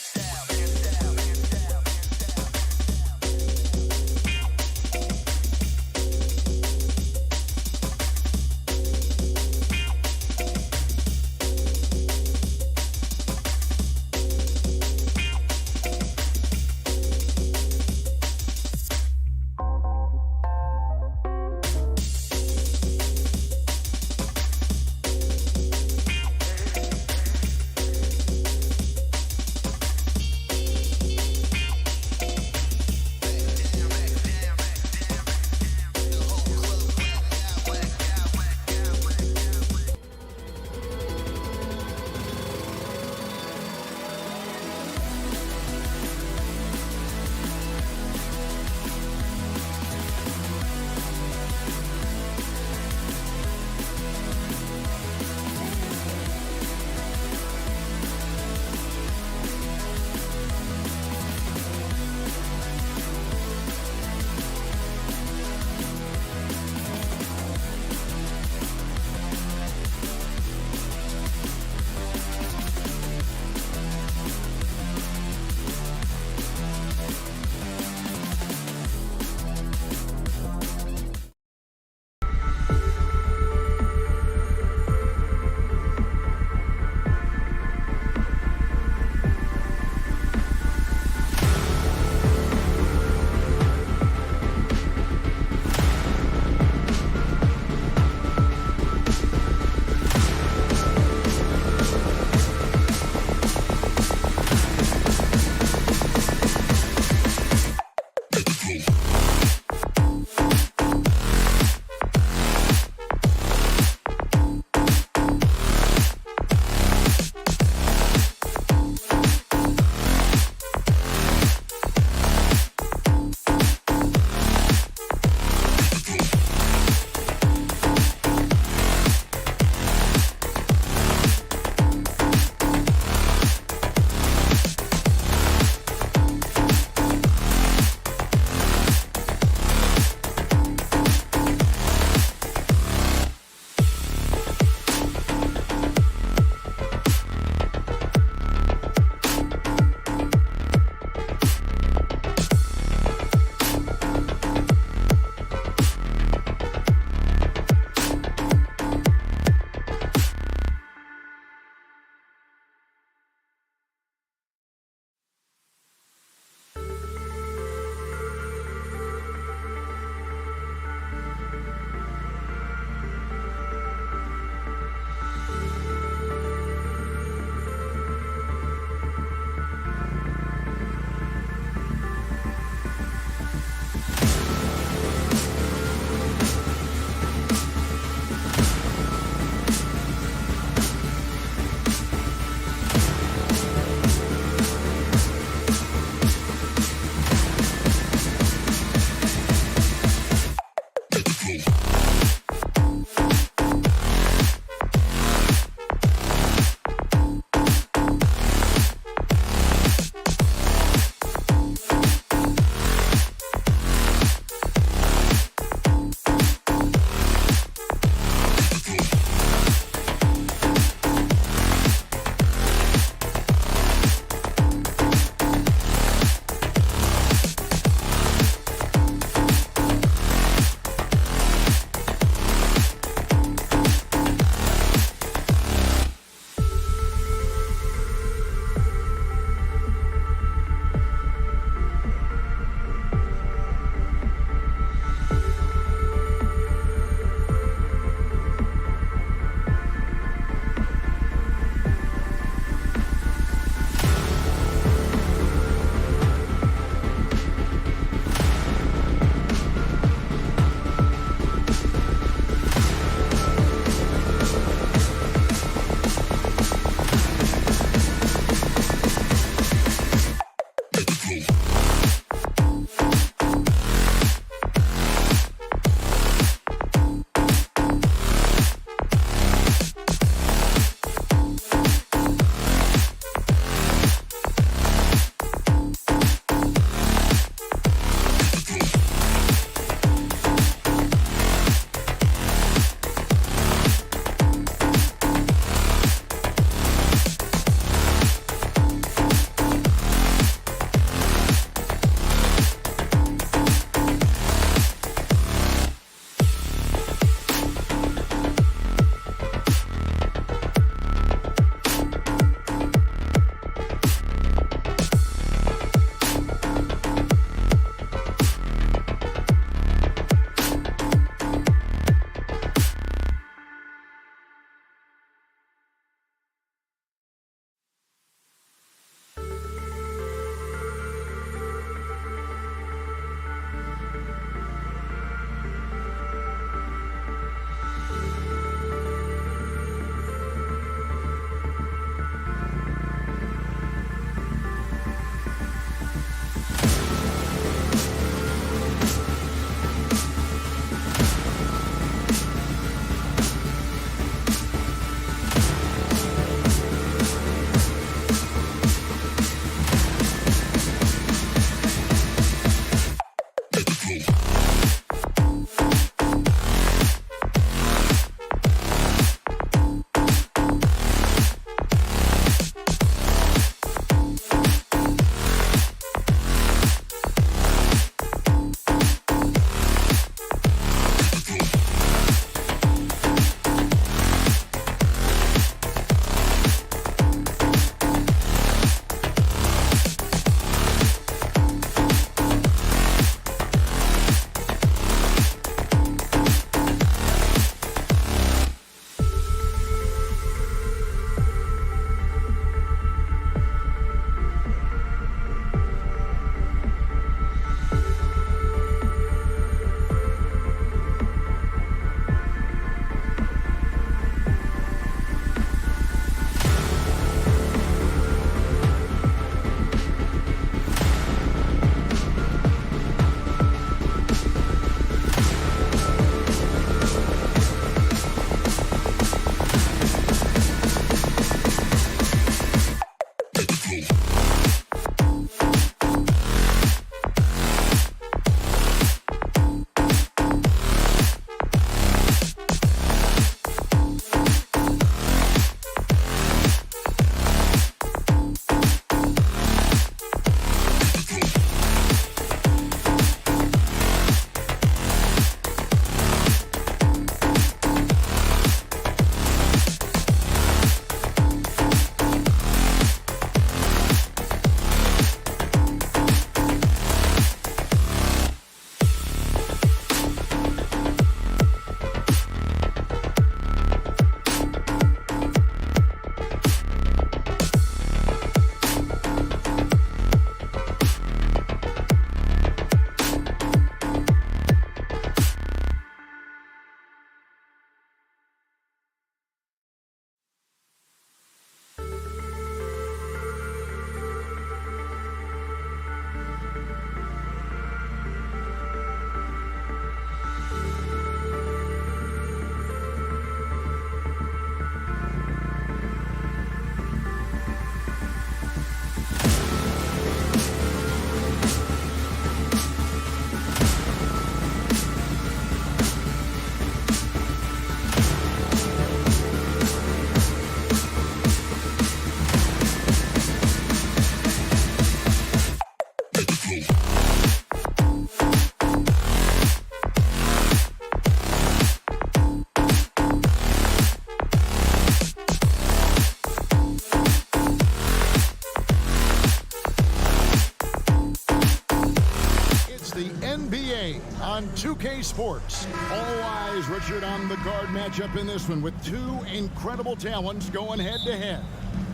on 2K Sports. All eyes, Richard, on the guard matchup in this one with two incredible talents going head-to-head.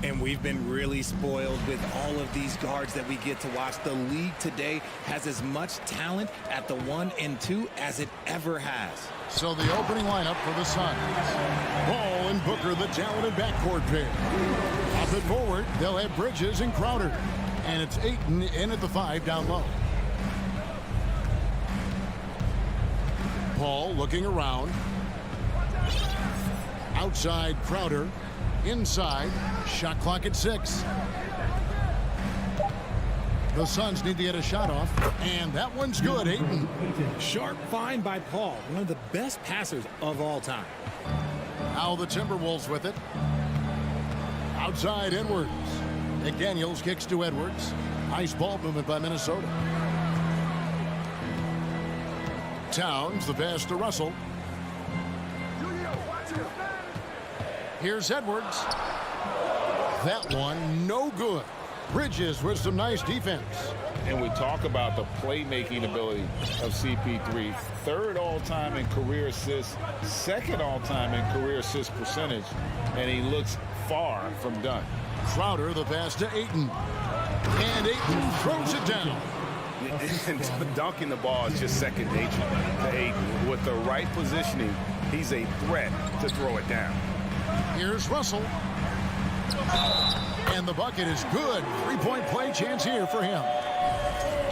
And we've been really spoiled with all of these guards that we get to watch. The league today has as much talent at the 1 and 2 as it ever has. So the opening lineup for the Suns. Ball and Booker, the talented backcourt pair. Up and forward, they'll have Bridges and Crowder. And it's Ayton in at the 5 down low. Paul looking around. Outside Crowder. Inside, shot clock at 6. The Suns need to get a shot off, and that one's good, Ayton. Sharp find by Paul, one of the best passers of all time. Now the Timberwolves with it. Outside Edwards. McDaniels kicks to Edwards. Nice ball movement by Minnesota. Towns, the pass to Russell. Here's Edwards. That one, no good. Bridges with some nice defense. And we talk about the playmaking ability of CP3. Third all-time in career assists, second all-time in career assist percentage, and he looks far from done. Crowder, the pass to Ayton. And Ayton throws it down. And dunking the ball is just second nature to Ayton. With the right positioning, he's a threat to throw it down. Here's Russell. And the bucket is good. Three-point play chance here for him.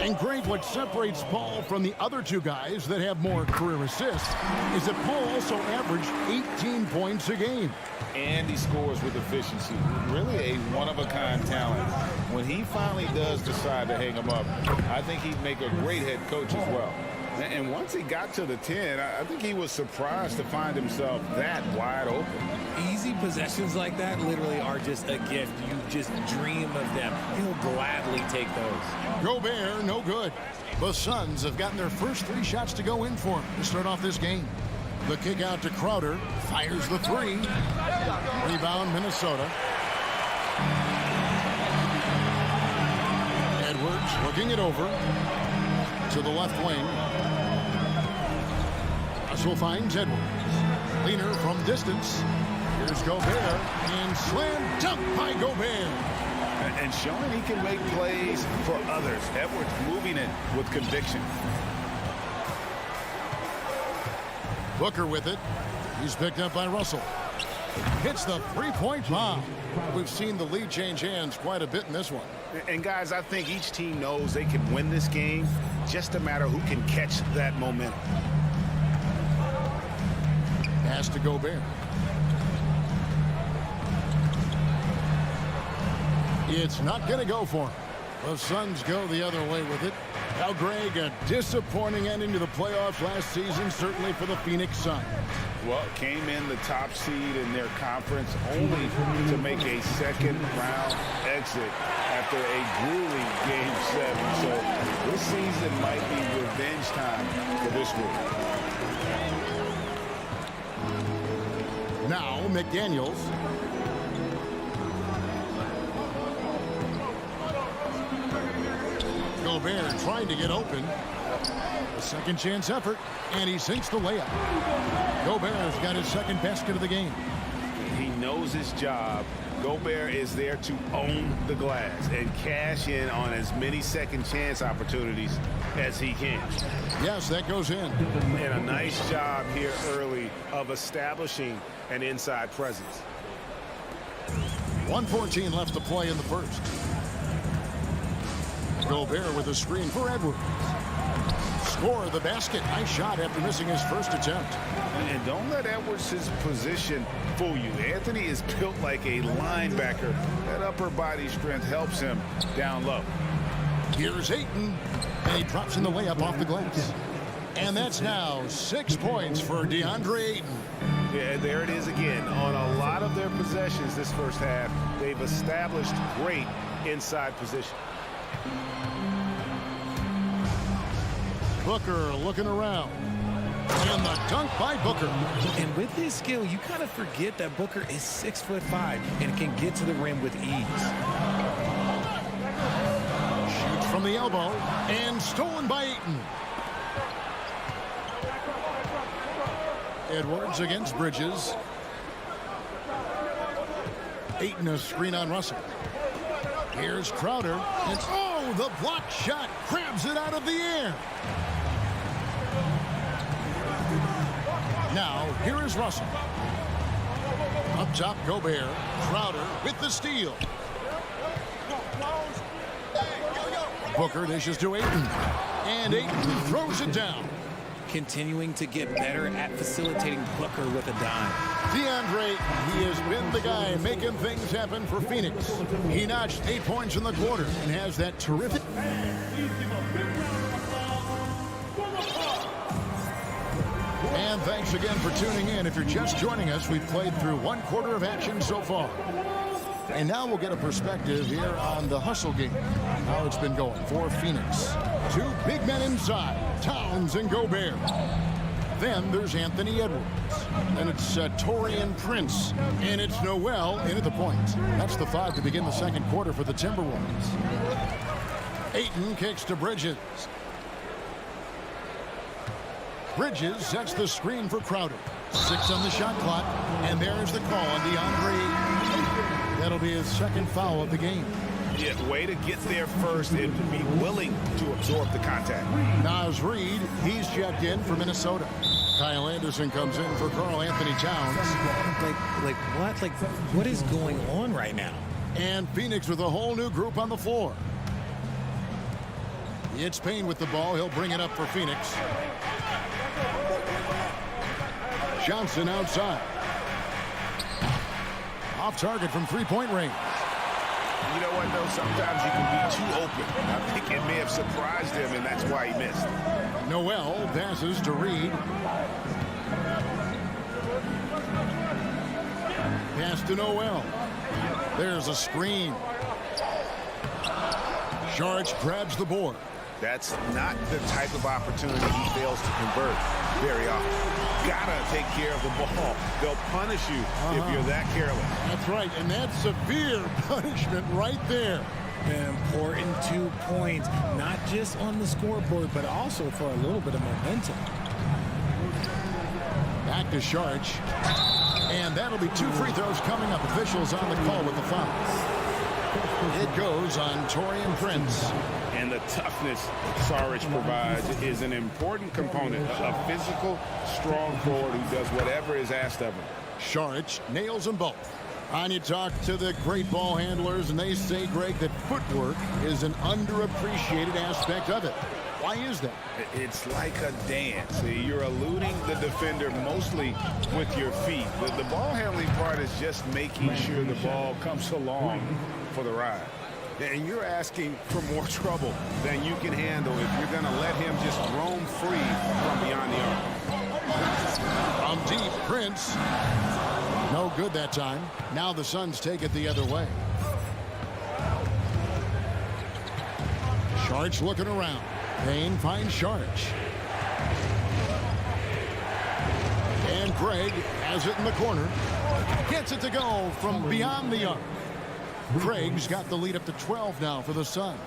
And Greg, what separates Paul from the other two guys that have more career assists is that Paul also averaged 18 points a game. And he scores with efficiency. Really a one-of-a-kind talent. When he finally does decide to hang him up, I think he'd make a great head coach as well. And once he got to the 10, I think he was surprised to find himself that wide open. Easy possessions like that literally are just a gift. You just dream of them. He'll gladly take those. Gobert, no good. The Suns have gotten their first 3 shots to go in for him to start off this game. The kick out to Crowder. Fires the 3. Rebound, Minnesota. Edwards looking it over to the left wing. Russell finds Edwards. Leaner from distance. Here's Gobert. And slam dunk by Gobert. And showing he can make plays for others. Edwards moving it with conviction. Booker with it. He's picked up by Russell. Hits the three-point bomb. We've seen the lead change hands quite a bit in this one. And guys, I think each team knows they can win this game. Just a matter who can catch that momentum. Pass to Gobert. It's not going to go for him. The Suns go the other way with it. Now, Greg, a disappointing ending to the playoffs last season, certainly for the Phoenix Suns. Well, came in the top seed in their conference only to make a second-round exit after a grueling Game 7. So this season might be revenge time for this group. Now, McDaniels. Gobert trying to get open. A second chance effort, and he sinks the layup. Gobert's got his second basket of the game. He knows his job. Gobert is there to own the glass and cash in on as many second chance opportunities as he can. Yes, that goes in. And a nice job here early of establishing an inside presence. 1:14 left to play in the first. Gobert with a screen for Edwards. Score the basket. Nice shot after missing his first attempt. And don't let Edwards' position fool you. Anthony is built like a linebacker. That upper body strength helps him down low. Here's Ayton, and he drops in the layup off the glass. And that's now 6 points for DeAndre Ayton. Yeah, there it is again. On a lot of their possessions this first half, they've established great inside position. Booker looking around. And the dunk by Booker. And with his skill, you kind of forget that Booker is 6'5" and can get to the rim with ease. Shoots from the elbow and stolen by Ayton. Edwards against Bridges. Ayton a screen on Russell. Here's Crowder. And oh, the block shot grabs it out of the air. Now, here is Russell. Up top, Gobert. Crowder with the steal. Booker dishes to Ayton. And Ayton throws it down. Continuing to get better at facilitating Booker with a dime. DeAndre, he has been the guy making things happen for Phoenix. He notched 8 points in the quarter and has that terrific... And thanks again for tuning in. If you're just joining us, we've played through 1 quarter of action so far. And now we'll get a perspective here on the hustle game, how it's been going for Phoenix. 2 big men inside, Towns and Gobert. Then there's Anthony Edwards. Then it's Taurean Prince. And it's Noel in at the point. That's the 5 to begin the second quarter for the Timberwolves. Ayton kicks to Bridges. Bridges sets the screen for Crowder. 6 on the shot clock. And there's the call on DeAndre. That'll be his second foul of the game. Yeah, way to get there first and be willing to absorb the contact. Naz Reid, he's checked in for Minnesota. Kyle Anderson comes in for Karl Anthony Towns. What is going on right now? And Phoenix with a whole new group on the floor. It's Payne with the ball. He'll bring it up for Phoenix. Johnson outside. Off target from three-point range. You know what, though? Sometimes you can be too open. I think it may have surprised him, and that's why he missed. Noel passes to Reid. Pass to Noel. There's a screen. Sharch grabs the board. That's not the type of opportunity he fails to convert very often. Gotta take care of the ball. They'll punish you if you're that careless. That's right, and that's severe punishment right there. An important 2 points, not just on the scoreboard, but also for a little bit of momentum. Back to Sharch. And that'll be 2 free throws coming up. Officials on the call with the foul. It goes on Taurean Prince. And the toughness Saric provides is an important component. A physical, strong forward who does whatever is asked of him. Saric nails them both. And you talk to the great ball handlers, and they say, Greg, that footwork is an underappreciated aspect of it. Why is that? It's like a dance. You're eluding the defender mostly with your feet. The ball handling part is just making sure the ball comes along for the ride. And you're asking for more trouble than you can handle if you're going to let him just roam free from beyond the arc. From deep, Prince. No good that time. Now the Suns take it the other way. Sharch looking around. Payne finds Sharch. And Greg has it in the corner. Gets it to go from beyond the arc. Craig's got the lead up to 12 now for the Suns.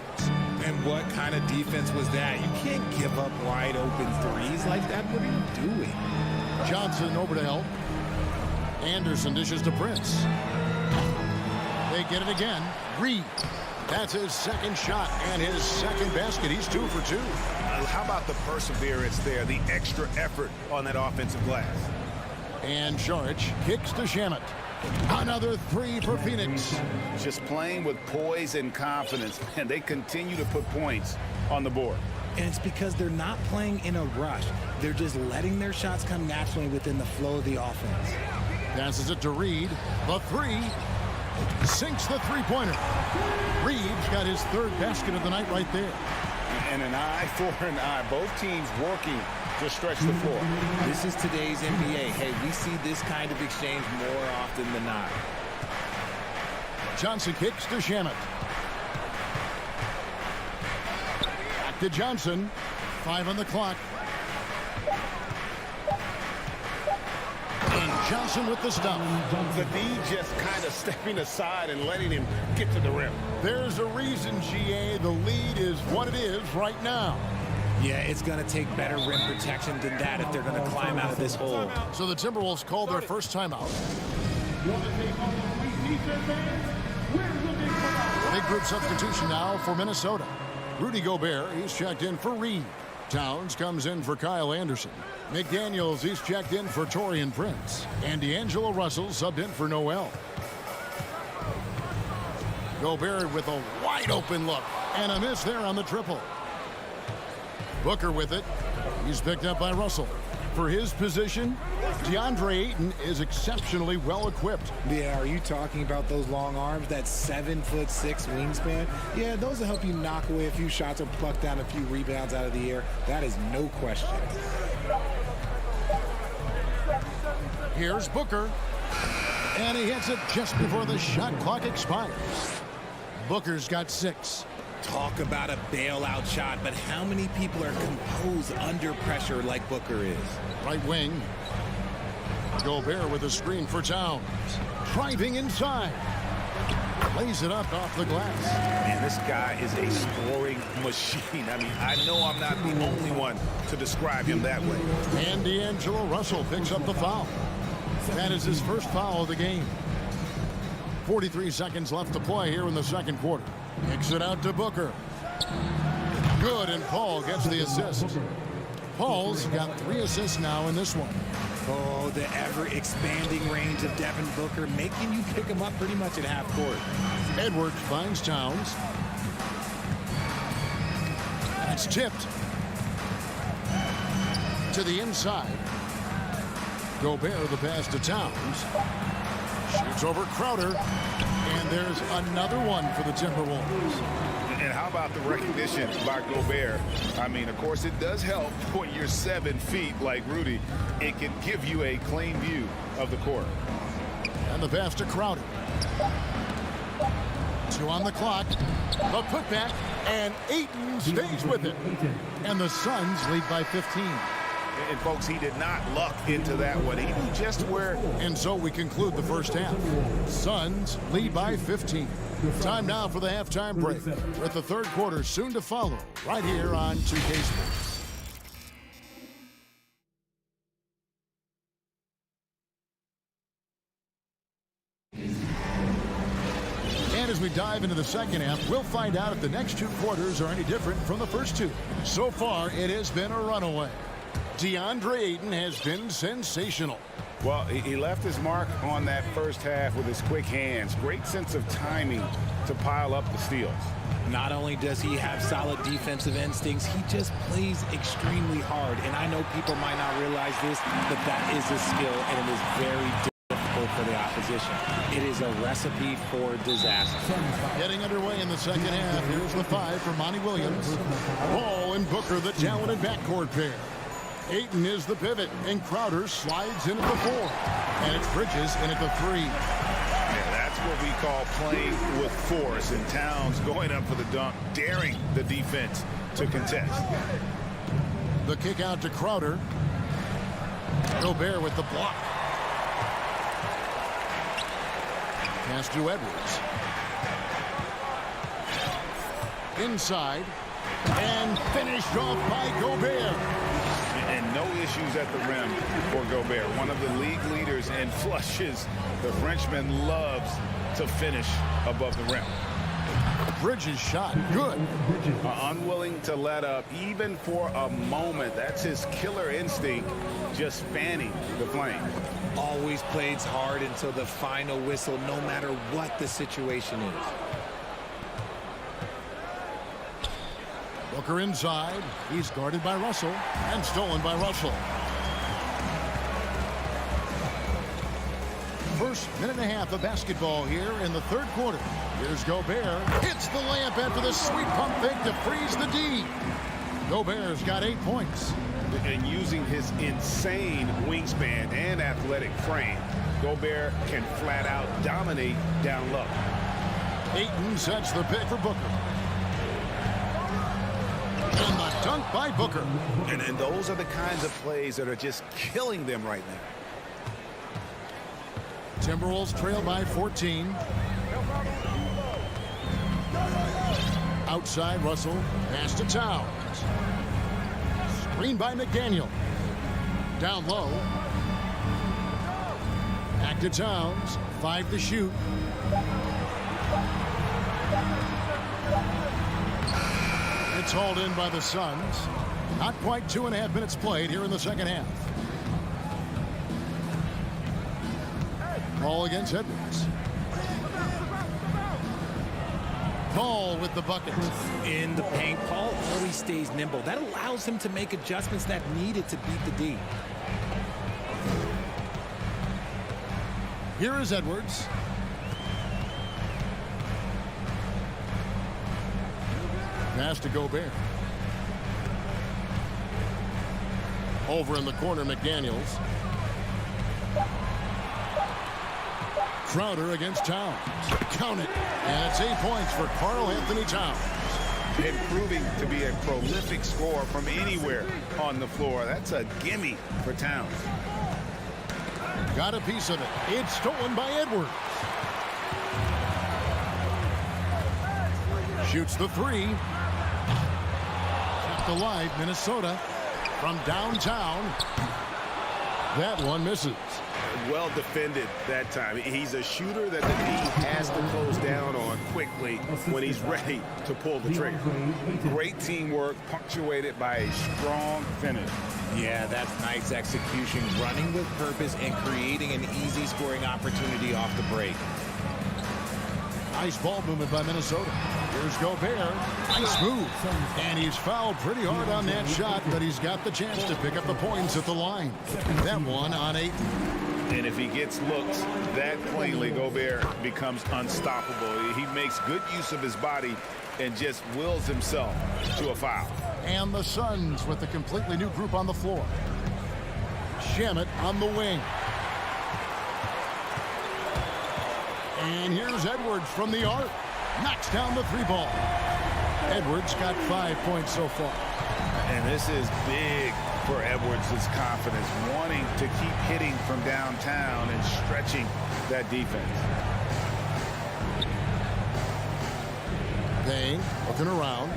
And what kind of defense was that? You can't give up wide open threes like that. What are you doing? Johnson over to help. Anderson dishes to Prince. They get it again. Reid. That's his second shot and his second basket. He's 2 for 2. How about the perseverance there, the extra effort on that offensive glass? And Sharch kicks to Shamet. Another 3 for Phoenix. Just playing with poise and confidence, and they continue to put points on the board. And it's because they're not playing in a rush. They're just letting their shots come naturally within the flow of the offense. Passes it to Reid. The 3. Sinks the three-pointer. Reid's got his 3rd basket of the night right there. And an eye for an eye. Both teams working to stretch the floor. This is today's NBA. Hey, we see this kind of exchange more often than not. Johnson kicks to Shamet. Back to Johnson. 5 on the clock. And Johnson with the stop. The D just kind of stepping aside and letting him get to the rim. There's a reason, GA, the lead is what it is right now. Yeah, it's going to take better rim protection than that if they're going to climb out of this hole. So the Timberwolves call their first timeout. Big group substitution now for Minnesota. Rudy Gobert, he's checked in for Reed. Towns comes in for Kyle Anderson. McDaniels, he's checked in for Taurean Prince. And D'Angelo Russell subbed in for Noel. Gobert with a wide open look. And a miss there on the triple. Booker with it. He's picked up by Russell. For his position, DeAndre Ayton is exceptionally well equipped. Yeah, are you talking about those long arms, that 7'6" wingspan? Yeah, those will help you knock away a few shots or pluck down a few rebounds out of the air. That is no question. Here's Booker. And he hits it just before the shot clock expires. Booker's got 6. Talk about a bailout shot, but how many people are composed under pressure like Booker is? Right wing. Gobert with a screen for Towns. Driving inside. Lays it up off the glass. Man, this guy is a scoring machine. I mean, I know I'm not the only one to describe him that way. And D'Angelo Russell picks up the foul. That is his first foul of the game. 43 seconds left to play here in the second quarter. Kicks it out to Booker. Good, and Paul gets the assist. Paul's got 3 assists now in this one. Oh, the ever-expanding range of Devin Booker, making you pick him up pretty much at half court. Edwards finds Towns. It's tipped. To the inside. Gobert the pass to Towns. Shoots over Crowder. And there's another one for the Timberwolves. And how about the recognition by Gobert? I mean, of course, it does help when you're 7 feet like Rudy. It can give you a clean view of the court. And the pass to Crowder. 2 on the clock. The putback. And Ayton stays with it. And the Suns lead by 15. And, folks, he did not luck into that one. He knew just where. And so we conclude the first half. Suns lead by 15. Time now for the halftime break, with the third quarter soon to follow, right here on 2K Sports. And as we dive into the second half, we'll find out if the next 2 quarters are any different from the first 2. So far, it has been a runaway. DeAndre Ayton has been sensational. Well, he left his mark on that first half with his quick hands. Great sense of timing to pile up the steals. Not only does he have solid defensive instincts, he just plays extremely hard. And I know people might not realize this, but that is a skill, and it is very difficult for the opposition. It is a recipe for disaster. Getting underway in the second half. Here's the 5 for Monty Williams. Paul and Booker, the talented backcourt pair. Ayton is the pivot, and Crowder slides in at the 4. And it's Bridges in at the 3. Yeah, that's what we call playing with force. And Towns going up for the dunk, daring the defense to contest. The kick out to Crowder. Gobert with the block. Pass to Edwards. Inside. And finished off by Gobert. And no issues at the rim for Gobert. One of the league leaders in flushes. The Frenchman loves to finish above the rim. Bridges shot good. Unwilling to let up even for a moment. That's his killer instinct, just fanning the flame. Always plays hard until the final whistle, no matter what the situation is. Booker inside. He's guarded by Russell and stolen by Russell. First minute and a half of basketball here in the third quarter. Here's Gobert. Hits the layup after the sweet pump fake to freeze the D. Gobert's got 8 points. And using his insane wingspan and athletic frame, Gobert can flat out dominate down low. Ayton sets the pick for Booker. And the dunk by Booker. And those are the kinds of plays that are just killing them right now. Timberwolves trail by 14. Outside Russell. Pass to Towns. Screen by McDaniel. Down low. Back to Towns. 5 to shoot. It's hauled in by the Suns. Not quite 2.5 minutes played here in the second half. Ball against Edwards. Paul with the bucket. In the paint, Paul always stays nimble. That allows him to make adjustments that needed to beat the D. Here is Edwards. Pass to Gobert. Over in the corner, McDaniels. Crowder against Towns. Count it. And it's 8 points for Karl Anthony Towns. Improving to be a prolific scorer from anywhere on the floor. That's a gimme for Towns. Got a piece of it. It's stolen by Edwards. Shoots the three. Kept alive, Minnesota. From downtown. That one misses. Well defended that time. He's a shooter that the D has to close down on quickly when he's ready to pull the trigger. Great teamwork punctuated by a strong finish. Yeah, that's nice execution, running with purpose and creating an easy scoring opportunity off the break. Nice ball movement by Minnesota. Here's Gobert. Nice move. And he's fouled pretty hard on that shot, but he's got the chance to pick up the points at the line. That one on 8. And if he gets looks that plainly, Gobert becomes unstoppable. He makes good use of his body and just wills himself to a foul. And the Suns with a completely new group on the floor. Shamet on the wing. And here's Edwards from the arc. Knocks down the 3 ball. Edwards got 5 points so far. And this is big for Edwards' confidence, wanting to keep hitting from downtown and stretching that defense. Payne looking around.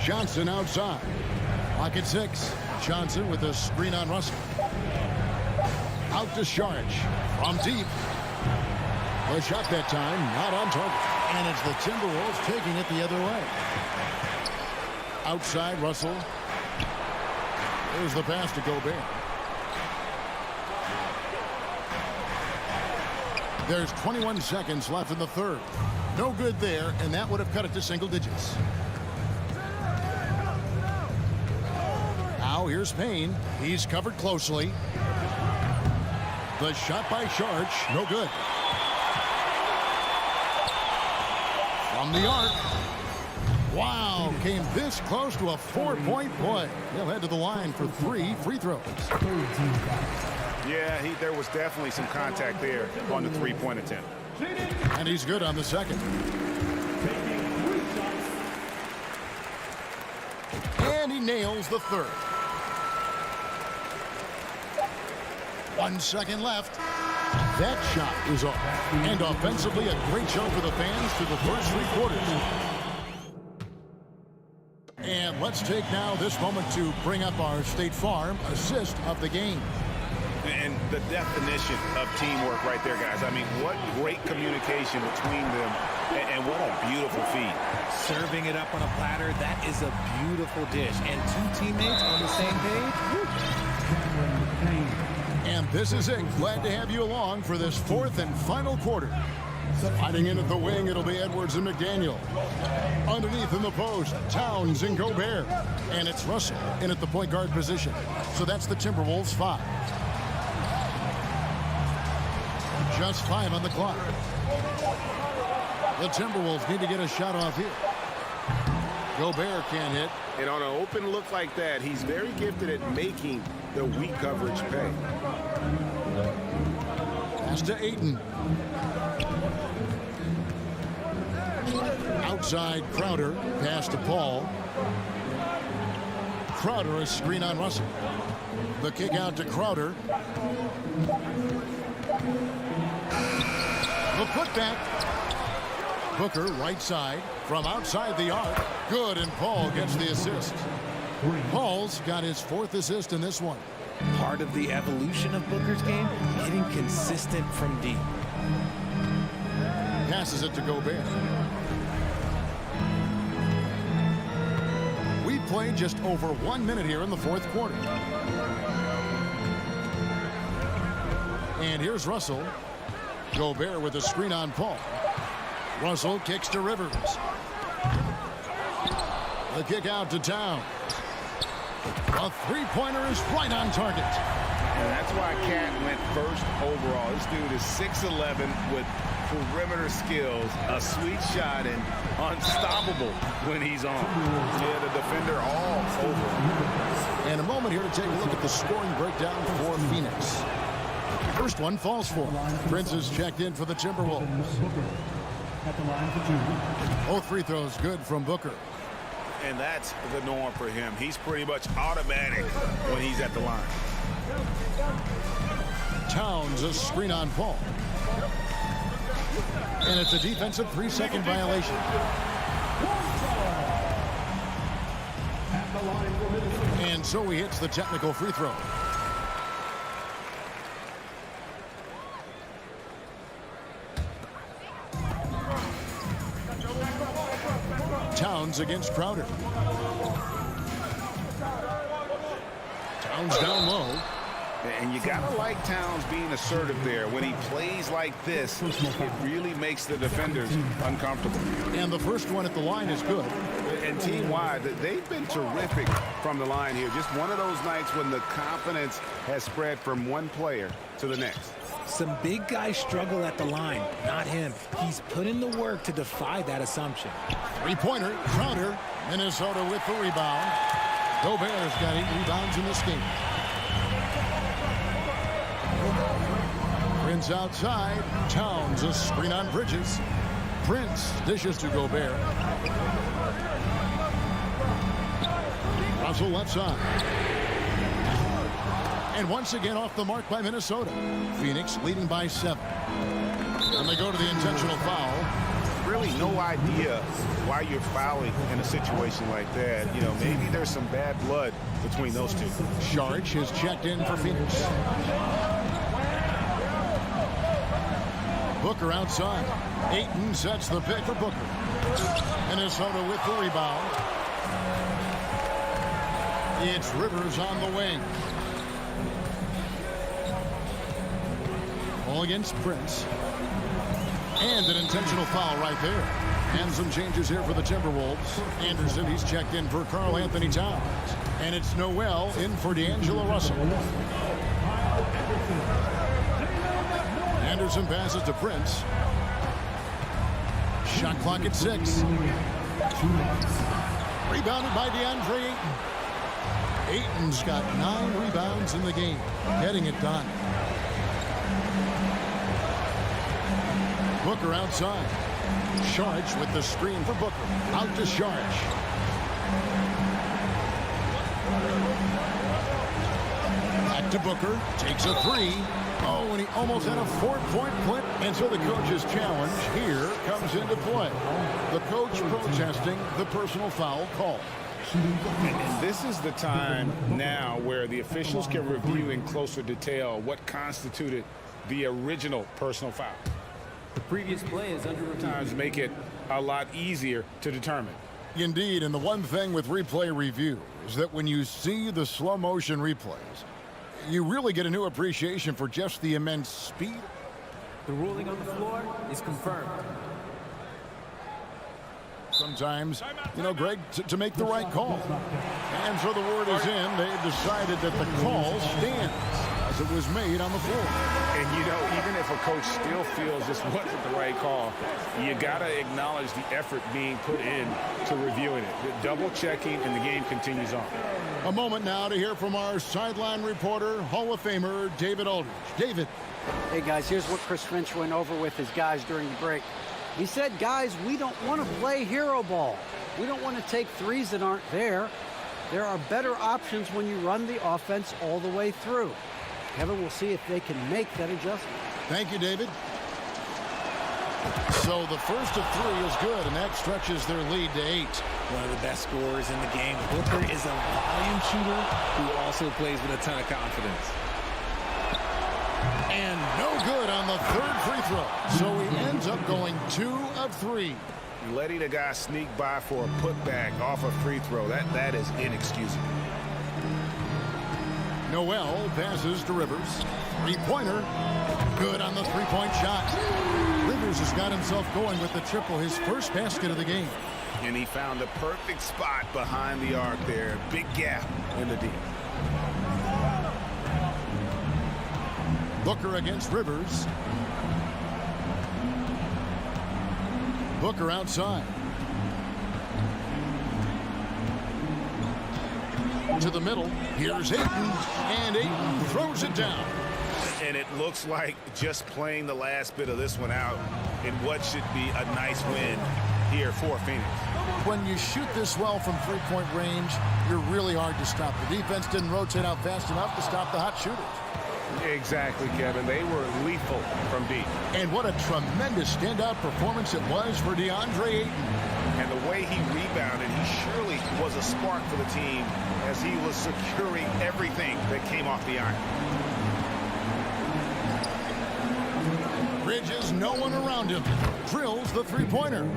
Johnson outside. Lock at 6. Johnson with a screen on Russell. Out to Saric from deep. The shot that time not on target. And it's the Timberwolves taking it the other way. Outside Russell. There's the pass to Gobert. There's 21 seconds left in the third. No good there, and that would have cut it to single digits. Now here's Payne. He's covered closely. The shot by Saric, no good. From the arc. Wow, came this close to a 4-point play. He'll head to the line for 3 free throws. Yeah, there was definitely some contact there on the 3-point attempt. And he's good on the second. And he nails the third. 1 second left. That shot is off. And offensively, a great show for the fans through the first 3 quarters. And let's take now this moment to bring up our State Farm assist of the game. And the definition of teamwork right there, guys. I mean, what great communication between them, and what a beautiful feed. Serving it up on a platter, that is a beautiful dish. And 2 teammates on the same page. And this is it. Glad to have you along for this 4th and final quarter. Fighting in at the wing, it'll be Edwards and McDaniel. Underneath in the post, Towns and Gobert. And it's Russell in at the point guard position. So that's the Timberwolves 5. Just 5 on the clock. The Timberwolves need to get a shot off here. Gobert can't hit. And on an open look like that, he's very gifted at making the weak coverage pay. Pass to Ayton. Outside Crowder. Pass to Paul. Crowder, a screen on Russell. The kick out to Crowder. The putback. Booker right side from outside the arc. Good, and Paul gets the assist. Paul's got his 4th assist in this one. Part of the evolution of Booker's game, getting consistent from deep. Passes it to Gobert. We've played just over 1 minute here in the 4th quarter. And here's Russell. Gobert with a screen on Paul. Russell kicks to Rivers. The kick out to Towns. A three-pointer is right on target. And that's why Cat went first overall. This dude is 6'11" with perimeter skills, a sweet shot, and unstoppable when he's on. Yeah, the defender all over. And a moment here to take a look at the scoring breakdown for Phoenix. First one falls for him. Prince is checked in for the Timberwolves. Both free throws good from Booker. And that's the norm for him. He's pretty much automatic when he's at the line. Towns a screen on Paul. And it's a defensive 3-second violation. And so he hits the technical free throw. Towns against Crowder. Towns down low. And you gotta like Towns being assertive there. When he plays like this, it really makes the defenders uncomfortable. And the first one at the line is good. And team-wide, they've been terrific from the line here. Just one of those nights when the confidence has spread from one player to the next. Some big guys struggle at the line, not him. He's put in the work to defy that assumption. Three-pointer, Crowder, Minnesota with the rebound. Gobert's got 8 rebounds in this game. Prince outside. Towns a screen on Bridges. Prince dishes to Gobert. Russell left side. And once again off the mark by Minnesota. Phoenix leading by 7. And they go to the intentional foul. Really no idea why you're fouling in a situation like that. You know, maybe there's some bad blood between those two. Saric is checked in for Phoenix. Booker outside. Ayton sets the pick for Booker. Minnesota with the rebound. It's Rivers on the wing. Ball against Prince. And an intentional foul right there. And some changes here for the Timberwolves. Anderson, he's checked in for Karl Anthony Towns. And it's Noel in for D'Angelo Russell. Anderson passes to Prince. Shot clock at 6. Rebounded by DeAndre Ayton. Ayton's got 9 rebounds in the game. Getting it done. Booker outside. Saric with the screen for Booker. Out to Saric. Back to Booker. Takes a 3. Oh, and he almost had a 4-point clip. And so the coach's challenge here comes into play. The coach protesting the personal foul call. And this is the time now where the officials can review in closer detail what constituted the original personal foul. The previous play is under review. Times make it a lot easier to determine. Indeed, and the one thing with replay review is that when you see the slow motion replays, you really get a new appreciation for just the immense speed. The ruling on the floor is confirmed. Sometimes, you know, Greg, to make the right call. And so the word is in. They've decided that the call stands as it was made on the floor. And, you know, even if a coach still feels this wasn't the right call, you got to acknowledge the effort being put in to reviewing it. The double checking, and the game continues on. A moment now to hear from our sideline reporter, Hall of Famer David Aldridge. David. Hey, guys, here's what Chris Finch went over with his guys during the break. He said, guys, we don't want to play hero ball. We don't want to take threes that aren't there. There are better options when you run the offense all the way through. Kevin, we'll see if they can make that adjustment. Thank you, David. So the first of 3 is good, and that stretches their lead to 8. One of the best scorers in the game. Booker is a volume shooter who also plays with a ton of confidence. And no good on the 3rd free throw. So he ends up going 2 of 3. Letting a guy sneak by for a putback off a free throw, that is inexcusable. Noel passes to Rivers. Three-pointer. Good on the three-point shot. Rivers has got himself going with the triple, his first basket of the game. And he found the perfect spot behind the arc there. Big gap in the D. Booker against Rivers. Booker outside. To the middle. Here's Ayton. And Ayton throws it down. And it looks like just playing the last bit of this one out in what should be a nice win here for Phoenix. When you shoot this well from three-point range, you're really hard to stop. The defense didn't rotate out fast enough to stop the hot shooters. Exactly, Kevin. They were lethal from deep. And what a tremendous standout performance it was for DeAndre Ayton. And the way he rebounded, he surely was a spark for the team as he was securing everything that came off the iron. Bridges, no one around him. Drills the three-pointer.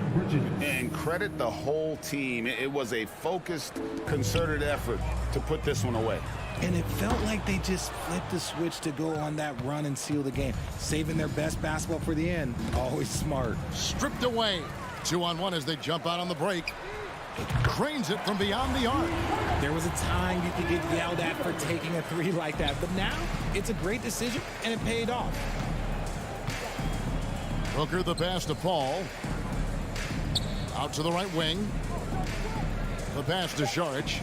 And credit the whole team. It was a focused, concerted effort to put this one away. And it felt like they just flipped the switch to go on that run and seal the game. Saving their best basketball for the end. Always smart. Stripped away. 2-on-1 as they jump out on the break. Cranes it from beyond the arc. There was a time you could get yelled at for taking a 3 like that. But now, it's a great decision, and it paid off. Booker the pass to Paul. Out to the right wing. The pass to Šarić.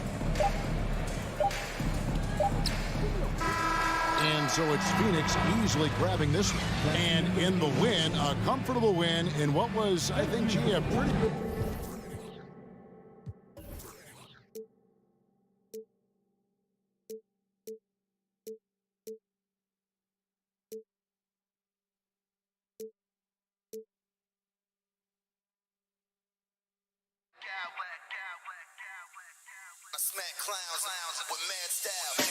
And so it's Phoenix easily grabbing this one. And in the win, a comfortable win in what was, I think, a pretty good... I smack clowns with mad style.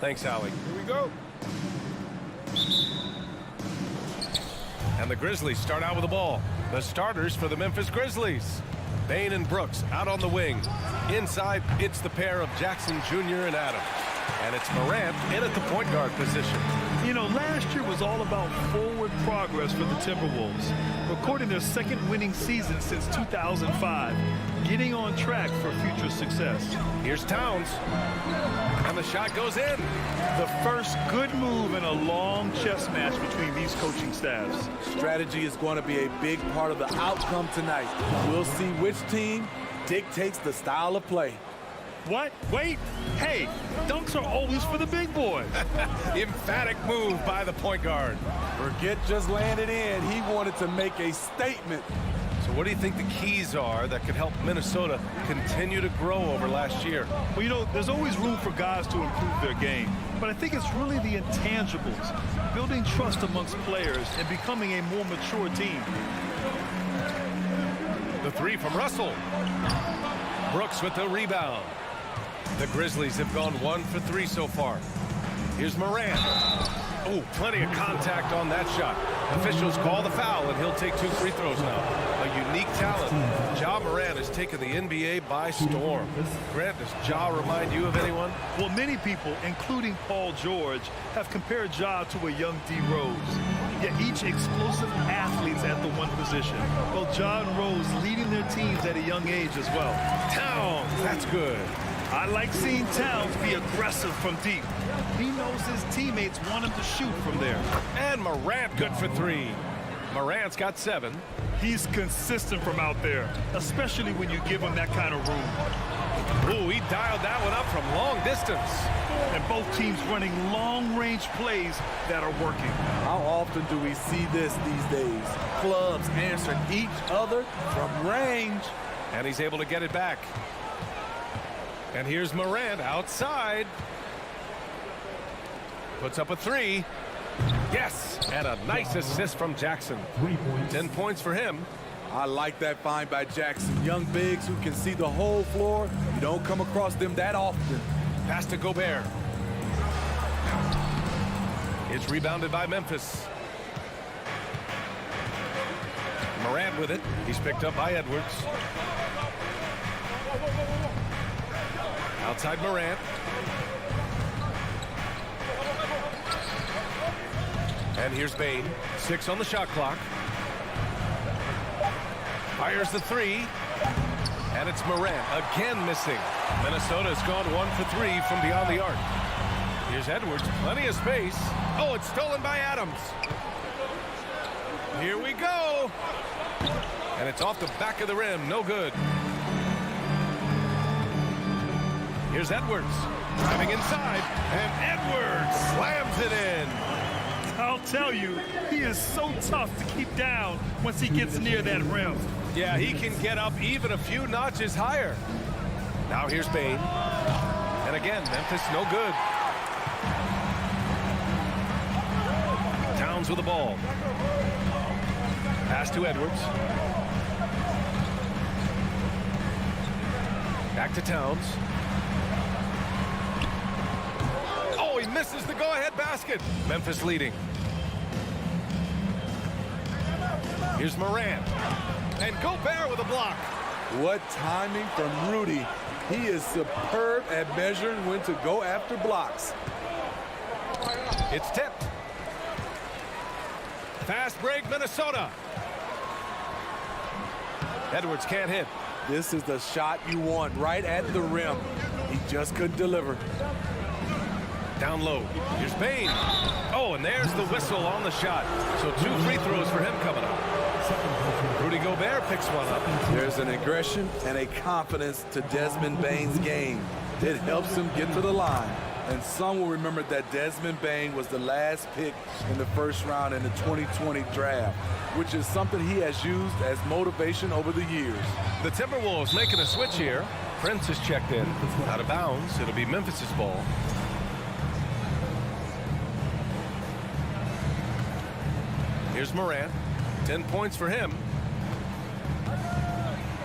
Thanks, Allie. Here we go. And the Grizzlies start out with the ball. The starters for the Memphis Grizzlies. Bane and Brooks out on the wing. Inside, it's the pair of Jackson Jr. and Adams. And it's Morant in at the point guard position. You know, last year was all about forward progress for the Timberwolves, recording their second winning season since 2005, getting on track for future success. Here's Towns. And the shot goes in. The first good move in a long chess match between these coaching staffs. Strategy is going to be a big part of the outcome tonight. We'll see which team dictates the style of play. What? Wait. Hey, dunks are always for the big boys. Emphatic move by the point guard. Forget just laying it in. He wanted to make a statement. So what do you think the keys are that could help Minnesota continue to grow over last year? Well, you know, there's always room for guys to improve their game. But I think it's really the intangibles, building trust amongst players and becoming a more mature team. The three from Russell. Brooks with the rebound. The Grizzlies have gone 1 for 3 so far. Here's Morant. Oh, plenty of contact on that shot. Officials call the foul, and he'll take 2 free throws now. A unique talent. Ja Morant has taken the NBA by storm. Grant, does Ja remind you of anyone? Well, many people, including Paul George, have compared Ja to a young D. Rose. Yet each explosive athletes at the one position. Well, Ja and Rose leading their teams at a young age as well. Towns, that's good. I like seeing Towns be aggressive from deep. He knows his teammates want him to shoot from there. And Morant good for 3. Morant's got 7. He's consistent from out there, especially when you give him that kind of room. Ooh, he dialed that one up from long distance. And both teams running long-range plays that are working. How often do we see this these days? Clubs answering each other from range. And he's able to get it back. And here's Morant outside. Puts up a 3. Yes, and a nice assist from Jackson. 10 points for him. I like that find by Jackson. Young bigs who can see the whole floor. You don't come across them that often. Pass to Gobert. It's rebounded by Memphis. Morant with it. He's picked up by Edwards. Outside Morant. And here's Bane. 6 on the shot clock. Fires the 3. And it's Morant again missing. Minnesota's gone 1 for 3 from beyond the arc. Here's Edwards. Plenty of space. Oh, it's stolen by Adams. Here we go. And it's off the back of the rim. No good. Here's Edwards. Driving inside. And Edwards slams it in. I'll tell you, he is so tough to keep down once he gets near that rim. Yeah, he can get up even a few notches higher. Now here's Bane. And again, Memphis no good. Towns with the ball. Pass to Edwards. Back to Towns. Oh, he misses the go-ahead basket. Memphis leading. Here's Morant. And Gobert with a block. What timing from Rudy. He is superb at measuring when to go after blocks. It's tipped. Fast break, Minnesota. Edwards can't hit. This is the shot you want right at the rim. He just couldn't deliver. Down low. Here's Bane. Oh, and there's the whistle on the shot. So 2 free throws for him coming up. Rudy Gobert picks one up. There's an aggression and a confidence to Desmond Bane's game. It helps him get to the line. And some will remember that Desmond Bane was the last pick in the first round in the 2020 draft, which is something he has used as motivation over the years. The Timberwolves making a switch here. Prince is checked in. Out of bounds. It'll be Memphis's ball. Here's Morant. 10 points for him.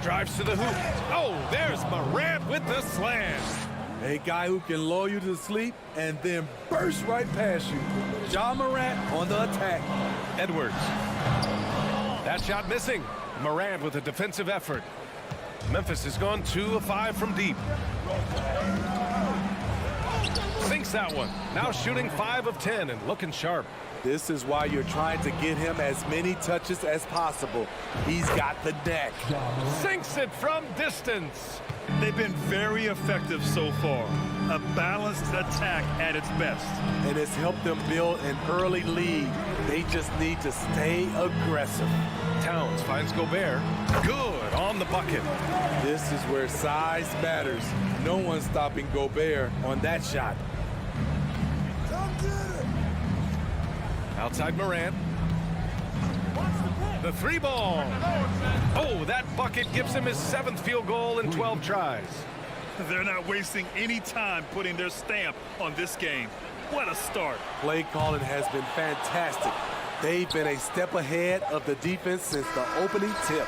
Drives to the hoop. Oh, there's Morant with the slam. A guy who can lull you to sleep and then burst right past you. Ja Morant on the attack. Edwards. That shot missing. Morant with a defensive effort. Memphis has gone 2 of 5 from deep. Sinks that one. Now shooting 5 of 10 and looking sharp. This is why you're trying to get him as many touches as possible. He's got the neck. Sinks it from distance. They've been very effective so far. A balanced attack at its best. And it's helped them build an early lead. They just need to stay aggressive. Towns finds Gobert. Good on the bucket. This is where size matters. No one's stopping Gobert on that shot. Outside Morant. The 3-ball. Oh, that bucket gives him his 7th field goal in 12 tries. They're not wasting any time putting their stamp on this game. What a start. Play calling has been fantastic. They've been a step ahead of the defense since the opening tip.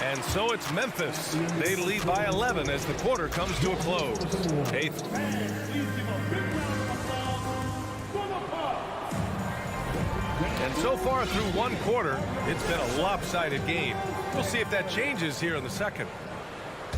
And so it's Memphis. They lead by 11 as the quarter comes to a close. 8th. And so far through one quarter, it's been a lopsided game. We'll see if that changes here in the second.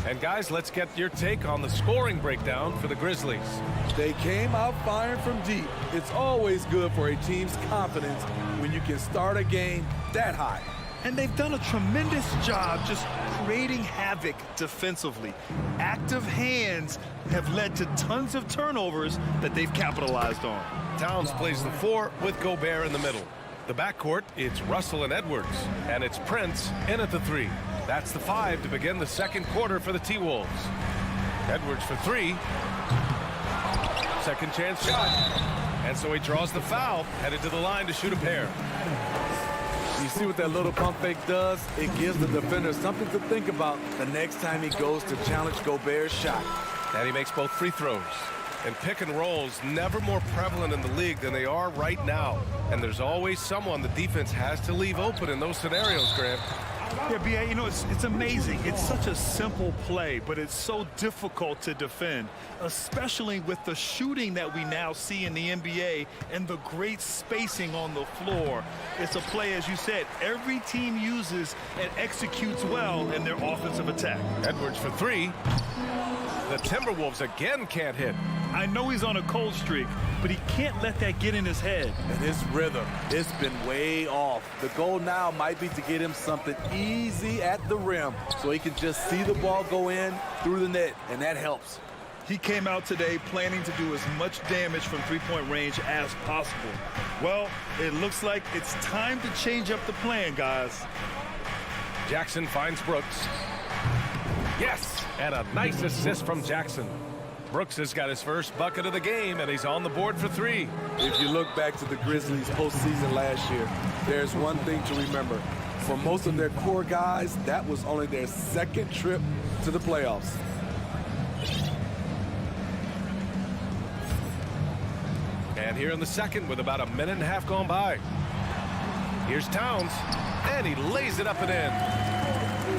And guys, let's get your take on the scoring breakdown for the Grizzlies. They came out firing from deep. It's always good for a team's confidence when you can start a game that high. And they've done a tremendous job just creating havoc defensively. Active hands have led to tons of turnovers that they've capitalized on. Towns plays the 4 with Gobert in the middle. The backcourt, it's Russell and Edwards. And it's Prince in at the 3. That's the 5 to begin the second quarter for the T-Wolves. Edwards for 3. Second chance shot. And so he draws the foul, headed to the line to shoot a pair. You see what that little pump fake does? It gives the defender something to think about the next time he goes to challenge Gobert's shot. And he makes both free throws. And pick and rolls never more prevalent in the league than they are right now. And there's always someone the defense has to leave open in those scenarios, Grant. Yeah, B.A., you know, it's amazing. It's such a simple play, but it's so difficult to defend, especially with the shooting that we now see in the NBA and the great spacing on the floor. It's a play, as you said, every team uses and executes well in their offensive attack. Edwards for 3. The Timberwolves again can't hit. I know he's on a cold streak, but he can't let that get in his head. And his rhythm, it's been way off. The goal now might be to get him something easy at the rim so he can just see the ball go in through the net, and that helps. He came out today planning to do as much damage from three-point range as possible. Well, it looks like it's time to change up the plan, guys. Jackson finds Brooks. Yes, and a nice assist from Jackson. Brooks has got his first bucket of the game, and he's on the board for 3. If you look back to the Grizzlies postseason last year, there's one thing to remember. For most of their core guys, that was only their second trip to the playoffs. And here in the second with about a minute and a half gone by. Here's Towns, and he lays it up and in.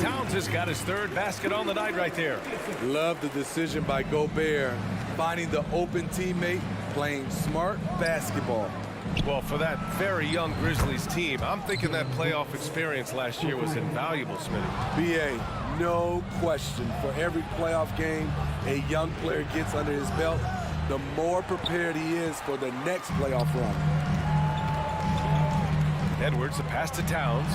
Towns has got his 3rd basket on the night right there. Love the decision by Gobert, finding the open teammate, playing smart basketball. Well, for that very young Grizzlies team, I'm thinking that playoff experience last year was invaluable, Smitty. B.A., no question. For every playoff game a young player gets under his belt, the more prepared he is for the next playoff run. Edwards, a pass to Towns.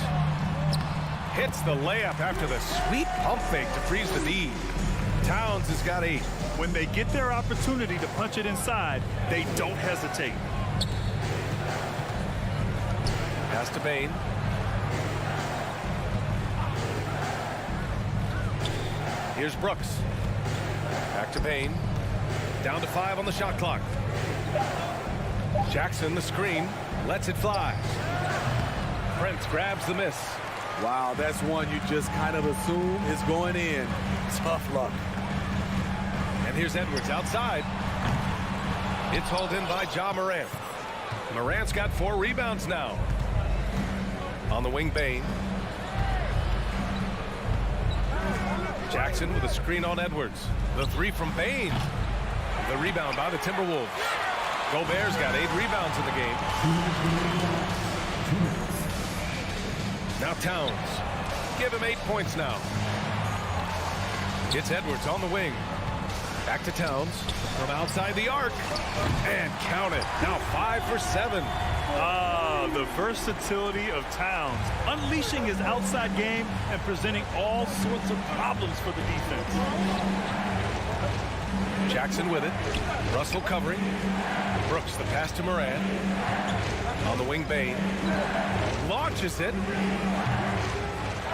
Hits the layup after the sweet pump fake to freeze the D. Towns has got 8. When they get their opportunity to punch it inside, they don't hesitate. Pass to Bain. Here's Brooks. Back to Bain. Down to 5 on the shot clock. Jackson, the screen, lets it fly. Prince grabs the miss. Wow, that's one you just kind of assume is going in. Tough luck. And here's Edwards outside. It's hauled in by Ja Morant. Morant's got 4 rebounds now. On the wing, Bain. Jackson with a screen on Edwards. The three from Bain. The rebound by the Timberwolves. Gobert's got 8 rebounds in the game. Now Towns. Give him 8 points now. It's Edwards on the wing. Back to Towns from outside the arc. And count it. Now 5 for 7. Ah, the versatility of Towns. Unleashing his outside game and presenting all sorts of problems for the defense. Jackson with it. Russell covering. Brooks the pass to Moran. On the wing, Bain. Launches it.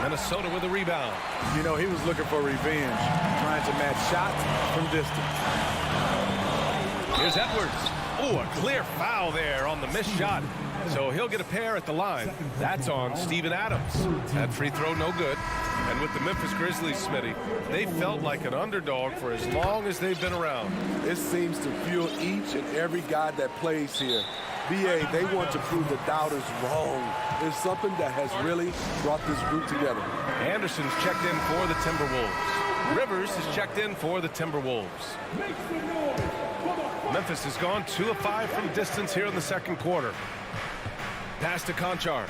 Minnesota with a rebound. You know, he was looking for revenge, trying to match shots from distance. Here's Edwards. Oh, a clear foul there on the missed shot. So he'll get a pair at the line. That's on Steven Adams. That free throw no good. And with the Memphis Grizzlies, Smitty, they felt like an underdog for as long as they've been around. It seems to fuel each and every guy that plays here. BA, they want to prove the doubters wrong. It's something that has really brought this group together. Anderson's checked in for the Timberwolves. Rivers is checked in for the Timberwolves. Memphis has gone 2 of 5 from distance here in the second quarter. Pass to Conchar.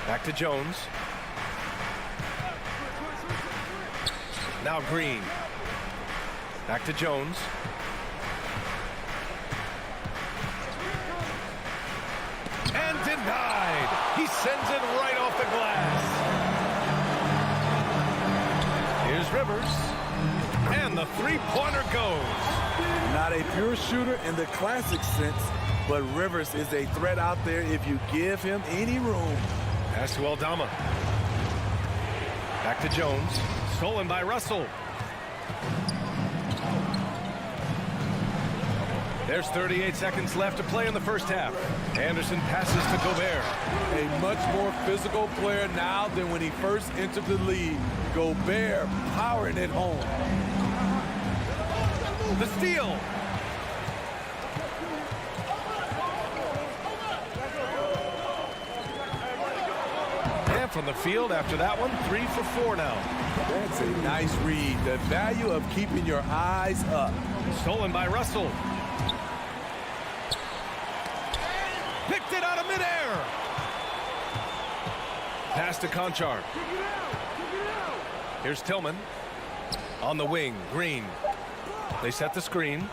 Back to Jones. Now Green. Back to Jones. And denied. He sends it right off the glass. Here's Rivers. And the three-pointer goes. Not a pure shooter in the classic sense, but Rivers is a threat out there if you give him any room. Pass to Aldama. Back to Jones. Stolen by Russell. There's 38 seconds left to play in the first half. Anderson passes to Gobert. A much more physical player now than when he first entered the league. Gobert powering it home. The steal. And from the field after that one, 3 for 4 now. That's a nice read. The value of keeping your eyes up. Stolen by Russell. Picked it out of midair. Pass to Conchar. Here's Tillman. On the wing, Green. They set the screen.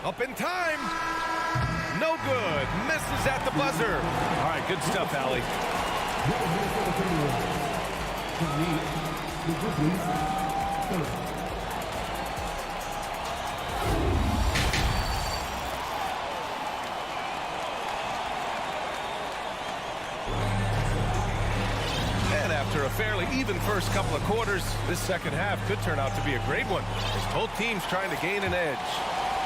Up in time. No good. Misses at the buzzer. All right, good stuff, Allie. And after a fairly even first couple of quarters, this second half could turn out to be a great one, as both teams trying to gain an edge.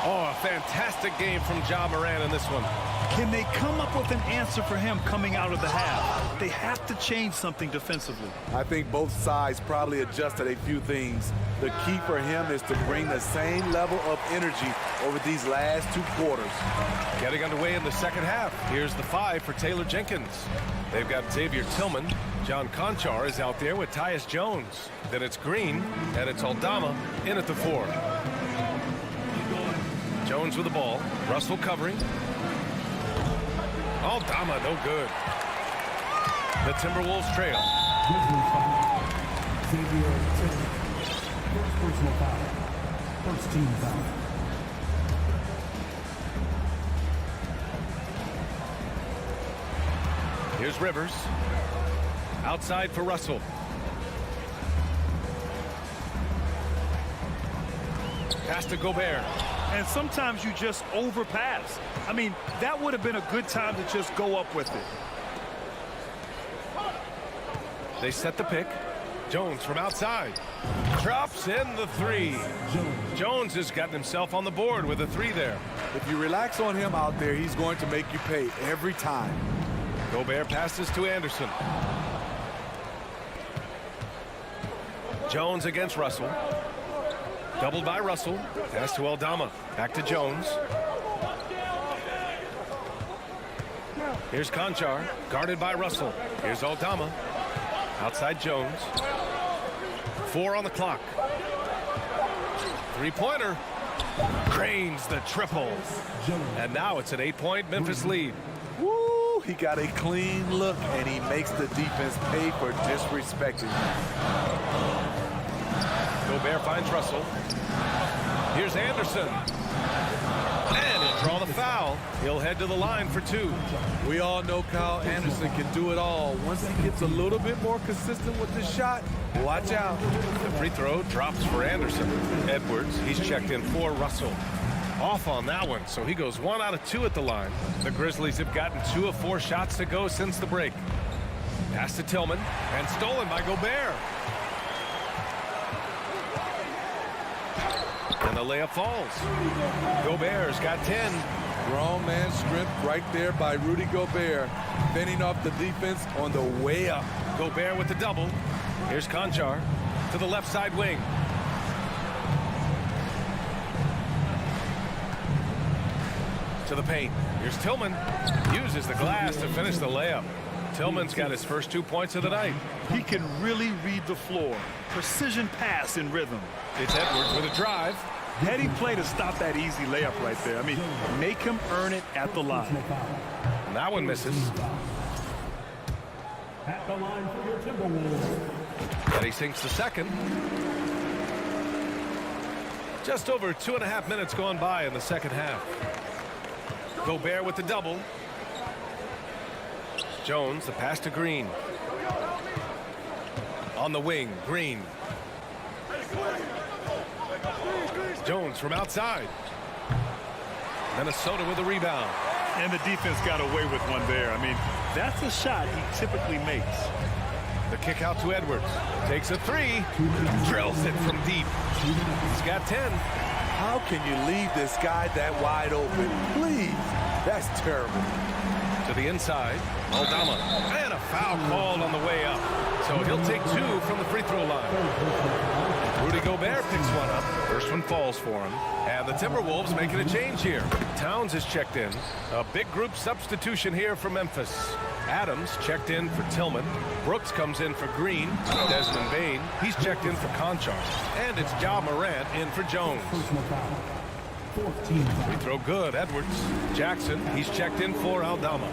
Oh, a fantastic game from Ja Morant in this one. Can they come up with an answer for him coming out of the half? They have to change something defensively. I think both sides probably adjusted a few things. The key for him is to bring the same level of energy over these last 2 quarters. Getting underway in the second half. Here's the 5 for Taylor Jenkins. They've got Xavier Tillman. John Conchar is out there with Tyus Jones. Then it's Green, and it's Aldama in at the 4. Jones with the ball. Russell covering. Aldama, no good. The Timberwolves trail. First personal foul. First team foul. Here's Rivers. Outside for Russell. Pass to Gobert. And sometimes you just overpass. I mean, that would have been a good time to just go up with it. They set the pick. Jones from outside. Drops in the 3. Jones has gotten himself on the board with a 3 there. If you relax on him out there, he's going to make you pay every time. Gobert passes to Anderson. Jones against Russell. Doubled by Russell. Pass to Aldama. Back to Jones. Here's Conchar. Guarded by Russell. Here's Aldama. Outside Jones. 4 on the clock. Three-pointer. Cranes the triple. And now it's an 8-point Memphis lead. Woo, he got a clean look, and he makes the defense pay for disrespecting him. Gobert finds Russell. Here's Anderson. And he'll draw the foul. He'll head to the line for 2. We all know Kyle Anderson can do it all. Once he gets a little bit more consistent with the shot, watch out. The free throw drops for Anderson. Edwards, he's checked in for Russell. Off on that one, so he goes 1 out of 2 at the line. The Grizzlies have gotten 2 of 4 shots to go since the break. Pass to Tillman, and stolen by Gobert. And the layup falls. Gobert's got 10. Grown man strength right there by Rudy Gobert, fending off the defense on the way up. Gobert with the double. Here's Conchar to the left side wing. To the paint. Here's Tillman. Uses the glass to finish the layup. Tillman's got his first 2 points of the night. He can really read the floor. Precision pass in rhythm. It's Edwards with a drive. Heady play to stop that easy layup right there. I mean, make him earn it at the line. And that one misses. At the line for your Timberwolves. And he sinks the second. Just over 2.5 minutes gone by in the second half. Gobert with the double. Jones, the pass to Green. On the wing, Green. Jones from outside. Minnesota with a rebound. And the defense got away with one there. I mean, that's a shot he typically makes. The kick out to Edwards. Takes a 3. Drills it from deep. He's got 10. How can you leave this guy that wide open? Please. That's terrible. To the inside. Aldama. And a foul called on the way up. So he'll take 2 from the free throw line. Rudy Gobert picks one up. First one falls for him. And the Timberwolves making a change here. Towns is checked in. A big group substitution here for Memphis. Adams checked in for Tillman. Brooks comes in for Green. Desmond Bane, he's checked in for Conchar. And it's Ja Morant in for Jones. Free throw good, Edwards. Jackson, he's checked in for Aldama.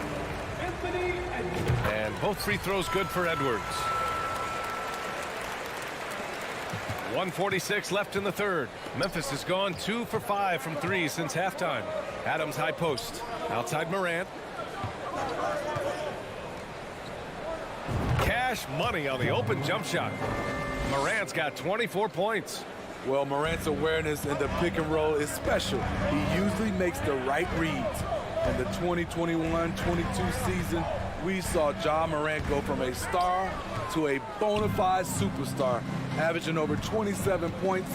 And both free throws good for Edwards. 1:46 left in the third. Memphis has gone 2 for 5 from 3 since halftime. Adams high post. Outside Morant. Cash money on the open jump shot. Morant's got 24 points. Well, Morant's awareness in the pick and roll is special. He usually makes the right reads. In the 2021-22 season, we saw Ja Morant go from a star to a bona fide superstar, averaging over 27 points,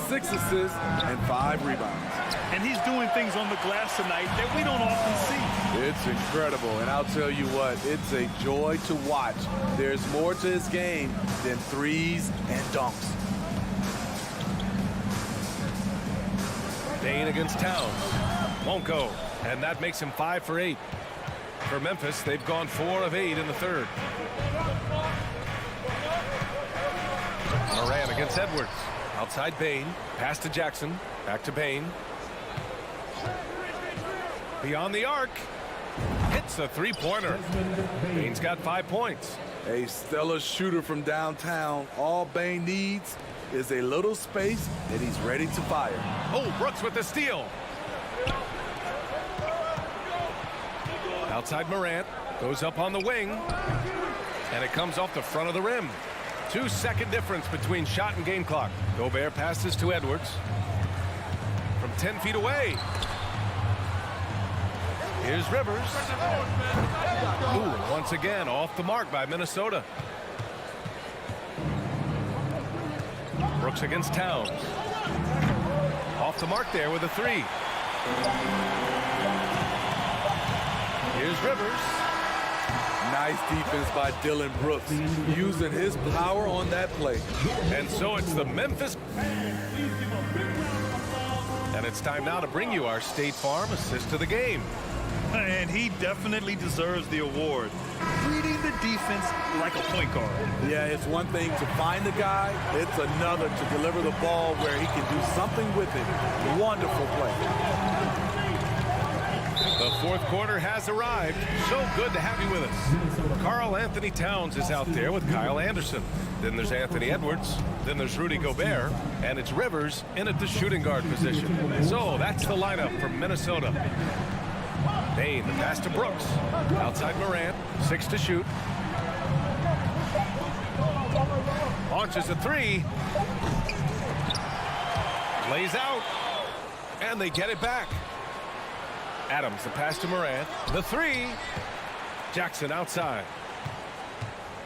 6 assists, and 5 rebounds. And he's doing things on the glass tonight that we don't often see. It's incredible, and I'll tell you what, it's a joy to watch. There's more to his game than threes and dunks. Bane against Towns. Won't go. And that makes him 5 for 8. For Memphis, they've gone 4 of 8 in the third. Morant against Edwards. Outside Bane. Pass to Jackson. Back to Bane. Beyond the arc. Hits a three-pointer. Bane's got 5 points. A stellar shooter from downtown. All Bane needs is a little space, and he's ready to fire. Oh, Brooks with the steal. Outside Morant. Goes up on the wing. And it comes off the front of the rim. 2-second difference between shot and game clock. Gobert passes to Edwards. From 10 feet away. Here's Rivers. Ooh, once again, off the mark by Minnesota. Brooks against Towns. Off the mark there with a 3. Here's Rivers. Nice defense by Dylan Brooks, using his power on that play. And so it's the Memphis. And it's time now to bring you our State Farm assist of the game. And he definitely deserves the award. Reading the defense like a point guard. Yeah, it's one thing to find the guy. It's another to deliver the ball where he can do something with it. Wonderful play. The fourth quarter has arrived. So good to have you with us. Karl Anthony Towns is out there with Kyle Anderson. Then there's Anthony Edwards. Then there's Rudy Gobert. And it's Rivers in at the shooting guard position. So that's the lineup from Minnesota. Bane, the pass to Brooks. Outside Morant, 6 to shoot. Launches a 3. Lays out. And they get it back. Adams, the pass to Morant. The 3. Jackson outside.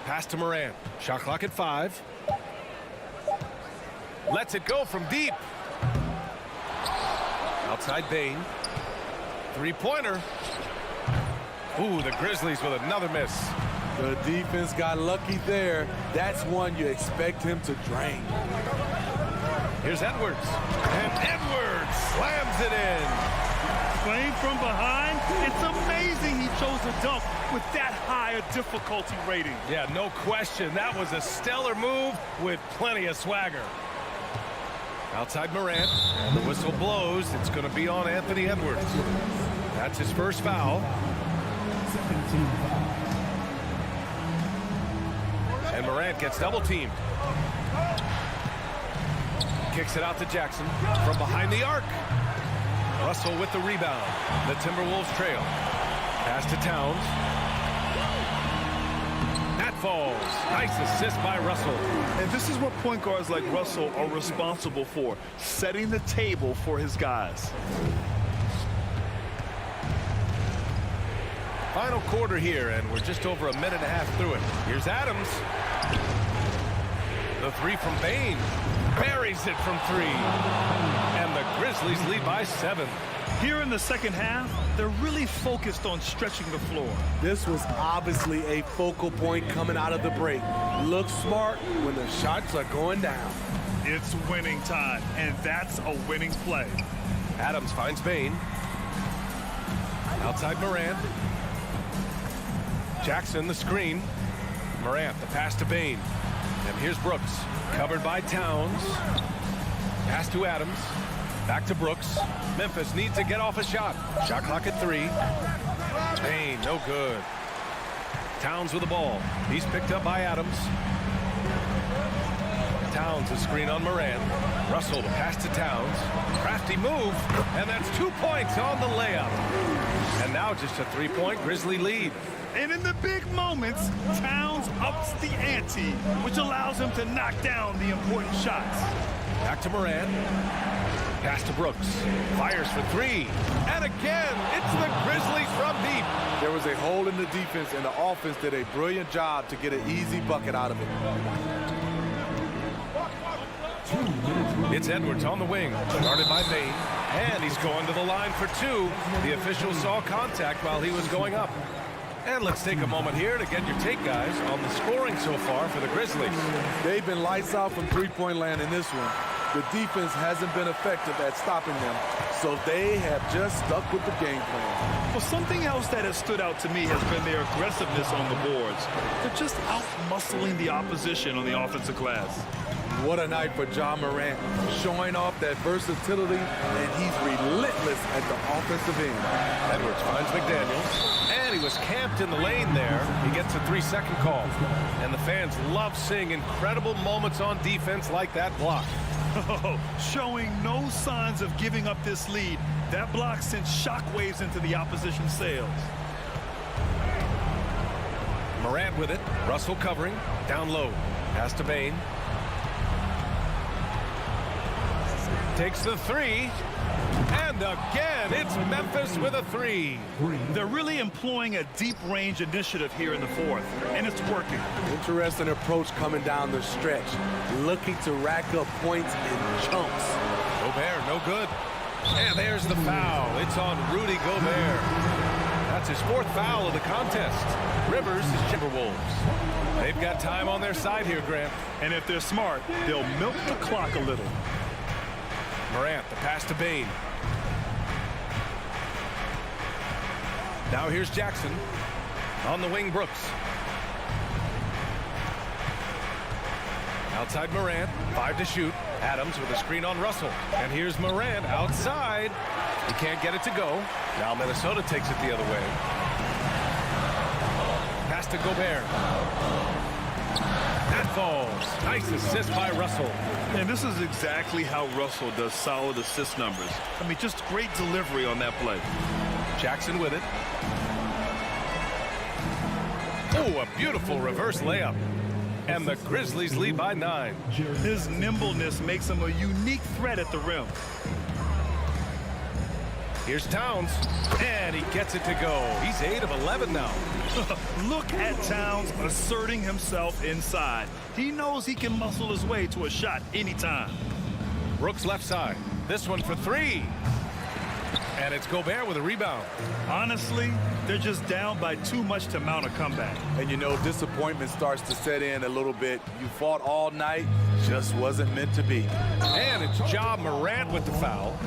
Pass to Morant. Shot clock at 5. Lets it go from deep. Outside Bane. Three-pointer. Ooh, the Grizzlies with another miss. The defense got lucky there. That's one you expect him to drain. Here's Edwards. And Edwards slams it in. Playing from behind, it's amazing he chose a dunk with that higher difficulty rating. Yeah, no question. That was a stellar move with plenty of swagger. Outside Morant, and the whistle blows. It's going to be on Anthony Edwards. That's his first foul. And Morant gets double teamed. Kicks it out to Jackson from behind the arc. Russell with the rebound. The Timberwolves trail. Pass to Towns. That falls. Nice assist by Russell. And this is what point guards like Russell are responsible for, setting the table for his guys. Final quarter here, and we're just over a minute and a half through it. Here's Adams. The 3 from Bane. Buries it from 3. And the Grizzlies lead by 7. Here in the second half, they're really focused on stretching the floor. This was obviously a focal point coming out of the break. Look smart when the shots are going down. It's winning time, and that's a winning play. Adams finds Bane. Outside Morant. Jackson the screen. Morant the pass to Bane. And here's Brooks. Covered by Towns. Pass to Adams. Back to Brooks. Memphis needs to get off a shot. Shot clock at 3. Bane, no good. Towns with the ball. He's picked up by Adams. Towns a screen on Morant. Russell the pass to Towns. Crafty move. And that's 2 points on the layup. And now just a 3-point Grizzly lead. And in the big moments, Towns ups the ante, which allows him to knock down the important shots. Back to Morant. Pass to Brooks. Fires for 3. And again, it's the Grizzlies from deep. There was a hole in the defense, and the offense did a brilliant job to get an easy bucket out of it. It's Edwards on the wing. Guarded by Bane. And he's going to the line for 2. The official saw contact while he was going up. And let's take a moment here to get your take, guys, on the scoring so far for the Grizzlies. They've been lights out from three-point land in this one. The defense hasn't been effective at stopping them, so they have just stuck with the game plan. Well, something else that has stood out to me has been their aggressiveness on the boards. They're just out-muscling the opposition on the offensive glass. What a night for John Morant, showing off that versatility, and he's relentless at the offensive end. Edwards finds McDaniels, and he was camped in the lane there. He gets a 3-second call, and the fans love seeing incredible moments on defense like that block. Showing no signs of giving up this lead. That block sent shockwaves into the opposition's sails. Morant with it. Russell covering. Down low. Pass to Bane. Takes the 3. And again, it's Memphis with a 3. They're really employing a deep range initiative here in the fourth, and it's working. Interesting approach coming down the stretch, looking to rack up points in chunks. Gobert, no good. And there's the foul. It's on Rudy Gobert. That's his 4th foul of the contest. Rivers is Timberwolves. They've got time on their side here, Grant. And if they're smart, they'll milk the clock a little. Morant, the pass to Bane. Now here's Jackson. On the wing, Brooks. Outside Morant, 5 to shoot. Adams with a screen on Russell. And here's Morant outside. He can't get it to go. Now Minnesota takes it the other way. Pass to Gobert. That falls. Nice assist by Russell. And this is exactly how Russell does solid assist numbers. I mean, just great delivery on that play. Jackson with it. Oh, a beautiful reverse layup. And the Grizzlies lead by 9. His nimbleness makes him a unique threat at the rim. Here's Towns, and he gets it to go. He's 8 of 11 now. Look at Towns asserting himself inside. He knows he can muscle his way to a shot anytime. Brooks left side. This one for 3. And it's Gobert with a rebound. Honestly, they're just down by too much to mount a comeback. And you know, disappointment starts to set in a little bit. You fought all night, just wasn't meant to be. And it's Ja Morant with the foul.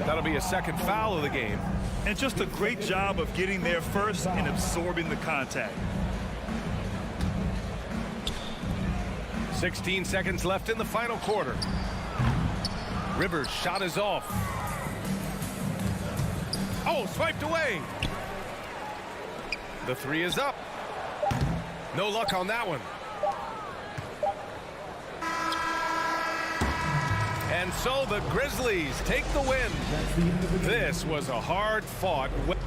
That'll be a second foul of the game. And just a great job of getting there first and absorbing the contact. 16 seconds left in the final quarter. Rivers' shot is off. Oh, swiped away. The 3 is up. No luck on that one. And so the Grizzlies take the win. This was a hard-fought win.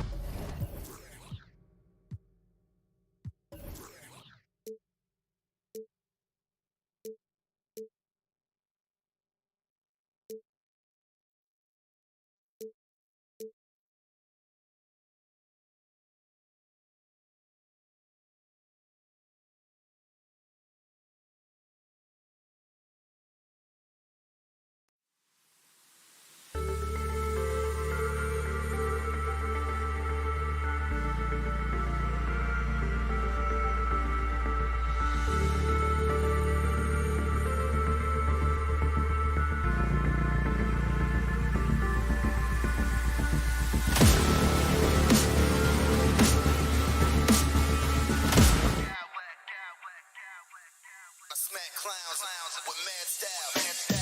Clowns with mad style.